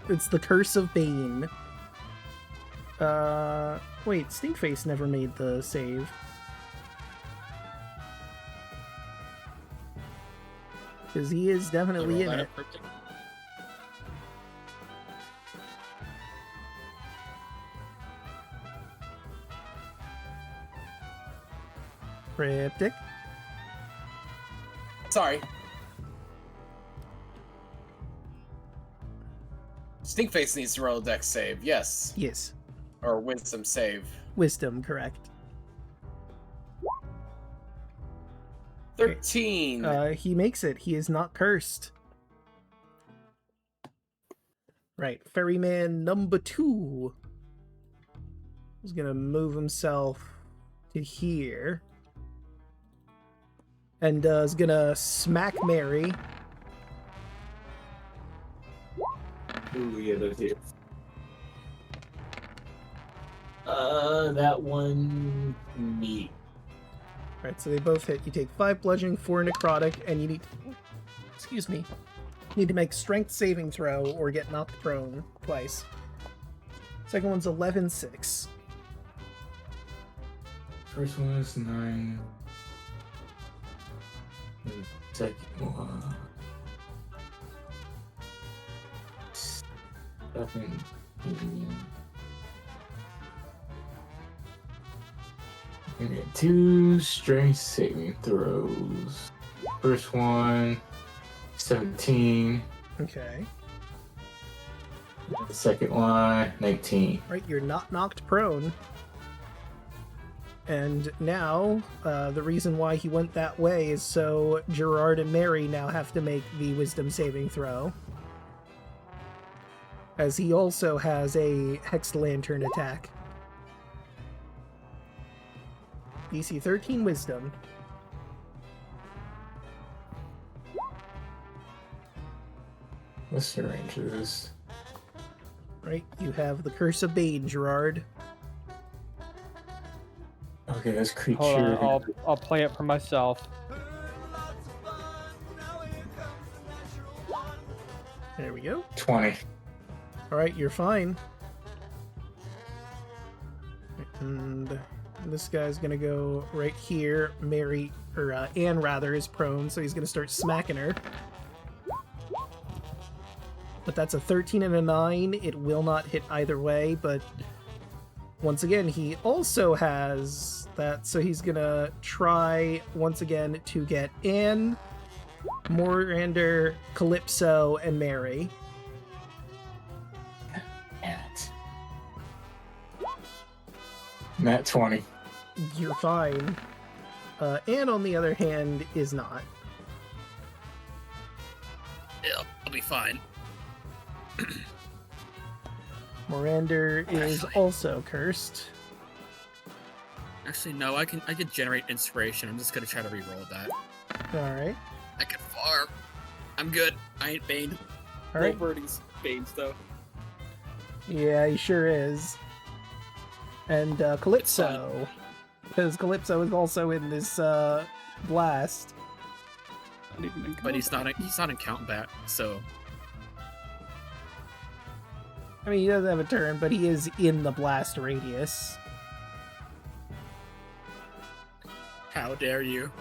It's the Curse of Bane. Wait, Stinkface never made the save. Because he is definitely in it. Cryptic. Sorry. Stinkface needs to roll a dex save, yes. Yes. Or wisdom save. Wisdom, correct. 13. He makes it. He is not cursed. Right. Ferryman number 2 is gonna move himself to here. And is gonna smack Mary. Ooh, yeah, those here. That one me. Right, so they both hit. You take 5 bludgeoning, 4 necrotic, and you need excuse me. Need to make strength saving throw or get knocked prone twice. Second one's 11-6. First one is 9. And second one. 7. 2 strength saving throws. First one, 17. Okay. The second one, 19. Right, you're not knocked prone. And now, the reason why he went that way is so Gerard and Mary now have to make the wisdom saving throw. As he also has a Hexed Lantern attack. DC 13 wisdom. What's the range of this? Right, you have the Curse of Bane, Gerard. Okay, that's creature. Hold on, I'll play it for myself. There we go. 20. Alright, you're fine. And this guy's gonna go right here. Mary, or Anne rather, is prone, so he's gonna start smacking her. But that's a 13 and a 9. It will not hit either way, but once again, he also has that, so he's gonna try once again to get Anne, Morander, Calypso, and Mary. Nat 20. You're fine. Anne, on the other hand, is not. Yeah, I'll be fine. Morander is Actually. also cursed. Actually, no. I can generate inspiration. I'm just gonna try to re-roll that. All right. I can farm. I'm good. I ain't Bane. All right. Birdie's Banes, though. Yeah, he sure is. And Calypso, because Calypso is also in this blast. But he's not in combat, so. I mean, he doesn't have a turn, but he is in the blast radius. How dare you?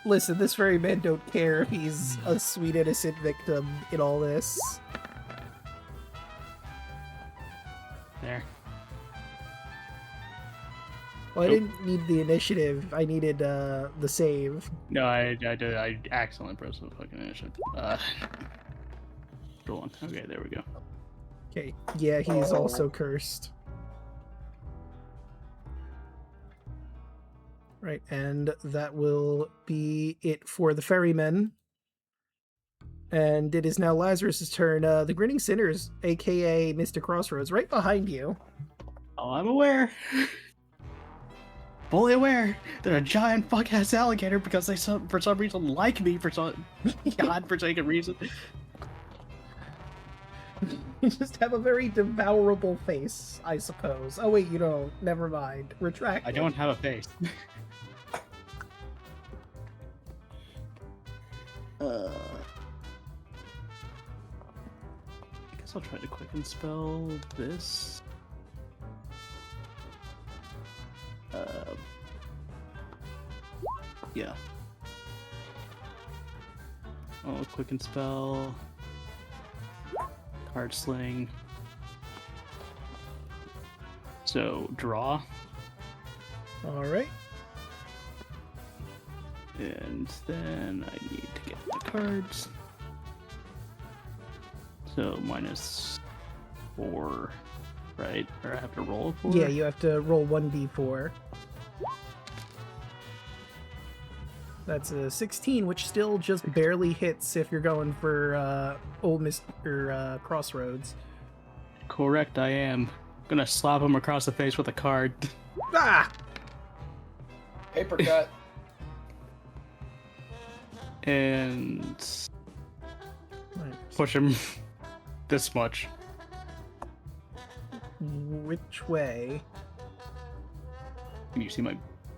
Listen, this ferryman don't care if he's a sweet innocent victim in all this. There. Well, I didn't need the initiative. I needed the save. No, I did. I accidentally pressed the fucking initiative. Roll on. Okay, there we go. Okay, yeah, he's also cursed. Right, and that will be it for the ferrymen. And it is now Lazarus's turn. The Grinning Sinners, aka Mr. Crossroads, right behind you. Oh, I'm aware. Fully aware that a giant fuck-ass alligator, because they for some reason like me for some godforsaken reason. You just have a very devourable face, I suppose. Oh wait, you don't. Never mind. Retract. I don't have a face. I guess I'll try to quicken spell this. Yeah. Oh, quicken spell. Card sling. So draw. All right. And then I need to get the cards. So -4, right? Or I have to roll a 4? Yeah, you have to roll 1d4. That's a 16, which still just barely hits if you're going for old Mr. Crossroads. Correct, I am. Gonna slap him across the face with a card. Ah! Paper cut. And push him this much. Which way? Can you see my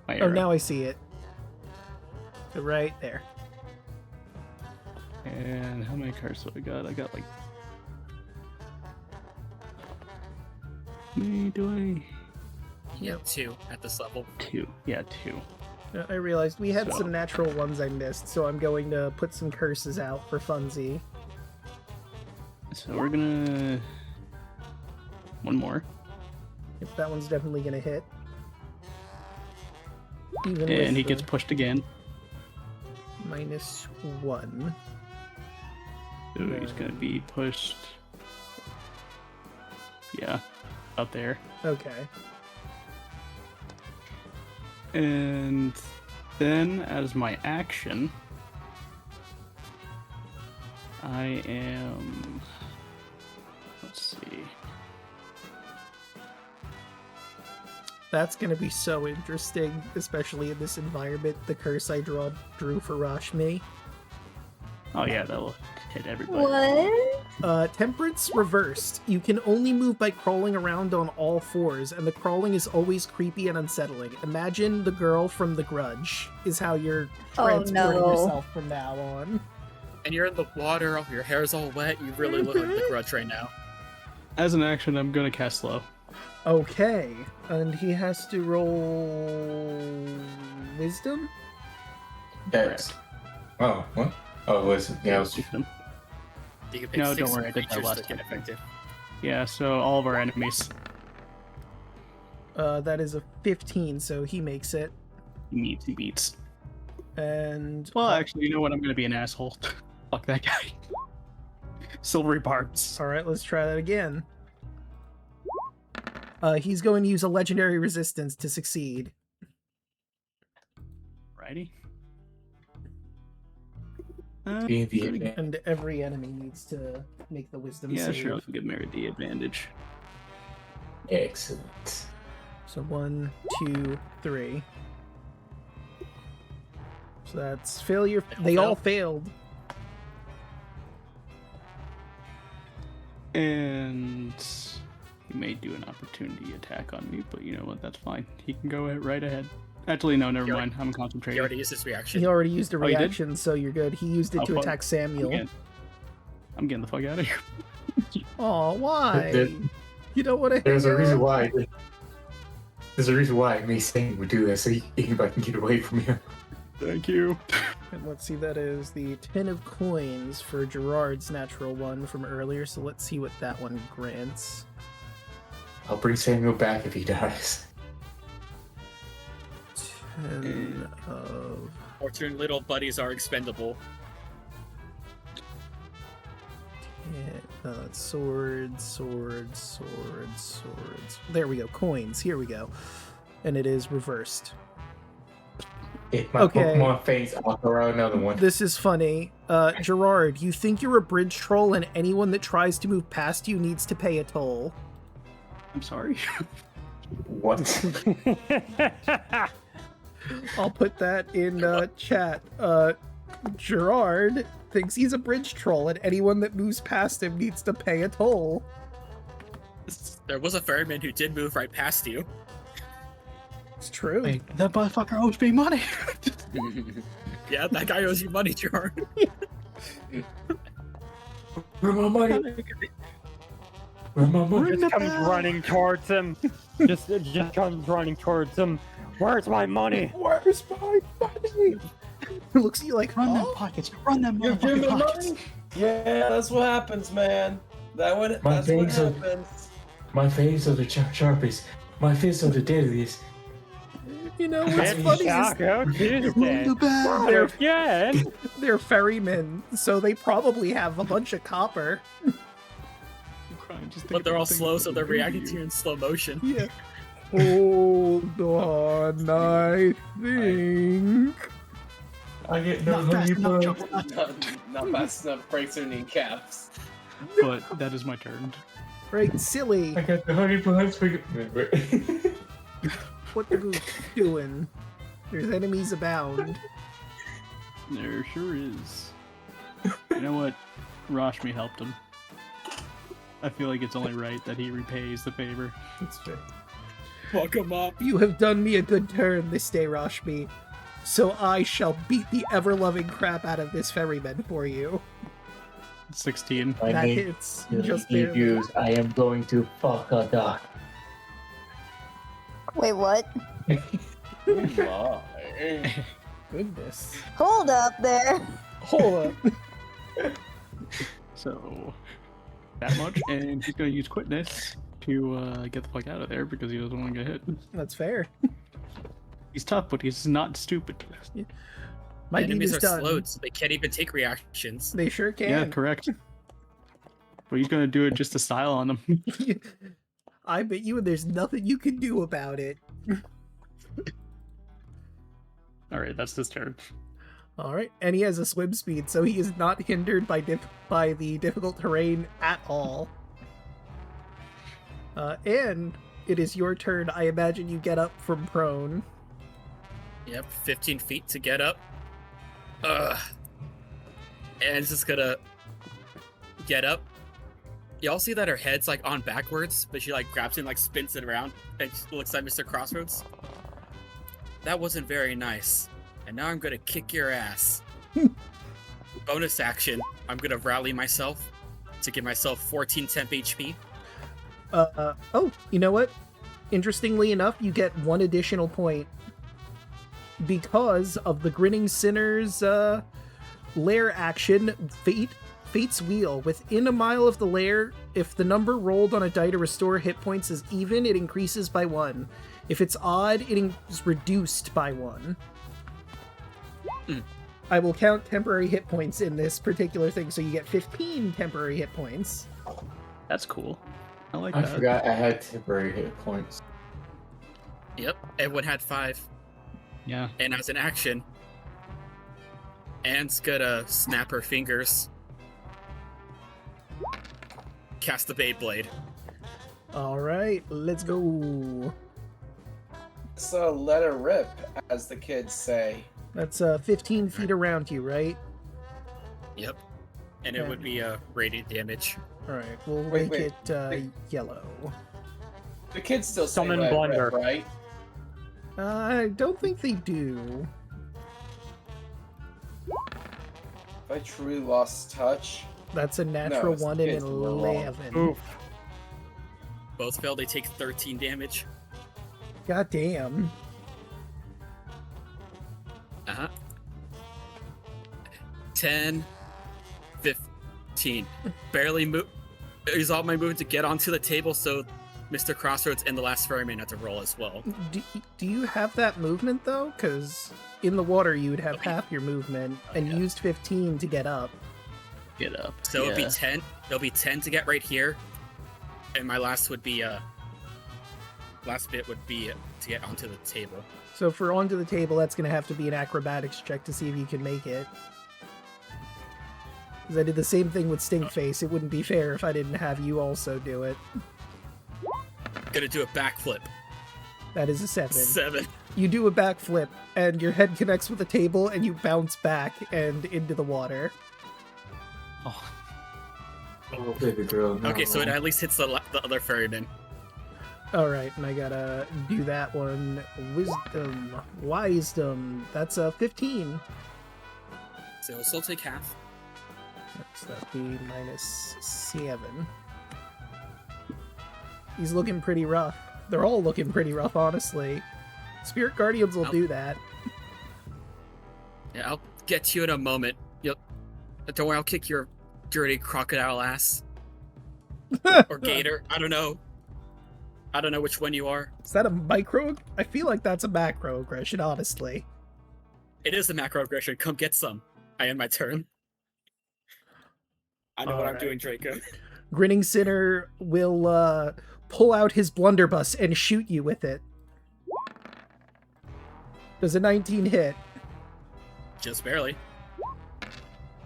Oh, arrow? now I see it. Right there. And how many cards do I got? I got like... Do I? Yeah, 2 at this level. 2. Yeah, 2. I realized we had So- some natural ones I missed, so I'm going to put some curses out for funsies. So we're gonna... One more. If that one's definitely going to hit. Even And with he the gets pushed again. -1. So he's gonna be pushed... Yeah, out there. Okay. And then, as my action, I am... Let's see. That's going to be so interesting, especially in this environment. The curse I drew for Rashmi. Oh yeah, that will hit everybody. What? Temperance reversed. You can only move by crawling around on all fours, and the crawling is always creepy and unsettling. Imagine the girl from The Grudge is how you're transporting no. yourself from now on. And you're in the water, your hair's all wet, you really look like the Grudge right now. As an action, I'm gonna cast slow. Okay, and he has to roll wisdom? Dex. Oh, what? Oh, was yeah, it was You can pick No, 6 don't worry, I did that creatures last that get time. effective. Yeah, so all of our enemies. That is a 15, so he makes it. He beats. And Well, actually, you know what? I'm gonna be an asshole. Fuck that guy. Silvery barbs. all right, let's try that again. He's going to use a legendary resistance to succeed. Righty. And every enemy needs to make the wisdom Yeah, save. sure. I'll give Mary the advantage. Excellent. So 1, 2, 3. So that's failure. They all failed. And he may do an opportunity attack on me, but you know what? That's fine. He can go right ahead. Actually, no, never mind. I'm He concentrating. already used his reaction. He already used a Oh, he did? reaction, so you're good. He used it Oh, to fuck. attack Samuel. I'm getting the fuck out of here. Oh, why? There- You don't want to. There's a reason why. There's a reason why me saying would do this, so anybody can get away from him. Thank you. And let's see, that is the 10 of coins for Gerard's natural one from earlier. So let's see what that one grants. I'll bring Samuel back if he dies. 10 of. Fortunate little buddies are expendable. Swords. There we go. Coins. Here we go. And it is reversed. If my Okay. Pokemon faints, I'll throw out another one. This is funny. Gerard, you think you're a bridge troll and anyone that tries to move past you needs to pay a toll. I'm sorry. What? I'll put that in chat. Gerard thinks he's a bridge troll and anyone that moves past him needs to pay a toll. There was a ferryman who did move right past you. It's true. Wait, that motherfucker owes me money. Yeah, that guy owes you money, Gerard. Where's my money? Where's my money? Just comes running towards him. Just comes running towards him. Where's my money? Where's my money? Looks at you like, Run them "Oh, pockets. Run them You give me motherfucking pockets. money? Yeah, that's what happens, man. That's what things are- happens. My fangs are the sharpest. My fists are the deadliest. You know what's It's funny is Taco Tuesday. they're, Again. they're ferrymen, so they probably have a bunch of copper. I'm crying just But they're all thinking slow, about so they're things reacting do to you in slow motion. Yeah. Hold on, I think. I get no Not fast honey enough, buns. Joker, not Not fast enough. Breaks their kneecaps. But that is my turn. Right, silly. I got the honey buns. What the goose doing? There's enemies abound. There sure is. You know what? Rashmi helped him. I feel like it's only right that he repays the favor. That's fair. Fuck him up. You have done me a good turn this day, Rashmi. So I shall beat the ever-loving crap out of this ferryman for you. 16. My That name hits is just barely. Reviews. I am going to fuck a duck. Wait, what? My. Goodness. Hold up there. Hold up. So, that much. And he's going to use quickness to get the fuck out of there because he doesn't want to get hit. That's fair. He's tough, but he's not stupid. My deed Enemies is are done. slowed, so they can't even take reactions. They sure can. Yeah, correct. But he's going to do it just to style on him. I bet you there's nothing you can do about it. Alright, that's his turn. All right, and he has a swim speed, so he is not hindered by the difficult terrain at all. And it is your turn. I imagine you get up from prone. Yep, 15 feet to get up. Ugh. And it's just gonna get up. Y'all see that her head's like on backwards, but she like grabs it and like spins it around and she looks like Mr. Crossroads. That wasn't very nice. And now I'm gonna kick your ass. Bonus action, I'm gonna rally myself to give myself 14 temp HP. Oh, you know what? Interestingly enough, you get one additional point because of the Grinning Sinner's lair action, Fate's Wheel. Within a mile of the lair, if the number rolled on a die to restore hit points is even, it increases by 1. If it's odd, it is reduced by 1. I will count temporary hit points in this particular thing, so you get 15 temporary hit points. That's cool. I like I that. forgot I had temporary hit points. Yep, everyone had 5. Yeah. And as an action, Anne's gonna snap her fingers, cast the Beyblade. All right, let's go. So let her rip, as the kids say. That's 15 feet around you, right? Yep. And it Okay. would be radiant damage. All right, we'll Wait, make wait. it yellow. The kids still say Summon let her Blunder. rip, right? I don't think they do. If I truly lost touch. That's a natural it's 1 and kids an who are wrong. 11. Oof. Both fail, they take 13 damage. God damn. Uh-huh. 10, 15. Barely move. Use all my movement to get onto the table, so Mr. Crossroads and the last ferryman have to roll as well. Do you have that movement, though? Because in the water, you would have half your movement, and you used 15 to get up. Get up. So it'll be 10. It'll be 10 to get right here, and my last would be last bit would be to get onto the table. So for onto the table, that's going to have to be an acrobatics check to see if you can make it. Because I did the same thing with Stinkface. It wouldn't be fair if I didn't have you also do it. Gonna do a backflip. That is a 7. 7. You do a backflip, and your head connects with the table, and you bounce back and into the water. Oh, Oh, baby girl. No. Okay, so it at least hits the other ferryman. Alright, and I gotta do that one. Wisdom. That's a 15. So it'll still take half. So that'd be -7. He's looking pretty rough. They're all looking pretty rough, honestly. Spirit Guardians will do that. Yeah, I'll get to you in a moment. Don't worry, I'll kick your dirty crocodile ass. Or gator. I don't know. I don't know which one you are. Is that a micro? I feel like that's a macro aggression, honestly. It is a macro aggression. Come get some. I end my turn. I know what I'm Alright. doing, Draco. Grinning Sinner will pull out his blunderbuss and shoot you with it. Does a 19 hit? Just barely.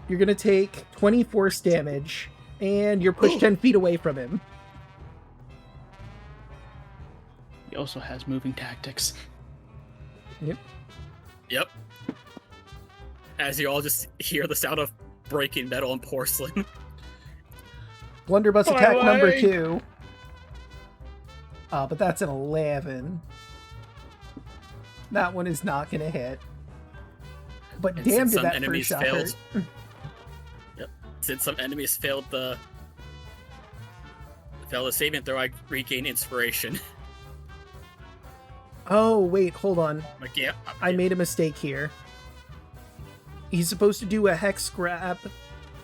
You're gonna take 20 force damage, and you're pushed 10 feet away from him. he also has moving tactics. Yep. As you all just hear the sound of breaking metal and porcelain. Blunderbuss attack number leg! 2. But that's an 11. That one is not gonna hit. But And damn, since did some that first enemies shot failed, hurt. Since some enemies failed the saving throw, I regain inspiration. Oh, wait, hold on. Like, yeah, I made a mistake here. He's supposed to do a Hex Grab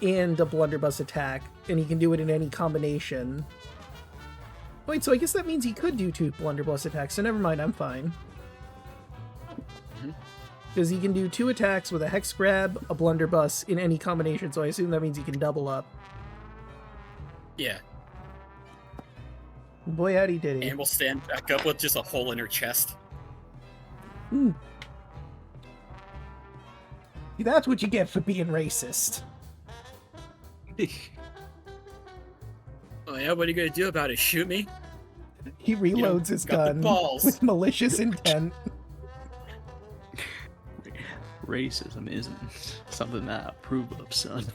and a Blunderbuss attack, and he can do it in any combination. Wait, so I guess that means he could do 2 Blunderbuss attacks, so never mind, I'm fine. Because he can do 2 attacks with a Hex Grab, a Blunderbuss, in any combination, so I assume that means he can double up. Yeah, Boy, howdy did he. and we'll stand back up with just a hole in her chest. See, that's what you get for being racist. Oh yeah, what are you gonna do about it? Shoot me? He reloads his got the gun balls. with malicious intent. Racism isn't something that I approve of, son.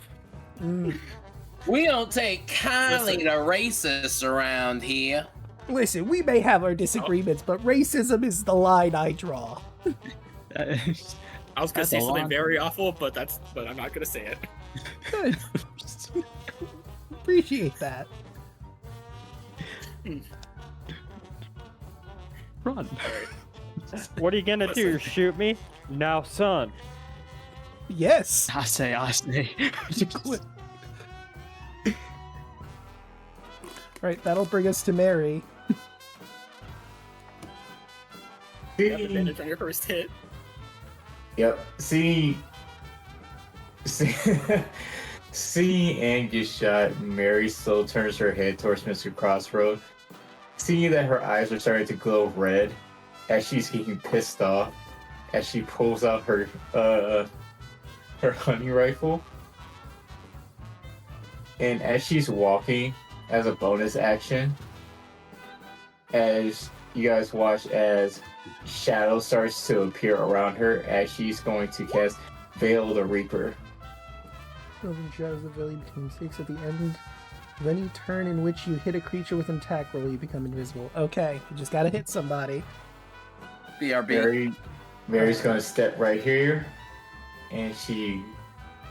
We don't take kindly to racists around here. Listen, we may have our disagreements, but racism is the line I draw. I was gonna That's say a something lot. very awful, but I'm not gonna say it. Good. Appreciate that. Run. What are you gonna do? Shoot me? Now, son. Yes. I say. Right, that'll bring us to Mary. You have advantage on your first hit. Yep. See, Angus shot. Mary slow turns her head towards Mr. Crossroad. Seeing that her eyes are starting to glow red as she's getting pissed off, as she pulls out her hunting rifle, and as she's walking, as a bonus action, as you guys watch as shadow starts to appear around her as she's going to cast Veil the Reaper. Building shadows of Veil between stakes at the end of any turn in which you hit a creature with an attack roll, you become invisible. Okay, you just gotta hit somebody. BRB. Mary's gonna step right here, and she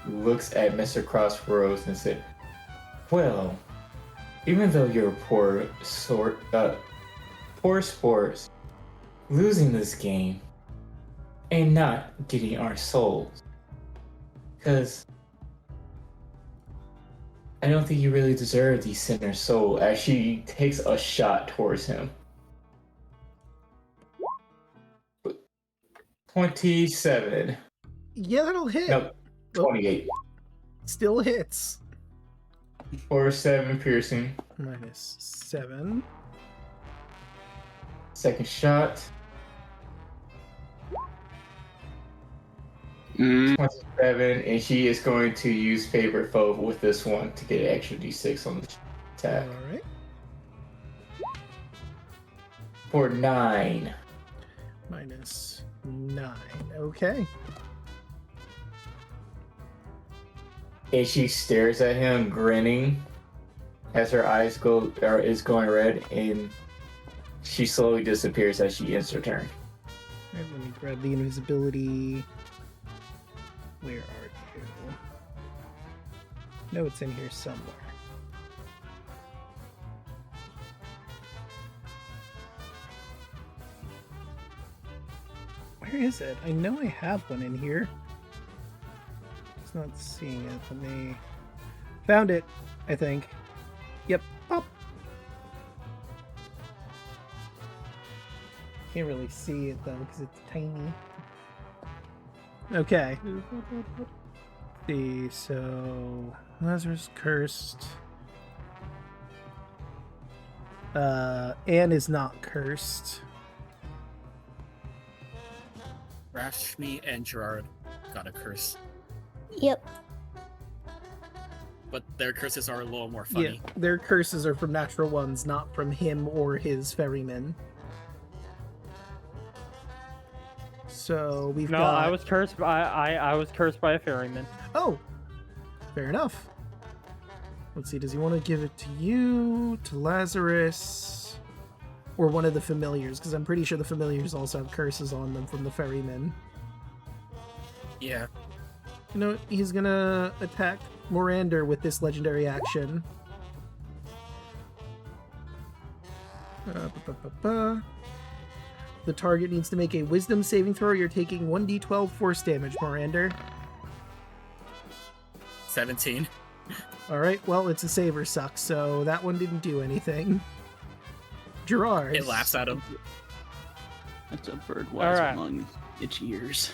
looks at Mr. Crossroads and said, "Well, even though you're poor sports, losing this game and not getting our souls, because I don't think you really deserve the sinner soul." As she takes a shot towards him. 27. Yeah, that'll hit. No, 28. Still hits. Or 7 piercing. -7. Second shot. 27, and she is going to use favorite foe with this one to get an extra d6 on the attack. Alright. For 9. -9. Okay. And she stares at him, grinning, as her eyes is going red, and she slowly disappears as she ends her turn. Alright, let me grab the invisibility. Where are you? No, it's in here somewhere. Where is it? I know I have one in here. Just not seeing it. Let me... Found it, I think. Yep. Pop. Can't really see it though because it's tiny. Okay. Let's see, so Lazarus cursed. Anne is not cursed. Rashmi and Gerard got a curse, Yep. but their curses are a little more funny. Yeah, their curses are from natural ones, not from him or his ferryman. So we've No, got... I was cursed by I was cursed by a ferryman. Oh, fair enough. Let's see, does he want to give it to you, to Lazarus, or one of the familiars? Because I'm pretty sure the familiars also have curses on them from the ferrymen. Yeah. You know what? He's gonna attack Morander with this legendary action. The target needs to make a wisdom saving throw. You're taking 1d12 force damage, Morander. 17. Alright, well, it's a saver suck, so that one didn't do anything. Gerard. It laughs at him. That's a bird wise Alright. among itchy ears.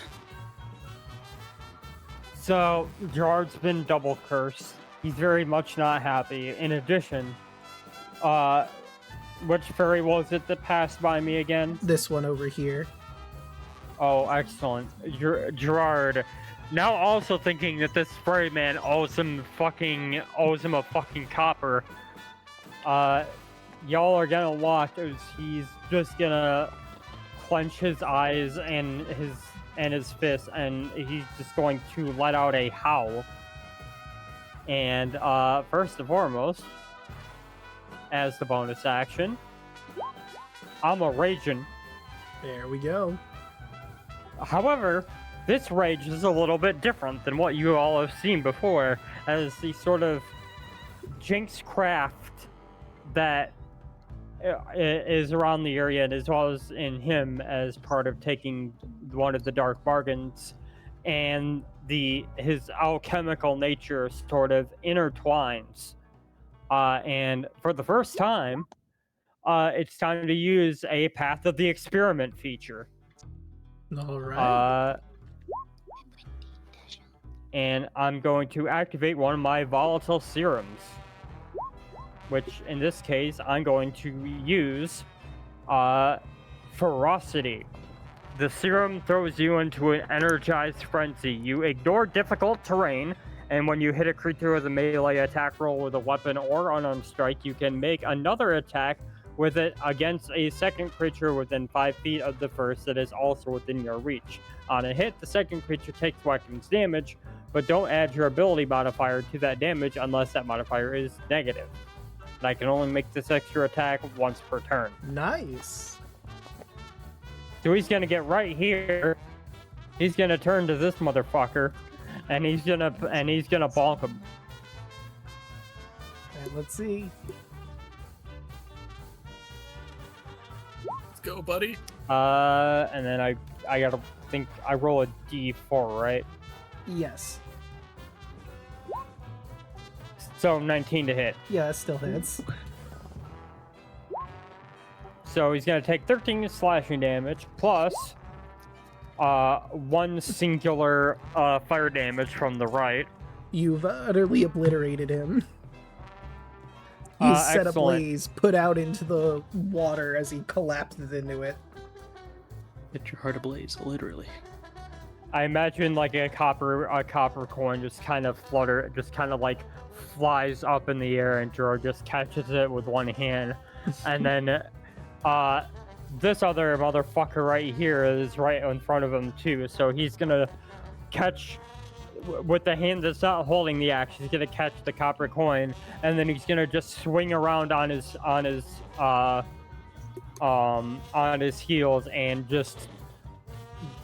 So Gerard's been double cursed. He's very much not happy. In addition, which fairy was it that passed by me again? This one over here. Oh, excellent. Gerard, now also thinking that this ferryman owes him a fucking copper. Y'all are gonna watch as he's just gonna clench his eyes and his fist, and he's just going to let out a howl. And first and foremost, as the bonus action, I'm a raging. There we go. However, this rage is a little bit different than what you all have seen before, as the sort of jinx craft that is around the area, and as well as in him as part of taking one of the dark bargains, and his alchemical nature sort of intertwines. And for the first time, it's time to use a Path of the Experiment feature. All right. And I'm going to activate one of my volatile serums, which in this case I'm going to use Ferocity. The serum throws you into an energized frenzy. You ignore difficult terrain, and when you hit a creature with a melee attack roll with a weapon or unarmed strike, you can make another attack with it against a second creature within 5 feet of the first that is also within your reach. On a hit, the second creature takes weapons damage, but don't add your ability modifier to that damage unless that modifier is negative. And I can only make this extra attack once per turn. Nice. So he's gonna get right here. He's gonna turn to this motherfucker, and he's gonna bonk him. And let's see. Let's go, buddy. And then I gotta think I roll a d4, right? Yes. So 19 to hit. Yeah, it still hits. So he's gonna take 13 slashing damage plus 1 singular fire damage from the right. You've utterly obliterated him. He's set ablaze, put out into the water as he collapses into it. Get your heart ablaze, literally. I imagine like a copper coin just kind of like flies up in the air, and Jor just catches it with one hand, and then this other motherfucker right here is right in front of him too. So he's gonna catch with the hand that's not holding the axe. He's gonna catch the copper coin, and then he's gonna just swing around on his heels and just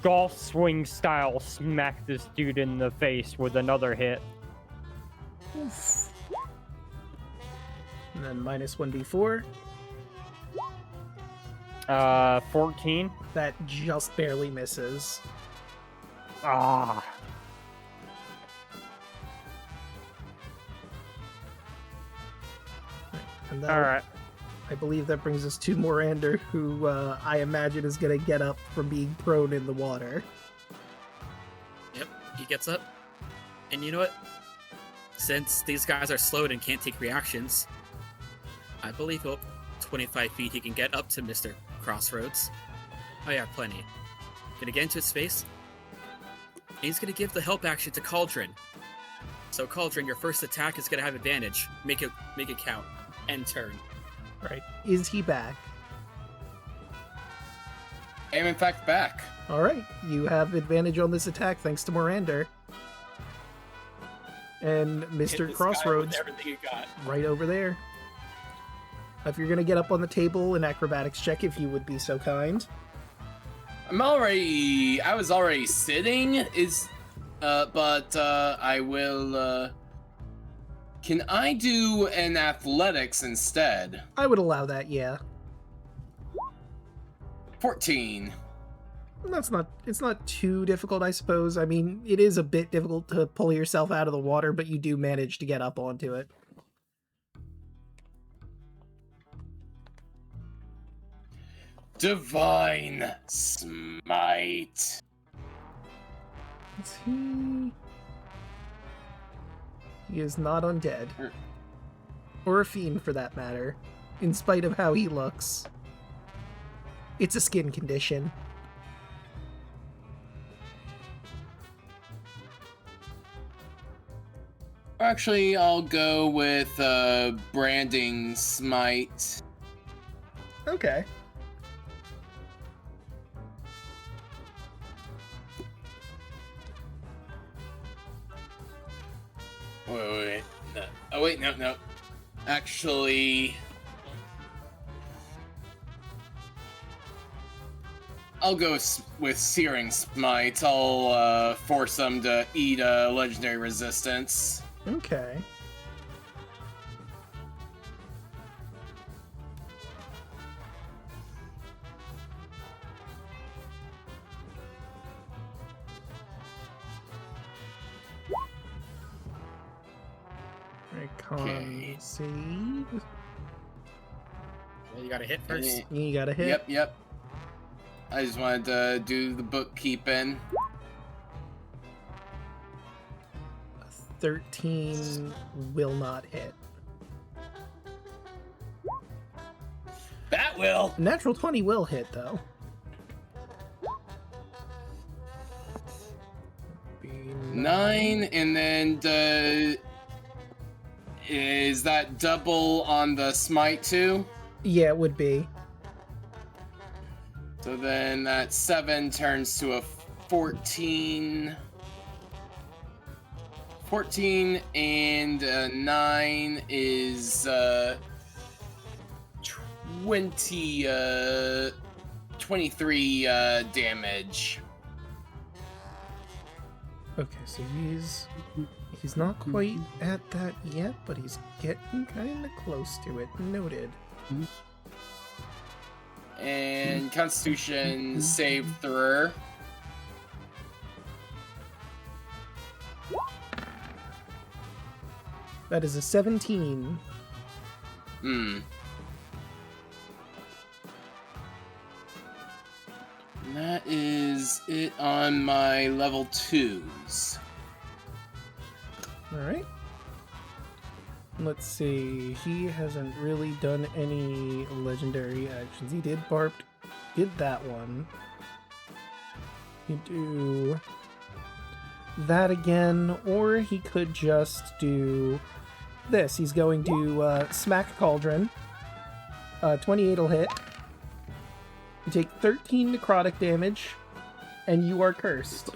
golf swing style smack this dude in the face with another hit. Oof. And then minus 1d4. 14. That just barely misses. Ah. And All right. I believe that brings us to Morander, who I imagine is going to get up from being prone in the water. Yep, he gets up. And you know what? Since these guys are slowed and can't take reactions, I believe up 25 feet he can get up to Mr. Crossroads. Oh yeah, plenty. Gonna get into his space. And he's gonna give the help action to Cauldron. So Cauldron, your first attack is gonna have advantage. Make it count. End turn. Right. Is he back? I am in fact back. All right. You have advantage on this attack thanks to Morander. And Hit Mr. this Crossroads guy with everything you got. right over there. If you're going to get up on the table, an acrobatics check if you would be so kind. I was already sitting, but I will, can I do an athletics instead? I would allow that, yeah. 14. It's not too difficult, I suppose. I mean, it is a bit difficult to pull yourself out of the water, but you do manage to get up onto it. Divine Smite. Is he... He is not undead. Or a fiend, for that matter. In spite of how he looks. It's a skin condition. Actually, I'll go with Branding Smite. Okay. Wait. No. Oh, wait, no. Actually... I'll go with Searing Smite. I'll force them to eat a legendary resistance. Okay. Con save. Well, you gotta hit first. You gotta hit. Yep. I just wanted to do the bookkeeping. 13 will not hit. That will. Natural 20 will hit, though. Be 9, and then is that double on the smite too? Yeah, it would be. So then that 7 turns to a 14. 14 and 9 is 23 damage. Okay, so he's not quite at that yet, but he's getting kind of close to it. Noted. And Constitution save thrower. That is a 17. Hmm. That is it on my level 2s. Alright. Let's see. He hasn't really done any legendary actions. He did that one. He do that again, or he could just do this. He's going to smack Cauldron. 28 will hit. You take 13 necrotic damage, and you are cursed.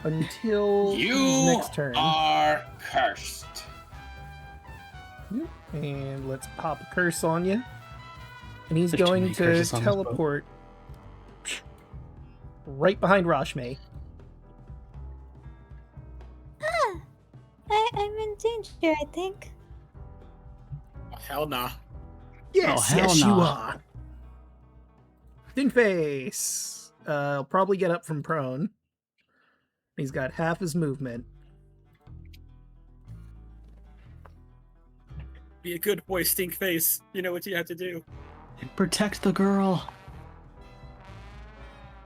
Until next turn. You are cursed. And let's pop a curse on you. And he's There's too going many to curses on this boat. teleport right behind Rashme. I'm in danger, I think. Oh, hell nah. Yes, hell yes, you nah. are. Thin face. Probably get up from prone. He's got half his movement. Be a good boy, stink face. You know what you have to do. Protect the girl.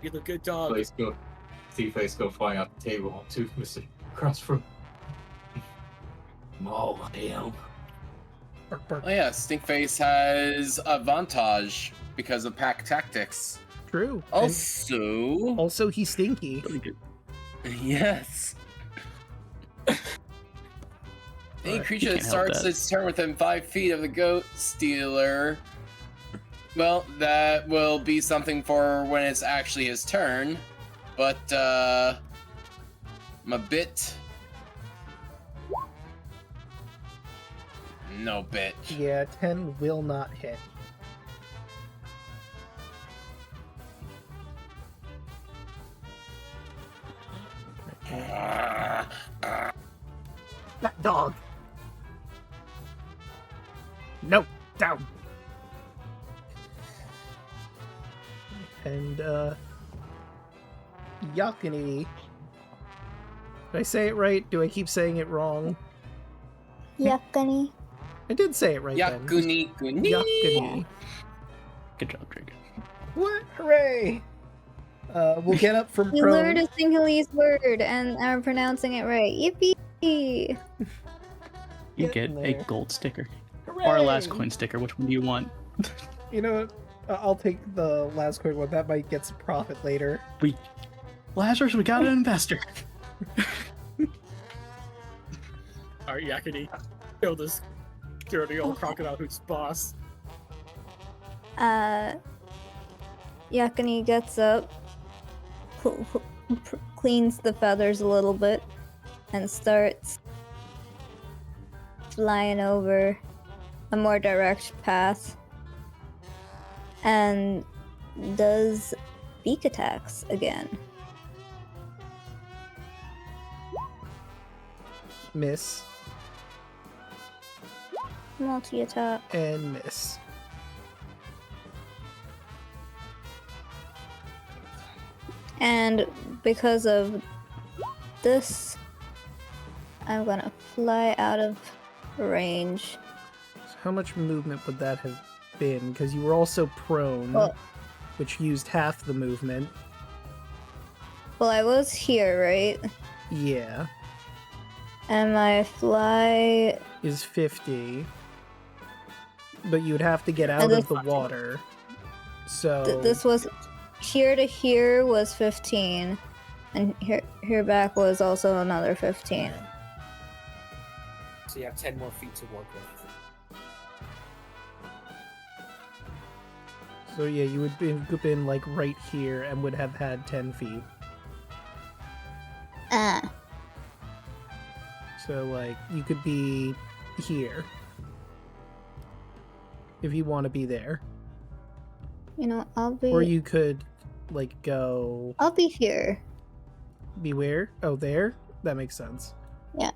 Be the good dog. See face go flying off the table to Mr. Crossroads. Maul him. Bark, bark. Oh yeah, Stinkface has advantage because of pack tactics. True. Oh. And Also, also, he's stinky. Really good. yes. Any Alright, creature you that can't help starts that. its turn within 5 feet of the goat stealer, well, that will be something for when it's actually his turn. But I'm a bit. No bit. Yeah, 10 will not hit. That dog. No, down. And Yellingatme. Did I say it right? Do I keep saying it wrong? Yellingatme. I did say it right then. Yellingatme. Good job, Draco. What? Hooray! We'll get up from You prone. learned a Sinhalese word and are pronouncing it right. Yippee! You get Getting a there. gold sticker. Hooray! Or a last coin sticker. Which one do you want? You know what? I'll take the last coin one. That might get some profit later. Lazarus, we got an investor. Alright, Yakety. Kill this dirty old crocodile who's boss. Yellingatme gets up, cleans the feathers a little bit, and starts flying over a more direct path, and does beak attacks again. Miss Multi-attack. and miss. And because of this, I'm gonna fly out of range. So how much movement would that have been? Because you were also prone, Well- which used half the movement. Well, I was here, right? Yeah, And my fly. is 50. But you'd have to get out And of the this- water. So This was. Here to here was 15. And here back was also another 15. So you have 10 more feet to work with. So yeah, you would have been like right here and would have had 10 feet. So like you could be here if you want to be there. You know, I'll be. Or you could like go. I'll be here. Be where? Oh, there? That makes sense. Yeah.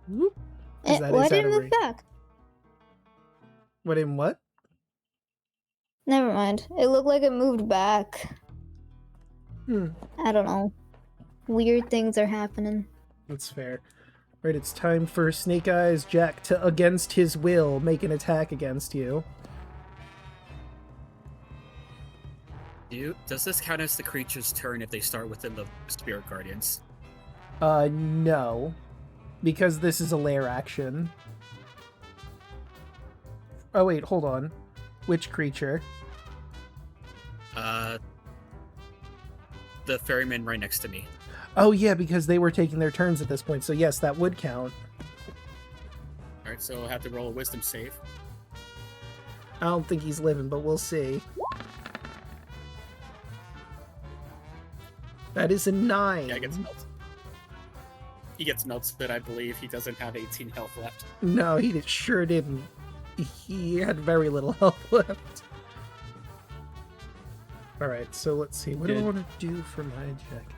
Whoop. 'Cause that Why is did out it of move range. back? What in what? Never mind. It looked like it moved back. Hmm. I don't know. Weird things are happening. That's fair. Right, it's time for Snake Eyes Jack to, against his will, make an attack against you. Does this count as the creature's turn if they start within the Spirit Guardians? No. Because this is a lair action. Oh wait, hold on. Which creature? The ferryman right next to me. Oh yeah, because they were taking their turns at this point, so yes, that would count. Alright, so I'll have to roll a wisdom save. I don't think he's living, but we'll see. That is a 9. Yeah, he gets melted. He gets melted, I believe. He doesn't have 18 health left. No, sure didn't. He had very little health left. Alright, so let's see. What do I want to do for my eject?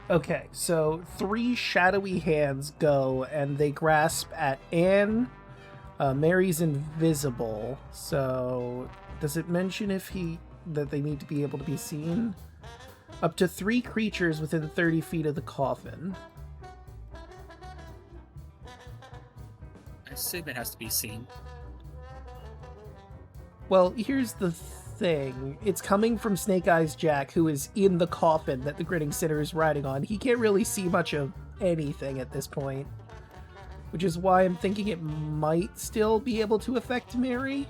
Okay, so 3 shadowy hands go, and they grasp at Anne. Mary's invisible, so does it mention that they need to be able to be seen? Up to 3 creatures within 30 feet of the coffin. I assume it has to be seen. Well, here's the thing. It's coming from Snake Eyes Jack, who is in the coffin that the Grinning Sinner is riding on. He can't really see much of anything at this point. Which is why I'm thinking it might still be able to affect Mary.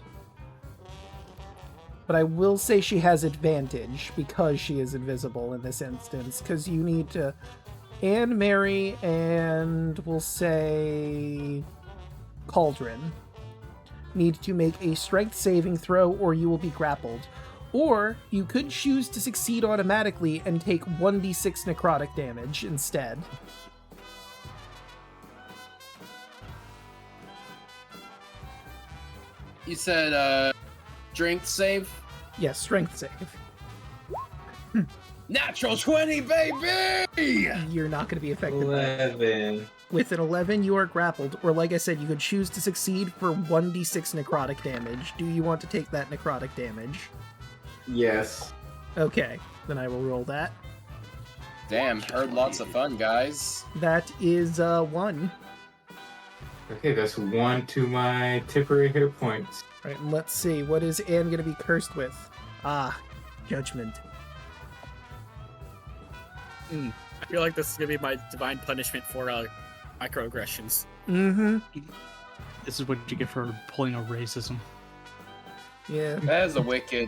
But I will say she has advantage because she is invisible in this instance. Because you need to... And Mary and we'll say... Cauldron need to make a strength saving throw or you will be grappled. Or you could choose to succeed automatically and take 1d6 necrotic damage instead. You said, strength save? Yes, strength save. Natural 20, baby! You're not going to be affected by it. 11. With an 11, you are grappled, or like I said, you could choose to succeed for 1d6 necrotic damage. Do you want to take that necrotic damage? Yes. Okay, then I will roll that. Damn, heard lots of fun, guys. That is 1. Okay, that's 1 to my temporary hit points. Alright, and let's see, what is Anne going to be cursed with? Ah, judgment. I feel like this is going to be my divine punishment for microaggressions. Mm-hmm. This is what you get for pulling a racism. Yeah. That is a wicked.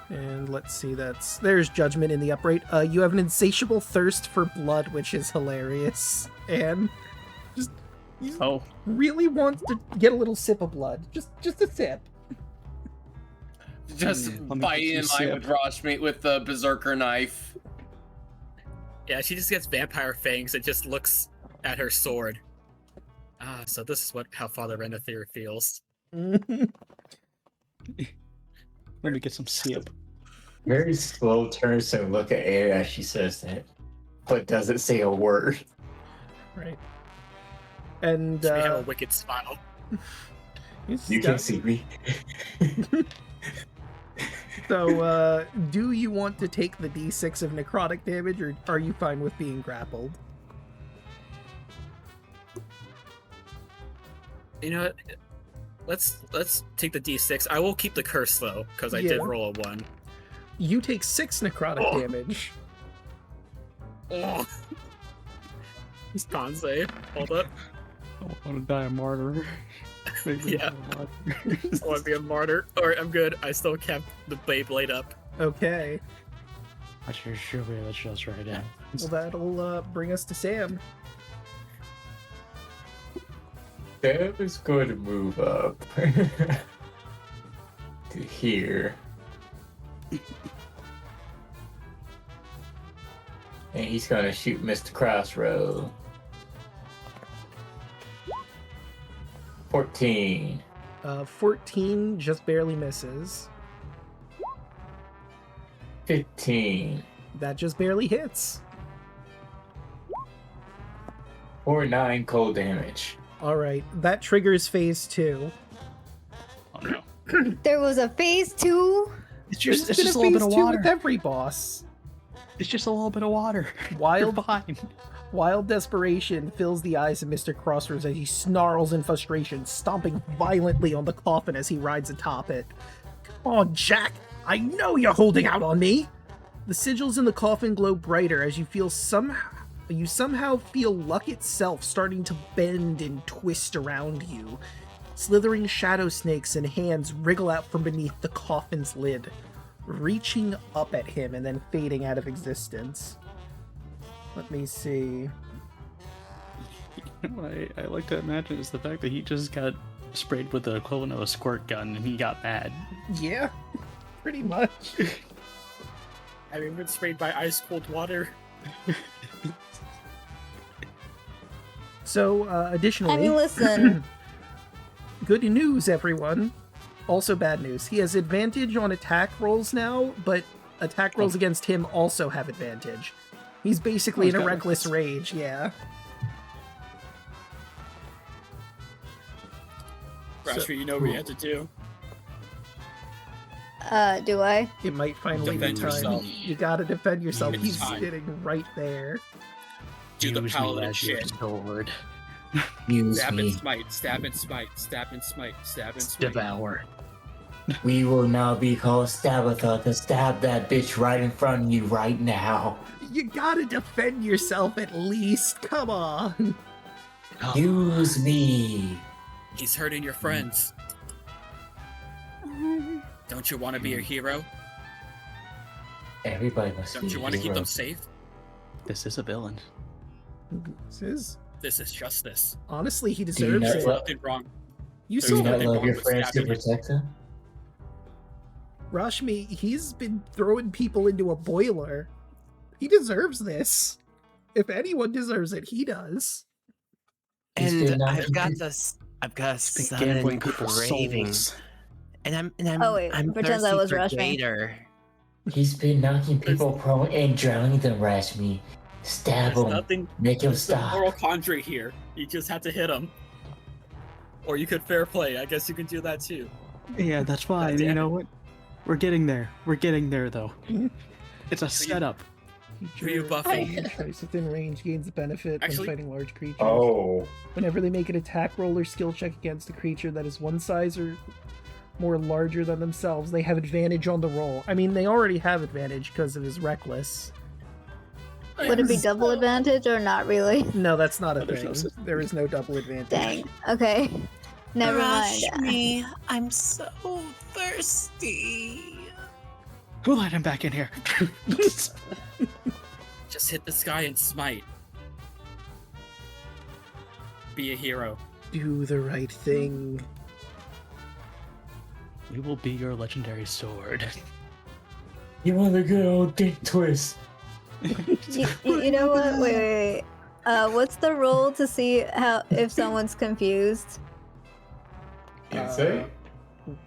And let's see, there's judgment in the upright. You have an insatiable thirst for blood, which is hilarious. And you really want to get a little sip of blood. Just a sip. Just Let me bite get in some line sip. with Rashmeat with the berserker knife. Yeah, she just gets vampire fangs and just looks at her sword. So this is how Father Renethir feels. Let me get some sip. Very slow turns to look at Air as she says that, but doesn't say a word. Right. And She may have a wicked smile. You can see me. So, do you want to take the d6 of necrotic damage, or are you fine with being grappled? You know what? Let's take the d6. I will keep the curse though, because I did roll a 1. You take 6 necrotic damage. Oh. It's con save. Hold up. I want to die a martyr. Yeah. I want to be a martyr. Alright, I'm good. I still kept the Beyblade up. Okay. I sure be that's just right now. Well, that'll bring us to Sam. Sam is going to move up to here. And he's going to shoot Mr. Crossroads. 14. 14 just barely misses. 15. That just barely hits. Or 9 cold damage. All right, that triggers phase 2. Oh no. There was a phase 2. It's There's just been a a little bit phase of 2 water. with every boss. It's just a little bit of water. Wild, You're fine. wild desperation fills the eyes of Mr. Crossroads as he snarls in frustration, stomping violently on the coffin as he rides atop it. Come on, Jack! I know you're holding out on me! The sigils in the coffin glow brighter as you somehow feel luck itself starting to bend and twist around you. Slithering shadow snakes and hands wriggle out from beneath the coffin's lid, reaching up at him and then fading out of existence. Let me see. What I like to imagine is the fact that he just got sprayed with the equivalent of a squirt gun and he got mad. Yeah, pretty much. Have you been sprayed by ice cold water? So, additionally... I mean, listen. Good news, everyone. Also bad news. He has advantage on attack rolls now, but attack rolls against him also have advantage. He's basically in a reckless rage, yeah. Rashford, you know what you have to do. Do I? It might finally be Defend time. yourself. You gotta defend yourself. It's He's time. sitting right there. Do the Use me paladin as your shit. sword. Use Stab me. and smite, stab and smite, stab and smite, stab and smite. Devour. We will now be called Tabletop to stab that bitch right in front of you right now. You gotta defend yourself at least. Come on. Use me. He's hurting your friends. Don't you want to be a hero? Everybody must Don't be you a want to keep hero. them safe? This is a villain. This is justice. Honestly, he you deserves not it. There's love- nothing wrong. You Do you saw not nothing love wrong your with friends to stabbing. protect them? Rashmi, he's been throwing people into a boiler. He deserves this. If anyone deserves it, he does. He's been And knocking I've got people- this. I've got a Been sudden gambling people's craving, souls. and I'm Oh, wait, I'm pretend thirsty I was for rushing. Gator. He's been knocking people prone and drowning them, Rashmi. Stab There's him. nothing. Make him There's no stop. moral conjuring here. You just have to hit him. Or you could fair play. I guess you can do that too. Yeah, that's fine. damn You it. know what? We're getting there. We're getting there, though. It's a you- setup. Who are you buffing? Tries within range gains the benefit Actually- when fighting large creatures. Oh. Whenever they make an attack roll or skill check against a creature that is one size or more larger than themselves, they have advantage on the roll. I mean, they already have advantage because of his reckless. Would it be double advantage or not really? No, that's not a There's thing. no such- There is no double advantage. Dang. Okay. Never mind. Rashmi, I'm so thirsty. Who let him back in here? Just hit the sky and smite. Be a hero. Do the right thing. We will be your legendary sword. You want a good old dick twist. You know what? Wait. What's the roll to see how if someone's confused? Insight?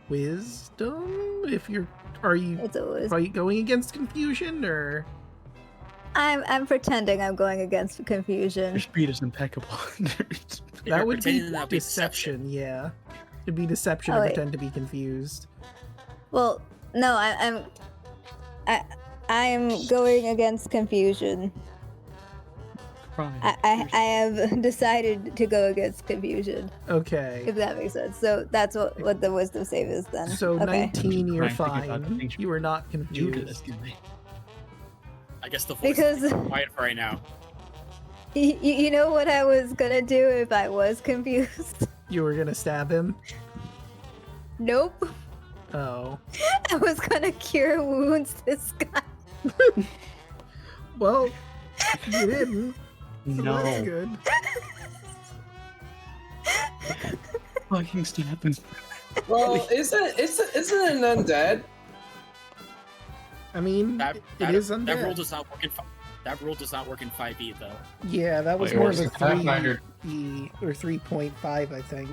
Wisdom? If you're... Are you It's always. going against confusion, or... I'm pretending I'm going against confusion. Your speed is impeccable. That would be pretending that'd be deception, yeah. It'd be deception Oh, to wait. pretend to be confused. Well, no, I'm going against confusion. I have decided to go against confusion, Okay. if that makes sense. So that's what the wisdom save is then. So okay. 19, you're Trying to think about the fine. things You are not Due to confused. this game. I guess the voice Because- is quiet for right now. You know what I was gonna do if I was confused? You were gonna stab him? Nope. Oh. I was gonna cure wounds this guy. Well, you didn't. So No. that's good. Fucking stab him. Well, isn't an undead? I mean, That, it is undead. that rule does not work in that rule does not work in 5e though. Yeah, that was Wait, more where's of a the Pathfinder? 3E or 3.5, I think,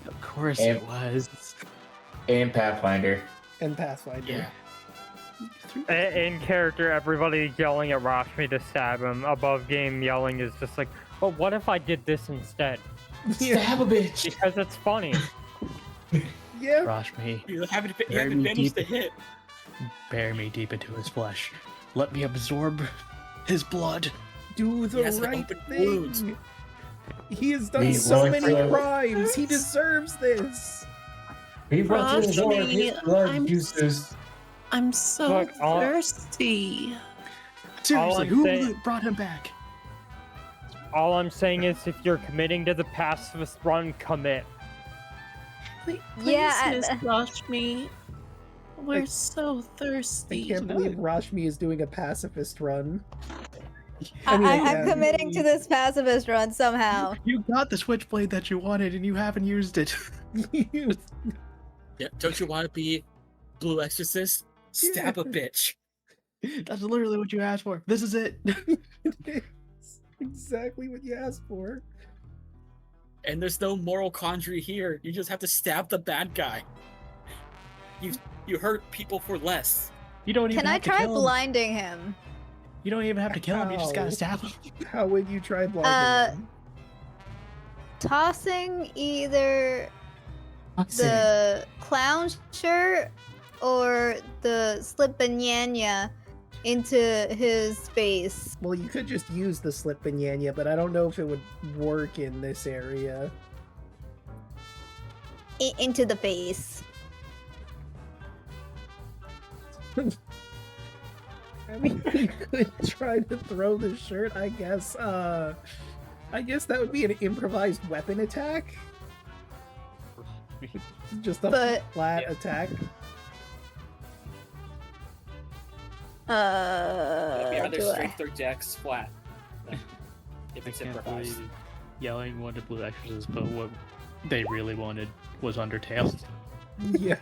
Of course And- it was. And Pathfinder. and Pathfinder. Yeah. In character, everybody's yelling at Rashmi to stab him. Above game yelling is just like, but what if I did this instead? Stab a bitch! Because it's funny. Yeah. Rashmi, You haven't Bury me managed to deep. hit. bury me deep into his flesh. Let me absorb his blood. Do the He has an right open thing. wound. He has done Be so willing many to- crimes. He deserves this. We brought to his war, his blood I'm- juices. I'm so Look, thirsty. Seriously, I'm who saying- brought him back? All I'm saying is, if you're committing to the pacifist run, commit. Please, Yeah, Miss Rashmi. We're so I thirsty. can't believe Rashmi is doing a pacifist run. I'm yeah. committing to this pacifist run somehow. You got the switchblade that you wanted and you haven't used it. Yeah, don't you want to be Blue Exorcist? Stab a bitch. That's literally what you asked for. This is it. It's exactly what you asked for. And there's no moral quandary here. You just have to stab the bad guy. You hurt people for less. You don't even Can I have to try kill him. blinding him? You don't even have to kill him. You just How? gotta stab him. How would you try blinding him? Tossing either the clown shirt or the slip banana into his face. Well, you could just use the slip banana, but I don't know if it would work in this area. Into the face. I mean, you could try to throw the shirt, I guess. I guess that would be an improvised weapon attack. Just a But- flat attack. It'll be either Do I- strength or dex flat. If I it's can't improvised. believe Yelling wanted Blue Exorcist, but what they really wanted was Undertale. Yeah.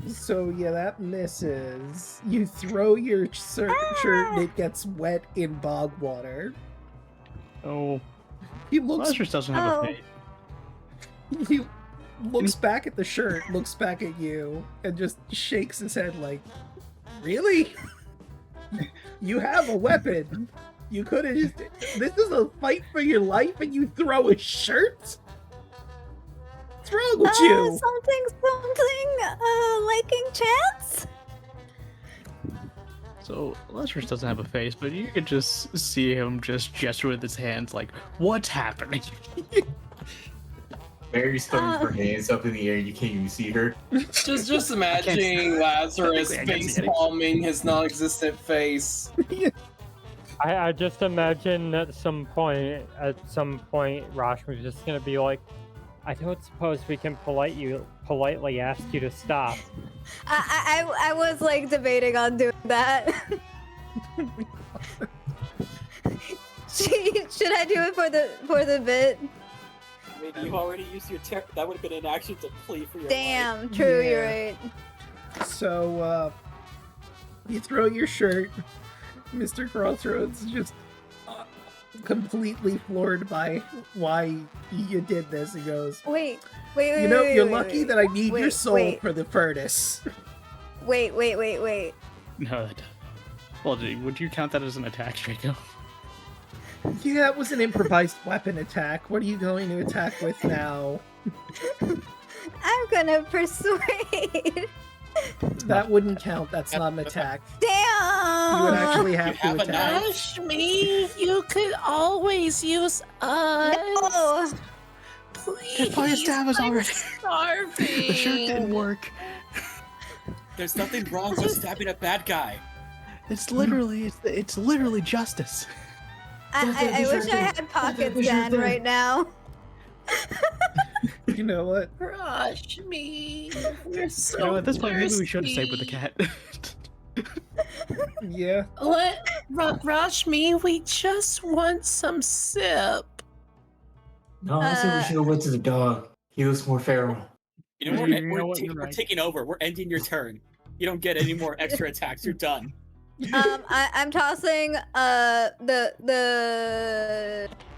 So yeah, that misses. You throw your shirt and it gets wet in bog water. Oh, He looks Lazarus doesn't have Oh. a face. he looks back at the shirt, looks back at you, and just shakes his head like, "Really? You have a weapon. You could have just. This is a fight for your life, and you throw a shirt? What's wrong with you?" Something, liking chance? So Lazarus doesn't have a face, but you could just see him just gesture with his hands, like, "What's happening?" Mary's throwing her hands up in the air. You can't even see her. Just imagining Lazarus Technically, I can't see face anything. palming his non-existent face. I just imagine at some point, Rashmi's just gonna be like, I don't suppose we can politely ask you to stop. I was like debating on doing that. Should I do it for the bit? I mean, you already used your that would have been an action to plead for your life. Damn, true, you're Yeah. right. So, you throw your shirt. Mr. Crossroads is just completely floored by why you did this. He goes, Wait, "You know, you're wait, lucky wait. that I need your Wait, soul wait. for the furnace." Wait. No, that. Well, would you count that as an attack, Draco? Yeah, it was an improvised weapon attack. What are you going to attack with now? I'm gonna persuade. That wouldn't count. That's not an attack. Damn. You would actually have to have a attack. Rashmi, you could always use us. No. Please. Fire stab us I'm already. starving. The shirt didn't work. There's nothing wrong with stabbing a bad guy. It's literally justice. I wish I had pockets, Dan, right now. You know what? Rashmi, we're so You know, at this point, maybe we should have stayed with the thirsty. cat. Yeah. What? Rashmi, we just want some sip. No, I said we should have went to the dog. He looks more feral. You know, You know what, you're we're right. taking over. We're ending your turn. You don't get any more extra attacks. You're done. I'm tossing the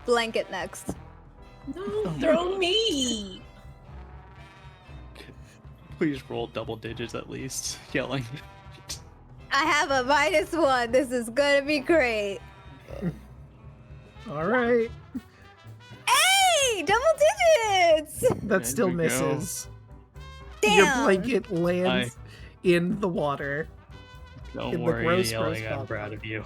blanket next. No, throw me. Please roll double digits at least. Yelling. I have a -1. This is gonna be great. All right. Hey, double digits! That There still we go. misses. Damn. Your blanket lands in the water. Don't In the worry, gross Yelling. I'm pond. proud of you.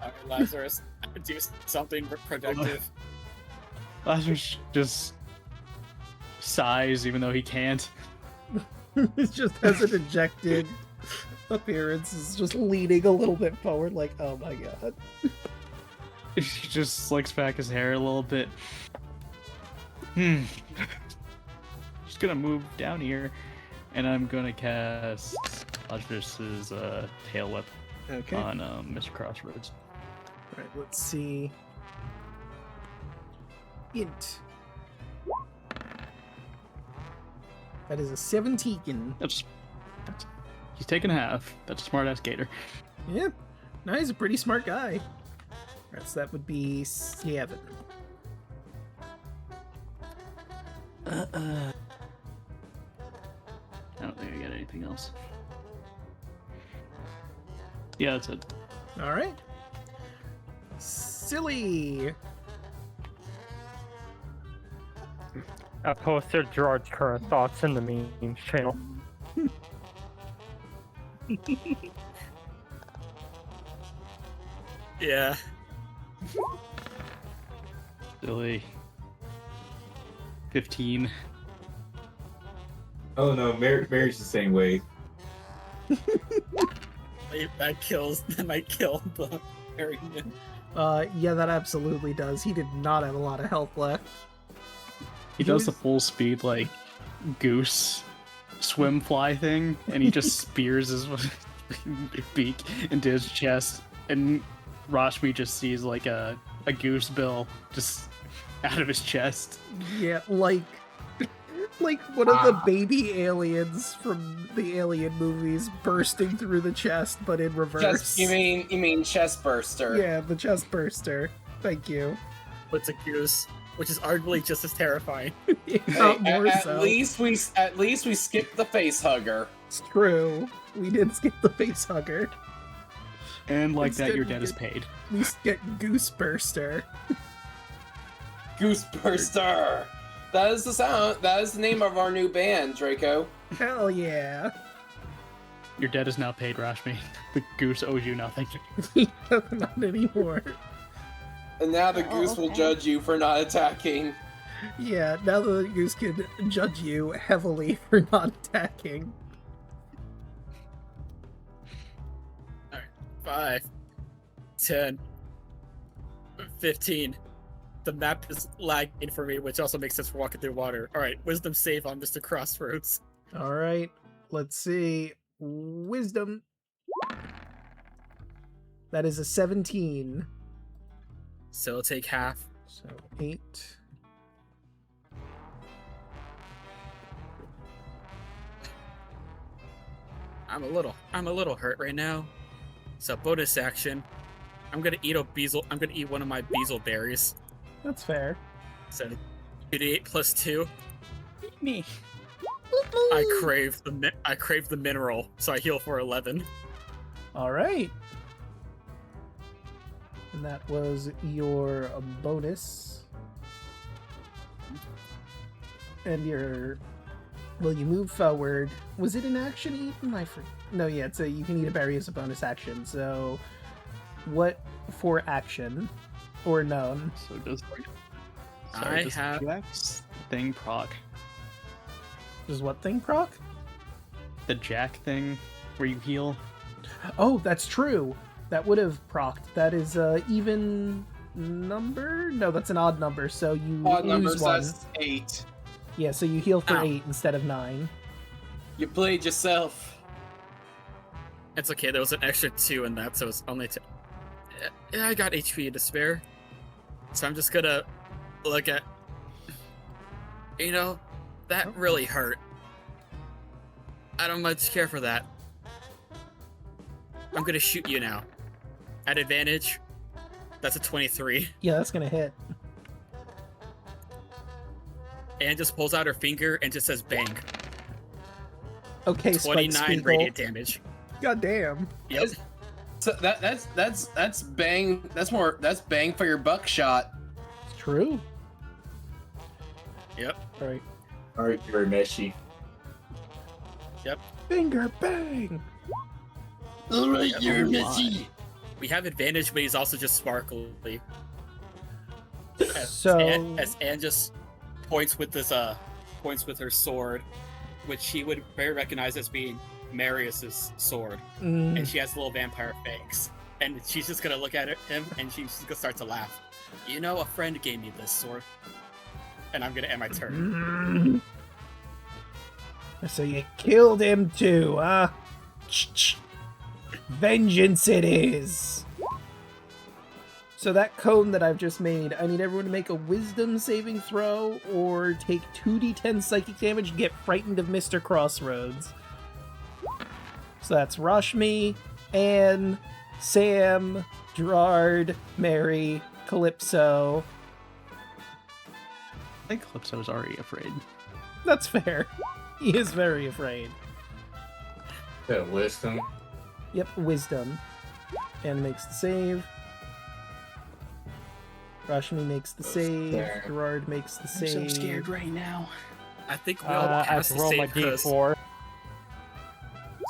All right, Lazarus, do something productive. Lazarus just sighs even though he can't. It just has an ejected appearance. Is just leaning a little bit forward, like, oh my god. He just slicks back his hair a little bit. Just gonna move down here, and I'm gonna cast Lazarus's tail whip Okay. on Mr. Crossroads. Right, let's see. Int. That is a 17. That's he's taking half. That's a smart ass gator. Yeah. No, he's a pretty smart guy. Right, so that would be 7. I don't think I get anything else. Yeah, that's it. Alright. Silly. I posted George's current thoughts in the memes channel. Yeah. Silly. 15. Oh no, Mary's the same way. That might kill the Harrington. Yeah, that absolutely does. He did not have a lot of health left. He does the full speed, like, goose swim fly thing, and he just spears his beak into his chest, and Rashmi just sees, like, a goose bill just out of his chest. Yeah, like one of the baby aliens from the Alien movies bursting through the chest, but in reverse. You mean chest burster? Yeah, the chest burster. Thank you. What's a goose? Which is arguably just as terrifying. Not more at so. least we skipped the face hugger. It's true. We did skip the face hugger. And like Instead, that, your we debt is get- paid. We get Goose Burster. Goose burster. That is the sound. That is the name of our new band, Draco. Hell yeah. Your debt is now paid, Rashmi. The goose owes you nothing. Not anymore. And now the goose will okay. judge you for not attacking. Yeah, now the goose can judge you heavily for not attacking. 5, 10, 15. The map is lagging for me, which also makes sense for walking through water. All right, wisdom save on Mr. Crossroads. All right, let's see. Wisdom. That is a 17. So it'll take half. So 8. I'm a little hurt right now. So bonus action, I'm gonna eat one of my bezel berries. That's fair. So 2d8 plus 2. Me. I crave the mineral, so I heal for 11. All right. And that was your bonus. And well, you move forward. Was it an action eaten? No, yeah, you can eat a berry as a bonus action. So, what for action or none? So does I have- Jack's thing proc. Does what thing proc? The Jack thing where you heal. Oh, that's true. That would have procced. That is even number? No, that's an odd number, so you Odd lose numbers, one. that's 8. Yeah, so you heal for Ow. 8 instead of 9. You played yourself. It's okay, there was an extra 2 in that, so it's only 2. Yeah, I got HP to spare. So I'm just gonna look at... You know, that really hurt. I don't much care for that. I'm gonna shoot you now. At advantage, that's a 23. Yeah, that's gonna hit. And just pulls out her finger and just says bang. Okay, Spike 29 Spiegel. radiant damage. God damn. Yep. So that's bang. That's bang for your buckshot. It's true. Yep. Alright. Alright, you're Meshi. Yep. Finger bang! Alright, Yep. you're Oh, Meshi. We have advantage, but he's also just sparkly. So As Anne just points with her sword, which she would very recognize as being Marius's sword, and she has little vampire fangs. And she's just gonna look at him, and she's just gonna start to laugh. You know, a friend gave me this sword, and I'm gonna end my turn. So you killed him too, huh? Vengeance it is! So that cone that I've just made, I need everyone to make a wisdom saving throw or take 2d10 psychic damage, get frightened of Mr. Crossroads. So that's Rashmi, Anne, Sam, Gerard, Mary, Calypso. I think Calypso's already afraid. That's fair. He is very afraid. That wisdom. Yep, wisdom. Anne makes the save. Rashmi makes the save. Scared. Gerard makes the save. I'm so scared right now. I think we all I have passed to the roll my save because d4.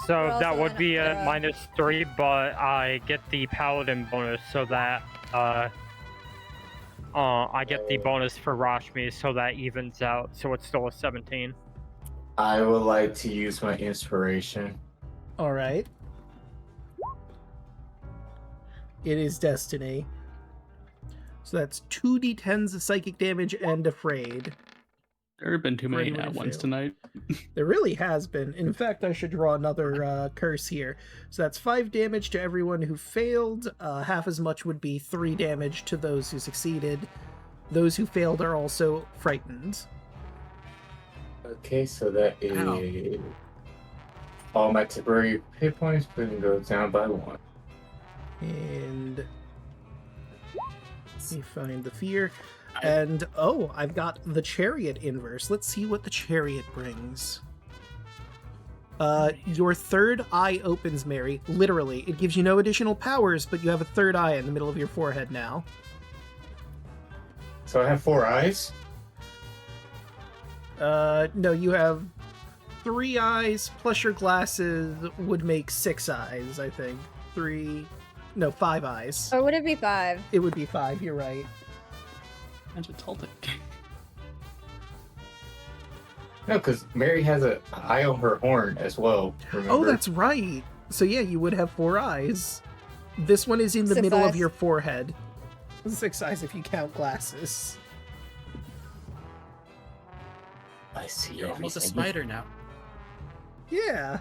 So We're that also would in be a a- -3, but I get the paladin bonus, so that I get the bonus for Rashmi, so that evens out. So it's still a 17. I would like to use my inspiration. Alright. It is Destiny. So that's 2d10s of psychic damage and afraid. There have been too many Anyone at once fail. tonight. There really has been. In fact, I should draw another curse here. So that's 5 damage to everyone who failed. Half as much would be 3 damage to those who succeeded. Those who failed are also frightened. Okay, so that is all my temporary hit points can go down by 1. And let me find the fear. And oh, I've got the chariot inverse. Let's see what the chariot brings. Your third eye opens, Mary. Literally, it gives you no additional powers, but you have a third eye in the middle of your forehead now. So I have 4 eyes? No, you have 3 eyes plus your glasses would make 6 eyes, I think. 5 eyes. Or would it be 5? It would be 5, you're right. That's a Toltec. No, because Mary has an eye on her horn as well. Remember? Oh, that's right. So yeah, you would have 4 eyes. This one is in the 6 middle of eyes. your forehead. 6 eyes if you count glasses. I see. you're almost a everything. spider now. Yeah.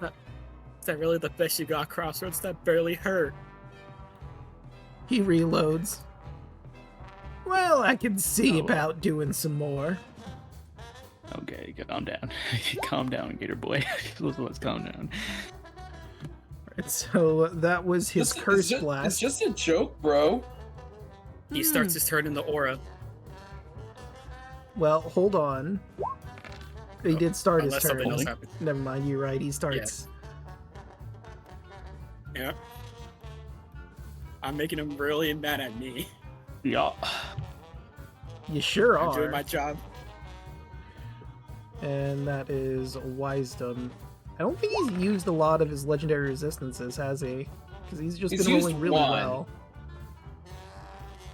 Is that really the best you got, Crossroads? That barely hurt. He reloads. Well, I can see Oh. about doing some more. Okay, calm down. Calm down, Gator Boy. Let's calm down. Alright, so that was his curse It's blast. just a joke, bro. He starts his turn in the aura. Well, hold on. He did start his Unless turn. something else happens. Never mind, you're right. He starts. Yeah. I'm making him really mad at me. Yeah. You sure I'm are. doing my job. And that is Wisdom. I don't think he's used a lot of his legendary resistances, has he? Because he's just He's been rolling used really one. well.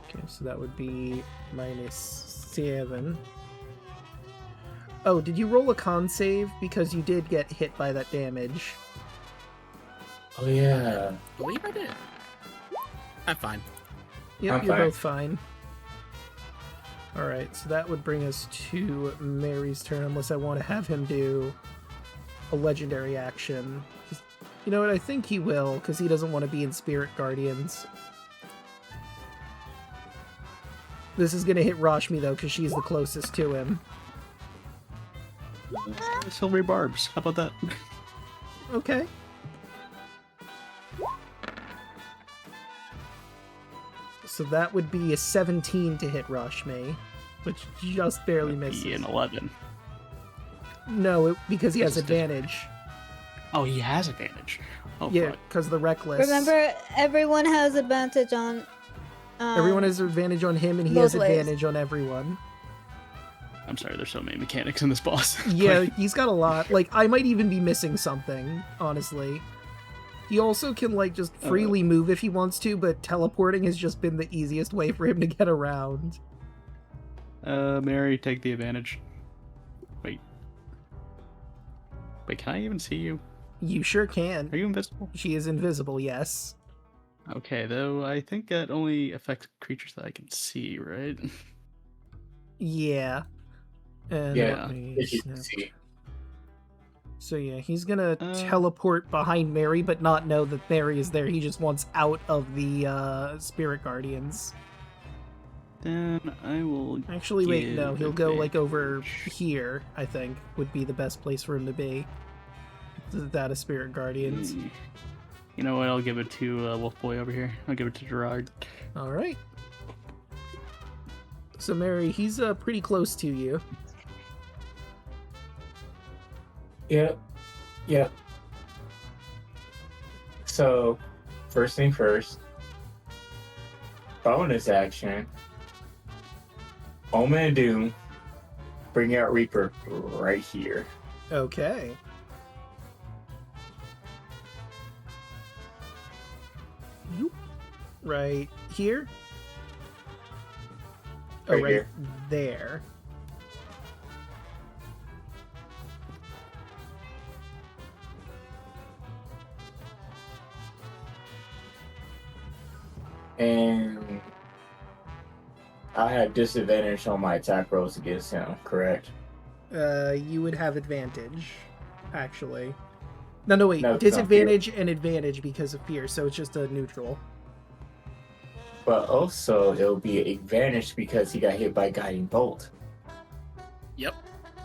Okay, so that would be -7. Oh, did you roll a con save? Because you did get hit by that damage. Oh yeah. I believe I did. I'm fine. Yep, I'm you're fine. both fine. Alright, so that would bring us to Mary's turn, unless I want to have him do a legendary action. You know what, I think he will, because he doesn't want to be in Spirit Guardians. This is going to hit Rashmi, though, because she's the closest to him. Silvery barbs. How about that? Okay. So that would be a 17 to hit Rashmi, which just barely That'd misses. be an 11. No, because he has Just- advantage. Oh, he has advantage. Oh, Yeah, fuck. because the reckless. Remember, everyone has advantage on. Everyone has advantage on him, and he has both ways. advantage on everyone. I'm sorry, there's so many mechanics in this boss. Yeah, he's got a lot. Like, I might even be missing something, honestly. He also can, like, just freely move if he wants to, but teleporting has just been the easiest way for him to get around. Mary, take the advantage. Wait. Wait, can I even see you? You sure can. Are you invisible? She is invisible, yes. Okay, though I think that only affects creatures that I can see, right? Yeah. And Yeah, let me if you snap. can see. So yeah, he's gonna teleport behind Mary, but not know that Mary is there. He just wants out of the Spirit Guardians. Then I will. Actually, wait, no, give he'll go like over advantage. here, I think, would be the best place for him to be. That is Spirit Guardians. You know what? I'll give it to Wolf Boy over here. I'll give it to Gerard. Alright. So Mary, he's pretty close to you. Yep. Yep. So, first thing first. Bonus action. Omen of Doom. Bring out Reaper right here. Okay. Yoop. Right here? Oh, Right right here. there. And I have disadvantage on my attack rolls against him, correct? You would have advantage, actually. No, wait. No, it's not Disadvantage and advantage because of fear, so it's just a neutral. But also, it'll be an advantage because he got hit by Guiding Bolt. Yep.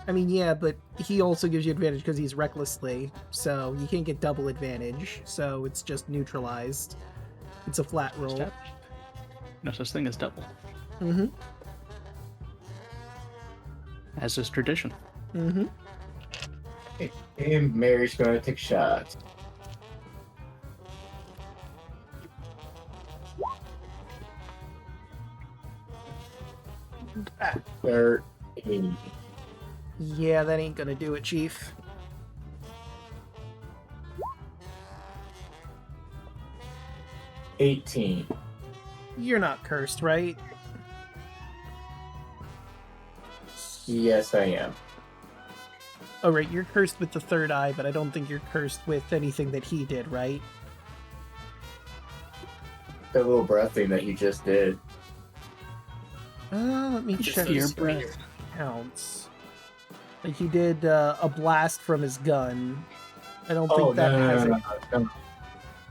I mean, yeah, but he also gives you advantage because he's recklessly, so you can't get double advantage, so it's just neutralized. It's a flat roll. No such thing as double. Mm-hmm. As is tradition. Mm-hmm. And Mary's gonna take shots. Ah, 13. Yeah, that ain't gonna do it, Chief. $18. You're not cursed, right? Yes, I am. Oh, right, you're cursed with the third eye, but I don't think you're cursed with anything that he did, right? The little breath thing that you just did. Let me Just check those your three. breath counts. Like he did a blast from his gun. I don't think that has it.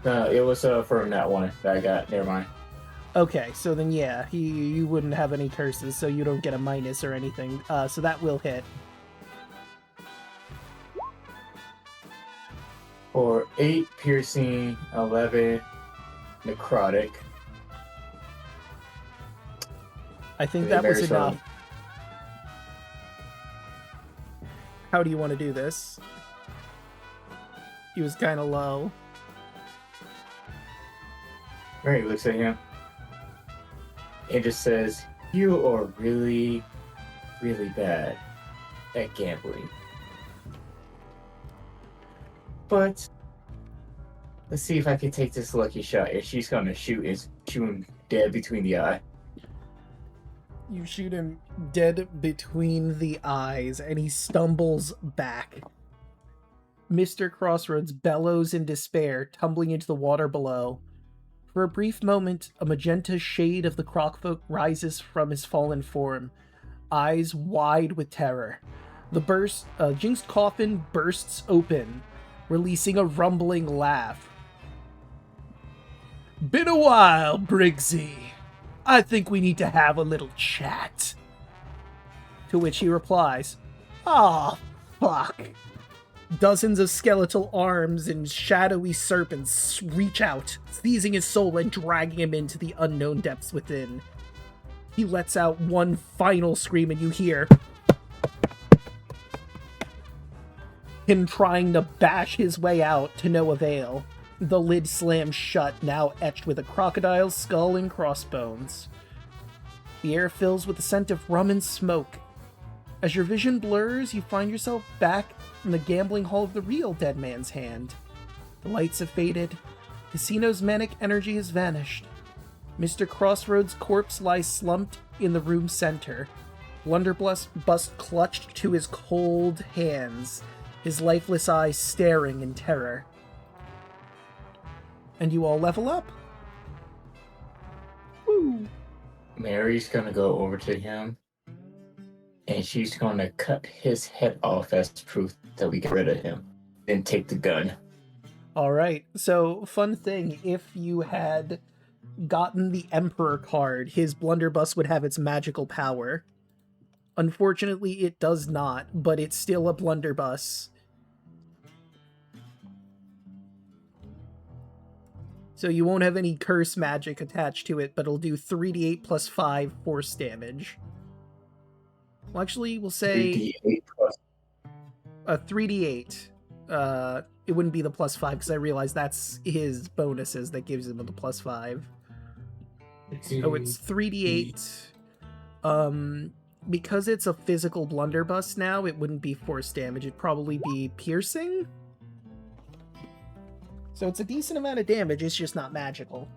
No, it was from that one that I got. Never mind. Okay, so then yeah, you wouldn't have any curses, so you don't get a minus or anything. So that will hit. For 8 piercing, 11 necrotic. I think Yeah, that was very strong. enough. How do you want to do this? He was kind of low. Mary looks at him and just says, "You are really, really bad at gambling. But let's see if I can take this lucky shot." And she's gonna shoot him dead between the eye. You shoot him dead between the eyes, and he stumbles back. Mr. Crossroads bellows in despair, tumbling into the water below. For a brief moment, a magenta shade of the Crocfolk rises from his fallen form, eyes wide with terror. The jinxed coffin bursts open, releasing a rumbling laugh. Been a while, Briggsy. I think we need to have a little chat. To which he replies, "Ah, fuck." Dozens of skeletal arms and shadowy serpents reach out, seizing his soul and dragging him into the unknown depths within. He lets out one final scream and you hear him trying to bash his way out to no avail. The lid slams shut, now etched with a crocodile's skull and crossbones. The air fills with the scent of rum and smoke. As your vision blurs, you find yourself back in the gambling hall of the real Dead Man's Hand. The lights have faded. Casino's manic energy has vanished. Mr. Crossroads' corpse lies slumped in the room's center, blunderbuss clutched to his cold hands, his lifeless eyes staring in terror. And you all level up. Woo! Mary's gonna go over to him, and she's gonna cut his head off as proof that we get rid of him. Then take the gun. Alright, so fun thing, if you had gotten the Emperor card, his blunderbuss would have its magical power. Unfortunately, it does not, but it's still a blunderbuss. So you won't have any curse magic attached to it, but it'll do 3d8 plus 5 force damage. Well, actually, we'll say 3d8 plus. 3d8. It wouldn't be the plus 5 because I realize that's his bonuses that gives him the plus 5. Oh, it's 3d8. Because it's a physical blunderbuss now, it wouldn't be force damage. It'd probably be piercing. So it's a decent amount of damage, it's just not magical.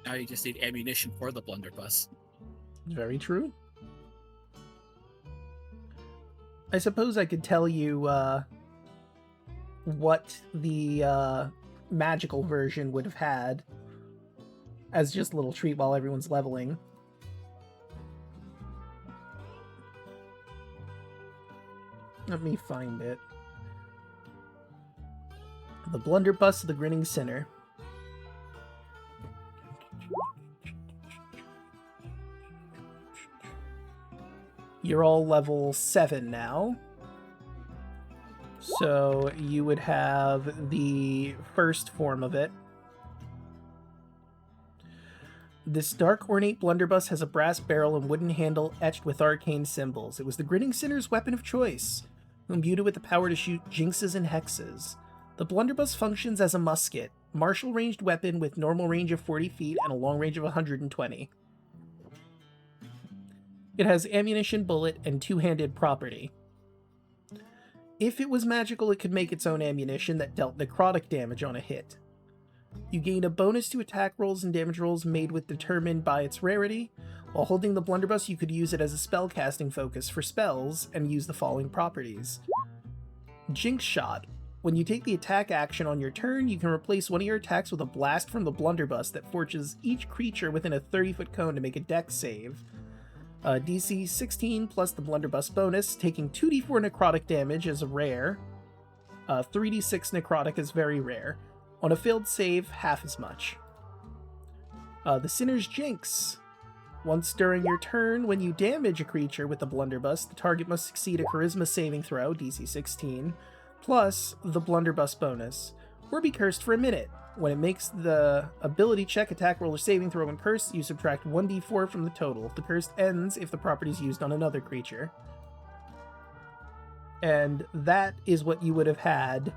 Now you just need ammunition for the blunderbuss. Very true. I suppose I could tell you what the magical version would have had as just a little treat while everyone's leveling. Let me find it. The Blunderbuss of the Grinning Sinner. You're all level 7 now. So you would have the first form of it. This dark, ornate blunderbuss has a brass barrel and wooden handle etched with arcane symbols. It was the Grinning Sinner's weapon of choice, who imbued it with the power to shoot jinxes and hexes. The blunderbuss functions as a musket, martial-ranged weapon with normal range of 40 feet and a long range of 120. It has ammunition, bullet, and two-handed property. If it was magical, it could make its own ammunition that dealt necrotic damage on a hit. You gain a bonus to attack rolls and damage rolls made with determined by its rarity. While holding the blunderbuss, you could use it as a spellcasting focus for spells and use the following properties. Jinx Shot. When you take the attack action on your turn, you can replace one of your attacks with a blast from the blunderbuss that forces each creature within a 30-foot cone to make a dex save. DC 16 plus the blunderbuss bonus, taking 2d4 necrotic damage as a rare. 3d6 necrotic is very rare. On a failed save, half as much. The Sinner's Jinx. Once during your turn, when you damage a creature with the blunderbuss, the target must succeed a charisma saving throw, DC 16, plus the blunderbuss bonus, or be cursed for a minute. When it makes the ability check, attack, roll, or saving throw when cursed, you subtract 1d4 from the total. The curse ends if the property is used on another creature. And that is what you would have had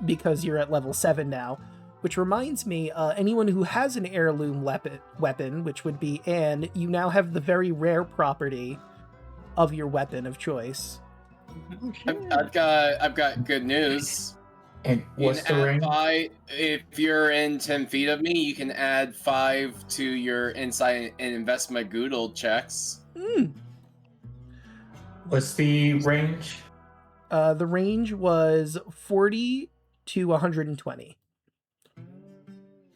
because you're at level 7 now. Which reminds me, anyone who has an heirloom weapon, which would be Anne, you now have the very rare property of your weapon of choice. I've got good news. And what's the range? If you're in 10 feet of me, you can add 5 to your insight and investment Goodle checks. What's the range? The range was 40 to 120.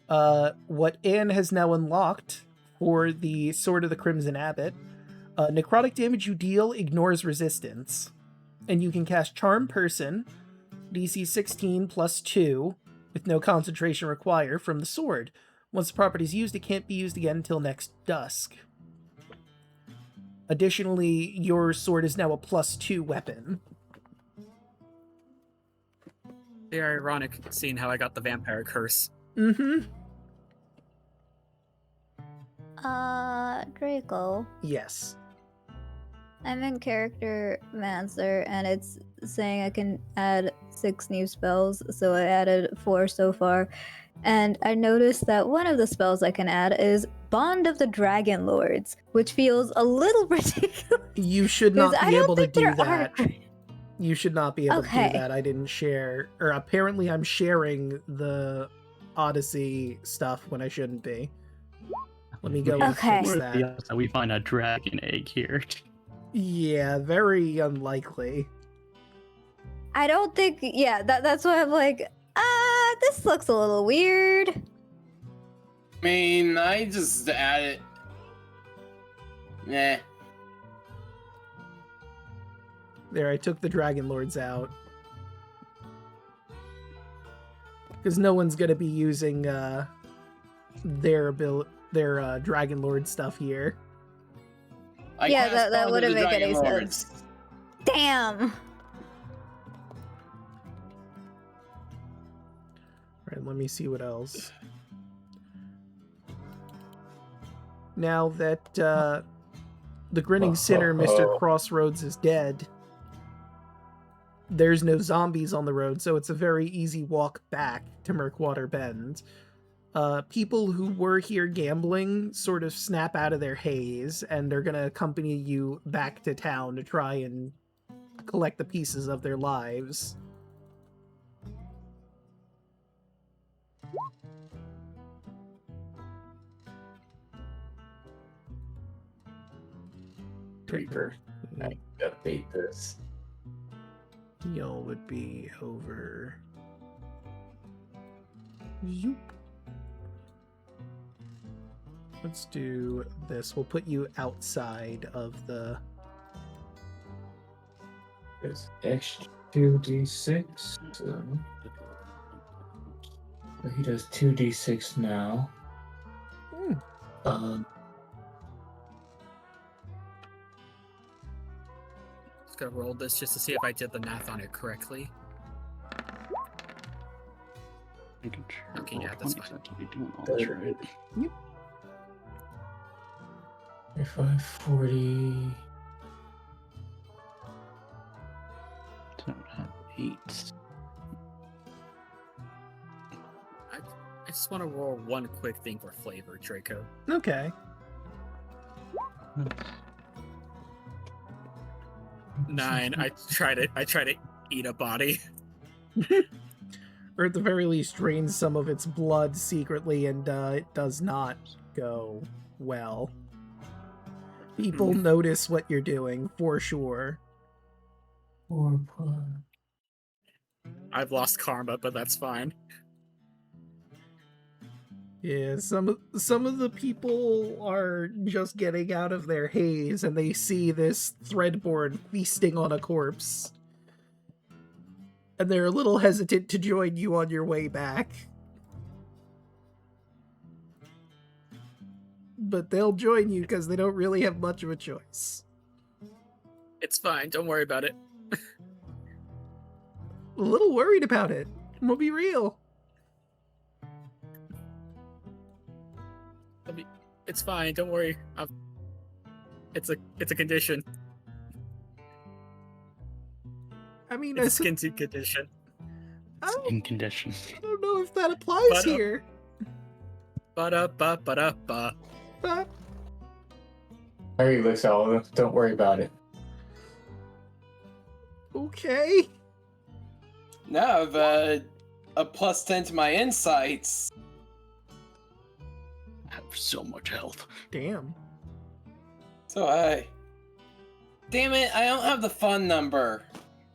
What Anne has now unlocked for the Sword of the Crimson Abbot, necrotic damage you deal ignores resistance. And you can cast Charm Person, DC 16 plus 2, with no concentration required from the sword. Once the property is used, it can't be used again until next dusk. Additionally, your sword is now a +2 weapon. Very ironic seeing how I got the vampire curse. Mm-hmm. Draco. Yes. I'm in character Mancer, and it's saying I can add 6 new spells, so I added 4 so far. And I noticed that one of the spells I can add is Bond of the Dragon Lords, which feels a little ridiculous. You should not be able to do that. Are... You should not be able to Okay. do that. I didn't share, or apparently I'm sharing the Odyssey stuff when I shouldn't be. Let me go and Okay. fix Where's that. the odds that we find a dragon egg here? Yeah, very unlikely. I don't think, yeah, that's why I'm like, this looks a little weird. I mean, I just added. Nah. There, I took the Dragon Lords out. Because no one's gonna be using their Dragon Lord stuff here. Yeah, cast that Bond of wouldn't the make any Dragon sense. Lords. Damn. Right, let me see what else. Now that the Grinning Sinner, Mr. Crossroads, is dead, there's no zombies on the road, so it's a very easy walk back to Murkwater Bend. People who were here gambling sort of snap out of their haze, and they're gonna accompany you back to town to try and collect the pieces of their lives. Reaper. I update this. Y'all would be over. Zoop. Let's do this. We'll put you outside of the... It's X2d6. So he does 2d6 now. Just gonna roll this just to see if I did the math on it correctly. Okay, yeah, that's fine. That's right. Yep. 35, 40. Don't have 8. I just want to roll one quick thing for flavor, Draco. Okay. 9. I try to eat a body. Or at the very least, drain some of its blood secretly, and it does not go well. People notice what you're doing, for sure. 4 plus. I've lost karma, but that's fine. Yeah, some of the people are just getting out of their haze, and they see this Threadborn feasting on a corpse. And they're a little hesitant to join you on your way back. But they'll join you because they don't really have much of a choice. It's fine. Don't worry about it. A little worried about it. We'll be real. It's fine. Don't worry. It's a condition. I mean, It's a skin condition. In condition. I don't know if that applies But, here. Ba-da-ba-ba-da-ba. But Harry looks at all of them. Don't worry about it. okay. Now I've a +10 to my insights. I have so much health. Damn. So damn it, I don't have the fun number.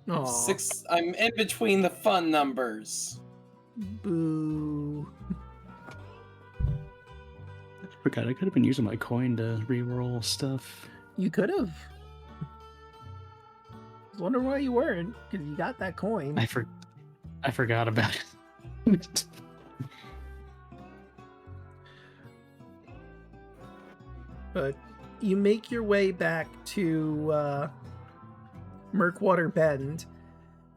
Aw. 6. I'm in between the fun numbers. Boo. I forgot I could have been using my coin to reroll stuff. You could have. I was wondering why you weren't, because you got that coin. I forgot about it. But you make your way back to Murkwater Bend,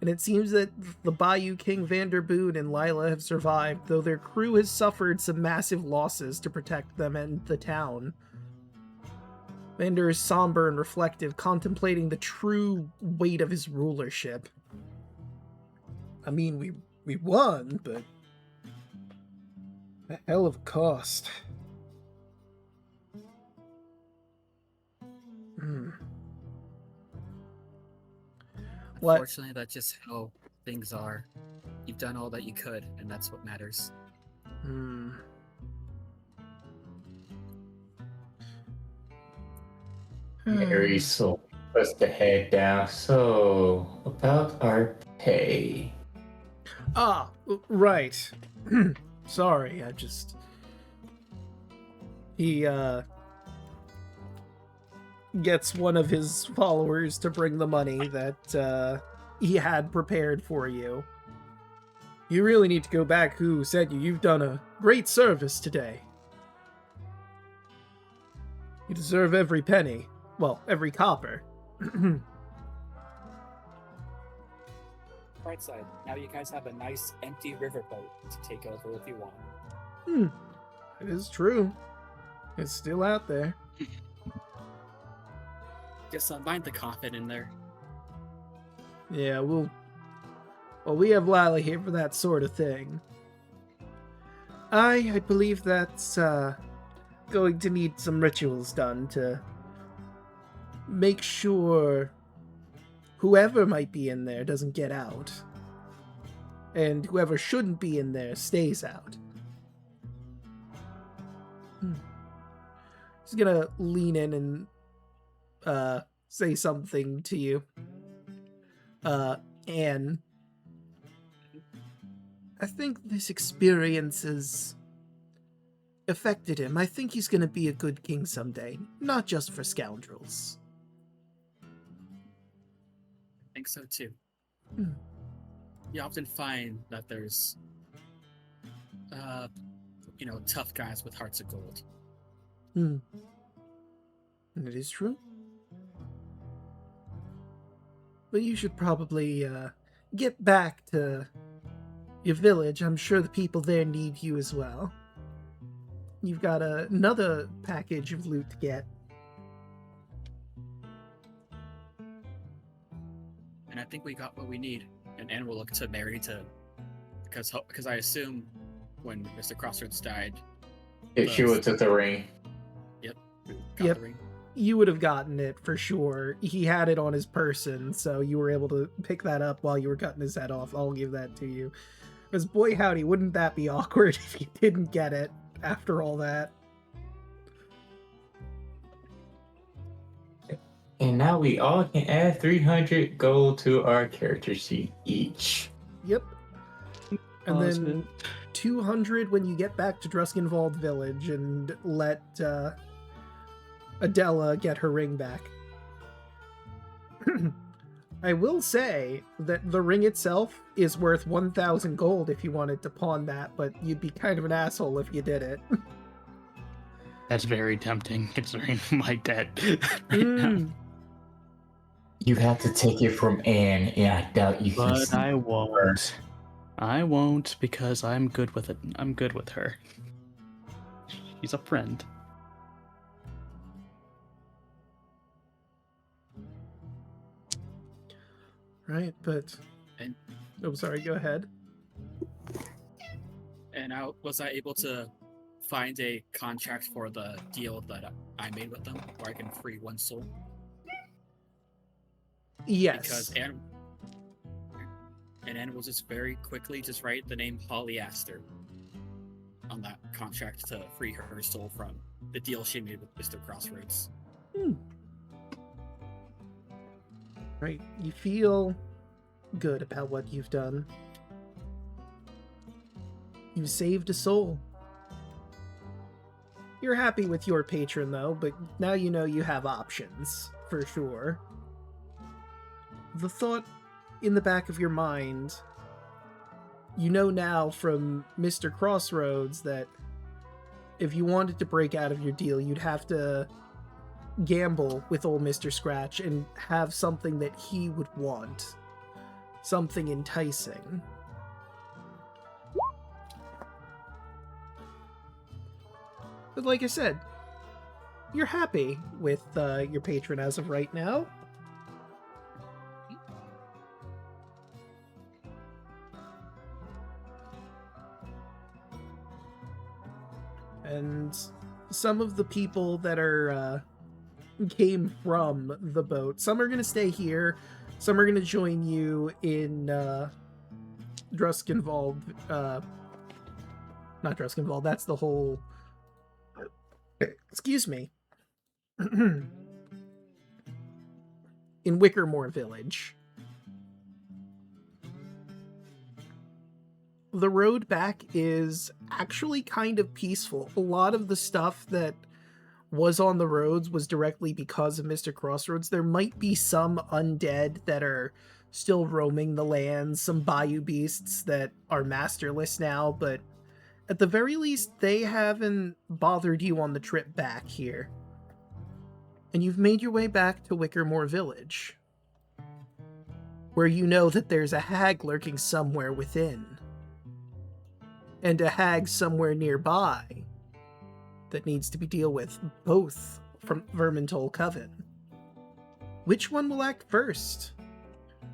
and it seems that the Bayou King Vanderboon and Lila have survived, though their crew has suffered some massive losses to protect them and the town. Vander is somber and reflective, contemplating the true weight of his rulership. I mean, we won, but a hell of a cost. What? Unfortunately, that's just how things are. You've done all that you could, and that's what matters. Mary's soul puts the head down. So, about our pay. Ah, right. Sorry, I just... He, gets one of his followers to bring the money that, he had prepared for you. You really need to go back who said you. You've done a great service today. You deserve every penny. Well, every copper. Bright side, now you guys have a nice empty riverboat to take over if you want. It is true. It's still out there. Just bind the coffin in there. Yeah, well, we have Lila here for that sort of thing. I believe that's going to need some rituals done to make sure whoever might be in there doesn't get out. And whoever shouldn't be in there stays out. He's gonna lean in and say something to you. Anne, I think this experience has affected him. I think he's gonna be a good king someday, not just for scoundrels. I think so too. You often find that there's, tough guys with hearts of gold. And it is true. But you should probably get back to your village. I'm sure the people there need you as well. You've got another package of loot to get. And I think we got what we need. And Anne will look to Mary because I assume when Mr. Crossroads died, If she would took the ring. got Yep. the ring. You would have gotten it for sure. He had it on his person, so you were able to pick that up while you were cutting his head off. I'll give that to you. Because boy howdy, wouldn't that be awkward if you didn't get it after all that? And now we all can add 300 gold to our character sheet each. Yep. And then Awesome. 200 when you get back to Druskenwald Village and let Adela get her ring back. I will say that the ring itself is worth 1,000 gold if you wanted to pawn that, but you'd be kind of an asshole if you did it. That's very tempting considering my debt right now. You have to take it from Anne, and I doubt you can. But I won't. I won't because I'm good with it. I'm good with her. She's a friend. Right, but... And- Oh, sorry, go ahead. And was I able to find a contract for the deal that I made with them, where I can free one soul? Yes. Because Anne will just very quickly just write the name Polyaster on that contract to free her soul from the deal she made with Mr. Crossroads. Right, you feel good about what you've done. You saved a soul. You're happy with your patron, though, but now you know you have options, for sure. The thought in the back of your mind, you know now from Mr. Crossroads that if you wanted to break out of your deal, you'd have to gamble with old Mr. Scratch and have something that he would want. Something enticing. But like I said, you're happy with your patron as of right now. And some of the people that are came from the boat, some are going to stay here, some are going to join you in Druskenwald. Not Druskenwald, that's the whole... Excuse me. In Wickermore Village. The road back is actually kind of peaceful. A lot of the stuff that was on the roads was directly because of Mr. Crossroads. There might be some undead that are still roaming the lands, some bayou beasts that are masterless now, but at the very least, they haven't bothered you on the trip back here. And you've made your way back to Wickermore Village, where you know that there's a hag lurking somewhere within, and a hag somewhere nearby that needs to be dealt with, both from Vermintol Coven. Which one will act first?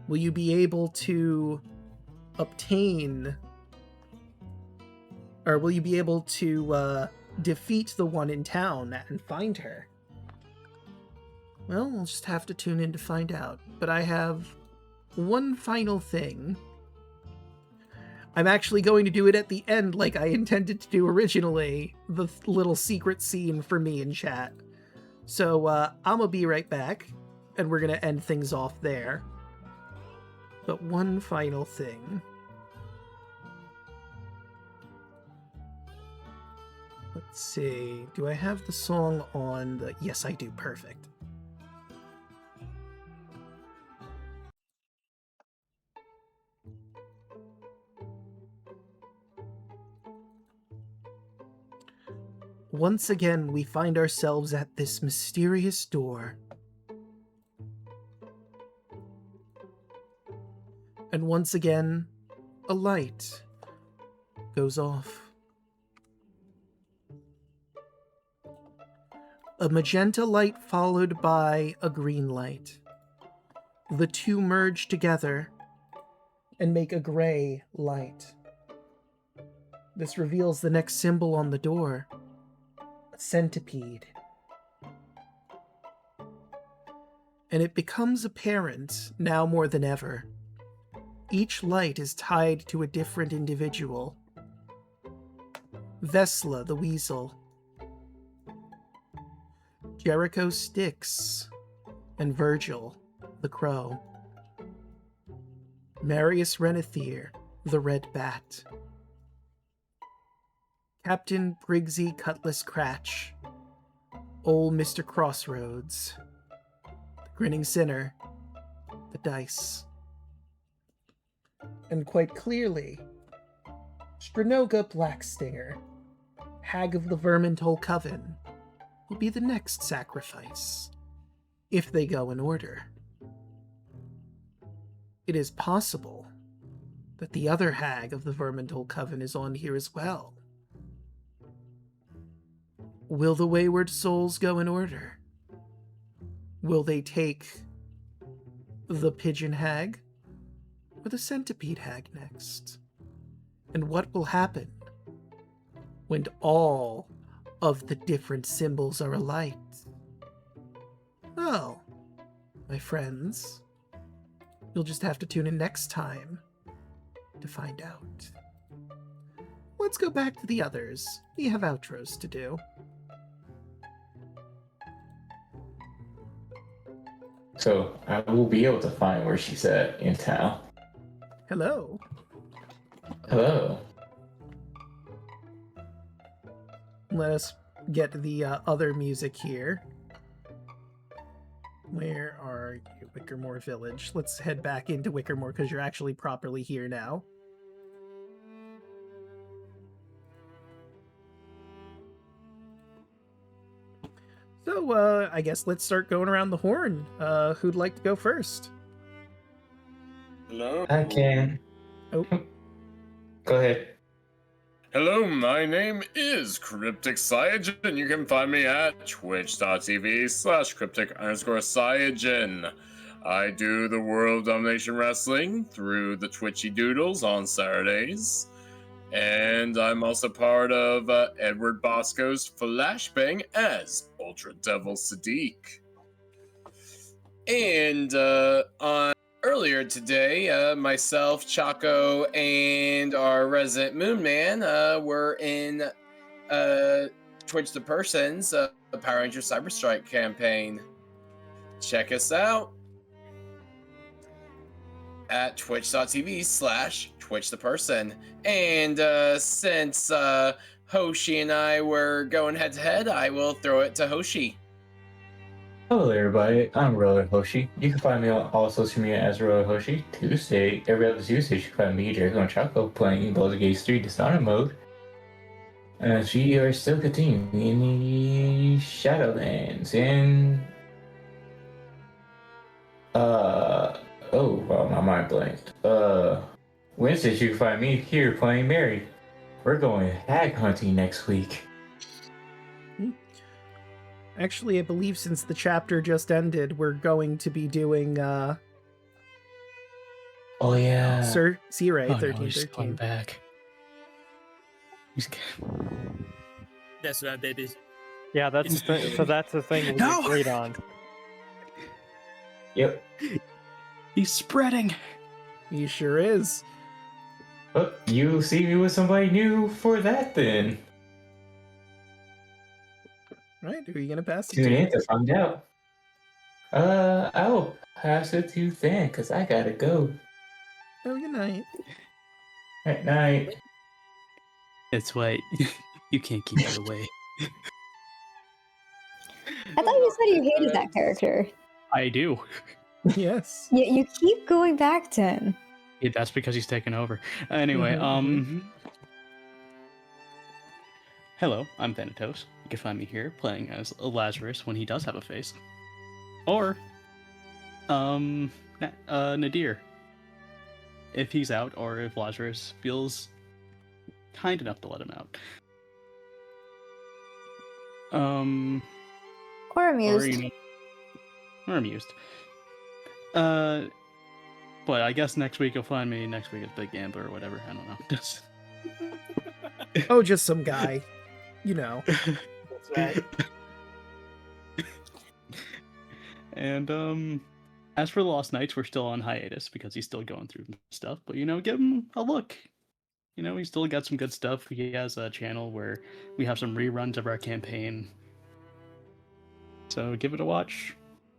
Will you be able to obtain... Or will you be able to defeat the one in town and find her? Well, we'll just have to tune in to find out. But I have one final thing. I'm actually going to do it at the end like I intended to do originally. The little secret scene for me in chat. So I'm gonna be right back, and we're gonna end things off there. But one final thing. Let's see, do I have the song on the... Yes, I do, perfect. Once again, we find ourselves at this mysterious door. And once again, a light goes off. A magenta light followed by a green light. The two merge together and make a gray light. This reveals the next symbol on the door. A centipede. And it becomes apparent, now more than ever, each light is tied to a different individual. Vesla, the weasel. Jericho Styx, and Virgil, the crow. Marius Renethir, the red bat. Captain Briggsy Cutlass Cratch, old Mr. Crossroads, the grinning sinner, the dice. And quite clearly, Stranoga Blackstinger, hag of the Vermintol Coven, will be the next sacrifice, if they go in order. It is possible that the other hag of the Vermintol Coven is on here as well. Will the Wayward Souls go in order? Will they take the Pigeon Hag or the Centipede Hag next? And what will happen when all of the different symbols are alight? Well, my friends, you'll just have to tune in next time to find out. Let's go back to the others. We have outros to do. So I will be able to find where she's at in town. Hello. Hello. let us get the other music here. Where are you, Wickermore Village? Let's head back into Wickermore because you're actually properly here now. So, I guess let's start going around the horn. Who'd like to go first? Hello. I can. Oh. Go ahead. Hello, my name is Cryptic Cyanogen. You can find me at twitch.tv/cryptic_Cyanogen. I do the World Domination Wrestling through the Twitchy Doodles on Saturdays. And I'm also part of Edward Bosco's Flashbang as Ultra Devil Sadiq. And on earlier today, myself, Chaco, and our resident Moon Man were in Twitch the Person's Power Ranger Cyber Strike campaign. Check us out at twitch.tv/twitchtheperson. And since Hoshi and I were going head to head, I will throw it to Hoshi. Hello everybody, I'm Roller Hoshi. You can find me on all social media as Roller Hoshi. Every other Tuesday, you can find me, Draco, and Chaco playing Baldur's Gate 3 Dishonor mode. We are still continuing in the Shadowlands, and oh, wow, my mind blanked. Wednesdays you can find me here playing Mary. We're going hag hunting next week. Actually, I believe since the chapter just ended, we're going to be doing, Oh yeah. Sir C-Ray, Oh, no, he's 1313. going back. That's right, baby. Yeah, that's so that's the thing we No! agreed on. Yep. He's spreading. He sure is. Oh, you see me with somebody new for that then. Right, who are you gonna pass it Tune in to? to find out. I will pass it to Than, because I gotta go. Oh, good night. At night. That's why you can't keep it away. I thought you said you hated that character. I do. Yes. You keep going back to him. Yeah, that's because he's taken over. Anyway, hello, I'm Thanatos. You can find me here playing as Lazarus when he does have a face. Or, Nadir. If he's out, or if Lazarus feels kind enough to let him out. Or amused. Or, you know, or amused. But I guess next week you'll find me next week as Big Gambler or whatever. I don't know. Oh, just some guy. You know. That's right. And as for the Lost Knights, we're still on hiatus because he's still going through stuff. But you know, give him a look. You know, he's still got some good stuff. He has a channel where we have some reruns of our campaign. So give it a watch.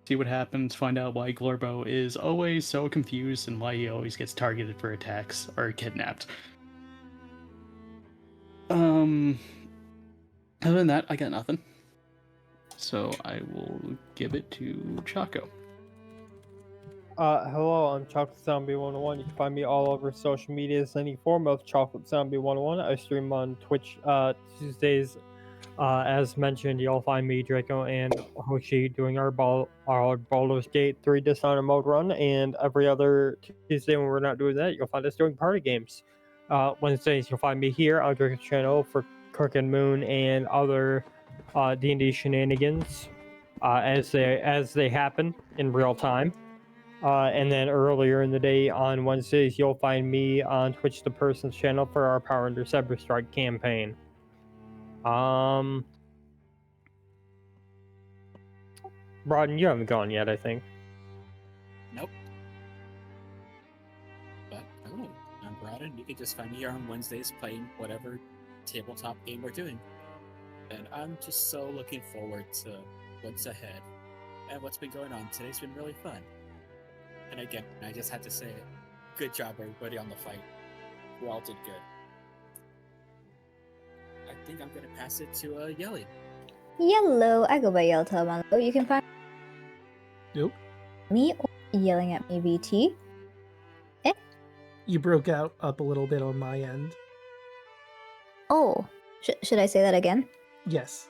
See what happens. Find out why Glorbo is always so confused and why he always gets targeted for attacks or kidnapped. Other than that, I got nothing. So I will give it to Chaco. Hello, I'm Chocolate Zombie 101. You can find me all over social media as any form of Chocolate Zombie 101. I stream on Twitch Tuesdays. As mentioned, you'll find me, Draco, and Hoshi doing our Baldur's Gate 3 Dishonor mode run, and every other Tuesday when we're not doing that, you'll find us doing party games. Wednesdays, you'll find me here on Draco's channel for Kirk and Moon and other D&D shenanigans as they happen in real time. And then earlier in the day on Wednesdays, you'll find me on Twitch the Person's channel for our Power Under Cyber Strike campaign. Broden, you haven't gone yet, I think. Nope. But hello, I'm Broden. You can just find me here on Wednesdays playing whatever tabletop game we're doing. And I'm just so looking forward to what's ahead and what's been going on. Today's been really fun. And again, I just had to say it. Good job, everybody, on the fight. You all did good. think I'm gonna pass it to Yelly. Yellow, I go by Yellingatme. You can find Nope. me or Yelling at Me VT. You broke out up a little bit on my end. Oh, should I say that again? Yes.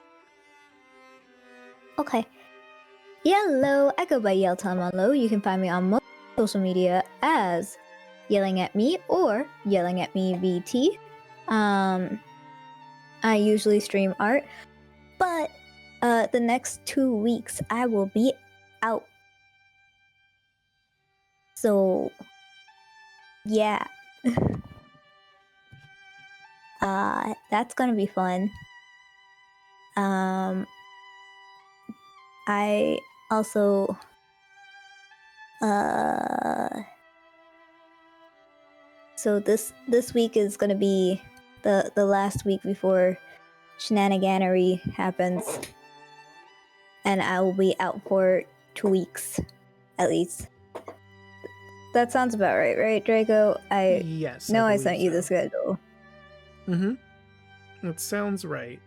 Okay. Yellow, I go by Yellingatme. You can find me on most social media as Yelling at Me or Yelling at Me VT. I usually stream art, but the next 2 weeks I will be out. So, yeah. That's gonna be fun. I also so this week is gonna be the last week before shenaniganery happens, and I will be out for 2 weeks at least. That sounds about right, Draco? Yes. know I believe sent you so. the schedule. Mm-hmm. That sounds right.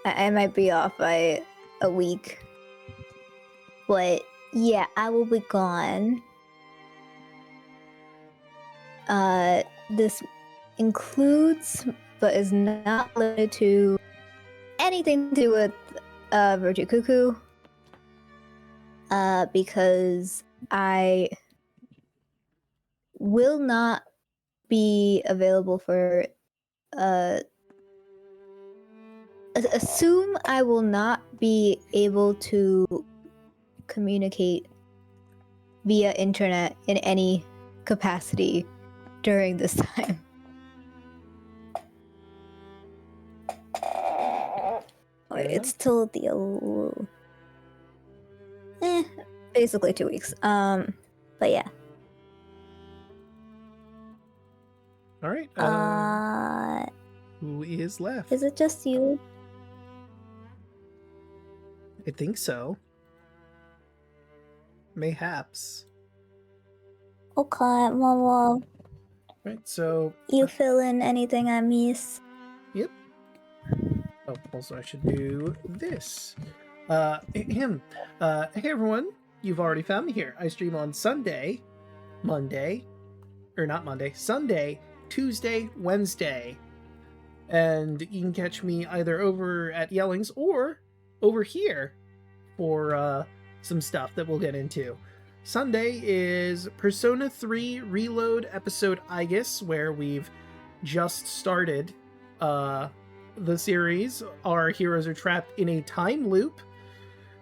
I might be off by a week, but yeah, I will be gone. This includes, but is not limited to, anything to do with Virtue Cuckoo. Because I will not be available for assume I will not be able to communicate via internet in any capacity during this time. Wait, it's till the basically 2 weeks. But yeah. All right. Who is left? Is it just you? I think so. Mayhaps. Okay, well, Right. So. you fill in anything I miss. Yep. Oh, also I should do this. Hey everyone, you've already found me here. I stream on Sunday, Monday, or not Monday, Sunday, Tuesday, Wednesday. And you can catch me either over at Yellings or over here for some stuff that we'll get into. Sunday is Persona 3 Reload episode Aegis, where we've just started the series. Our heroes are trapped in a time loop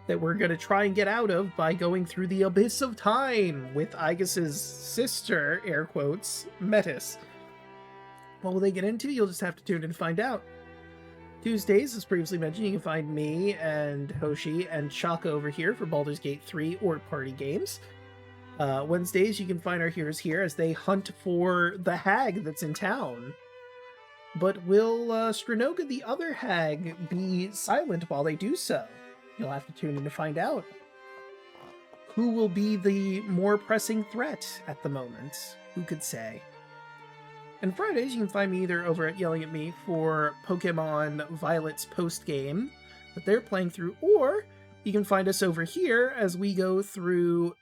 that we're going to try and get out of by going through the abyss of time with Aegis's sister, air quotes, Metis. What will they get into? You'll just have to tune in and find out. Tuesdays, as previously mentioned, you can find me and Hoshi and Chaka over here for Baldur's Gate 3 or party games. Wednesdays, you can find our heroes here as they hunt for the hag that's in town. But will Stranoga the other hag be silent while they do so? You'll have to tune in to find out. Who will be the more pressing threat at the moment? Who could say? And Fridays, you can find me either over at Yelling at Me for Pokemon Violet's post-game that they're playing through, or you can find us over here as we go through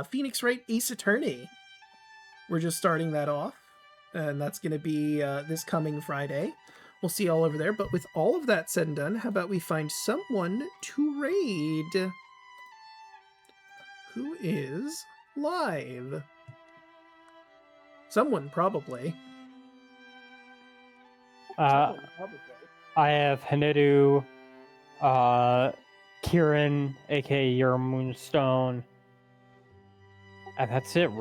Phoenix Wright Ace Attorney. We're just starting that off, and that's going to be this coming Friday. We'll see you all over there, but with all of that said and done, how about we find someone to raid? Who is live? Someone, probably. I have Hanedu, Kieran, aka Your Moonstone, and that's it,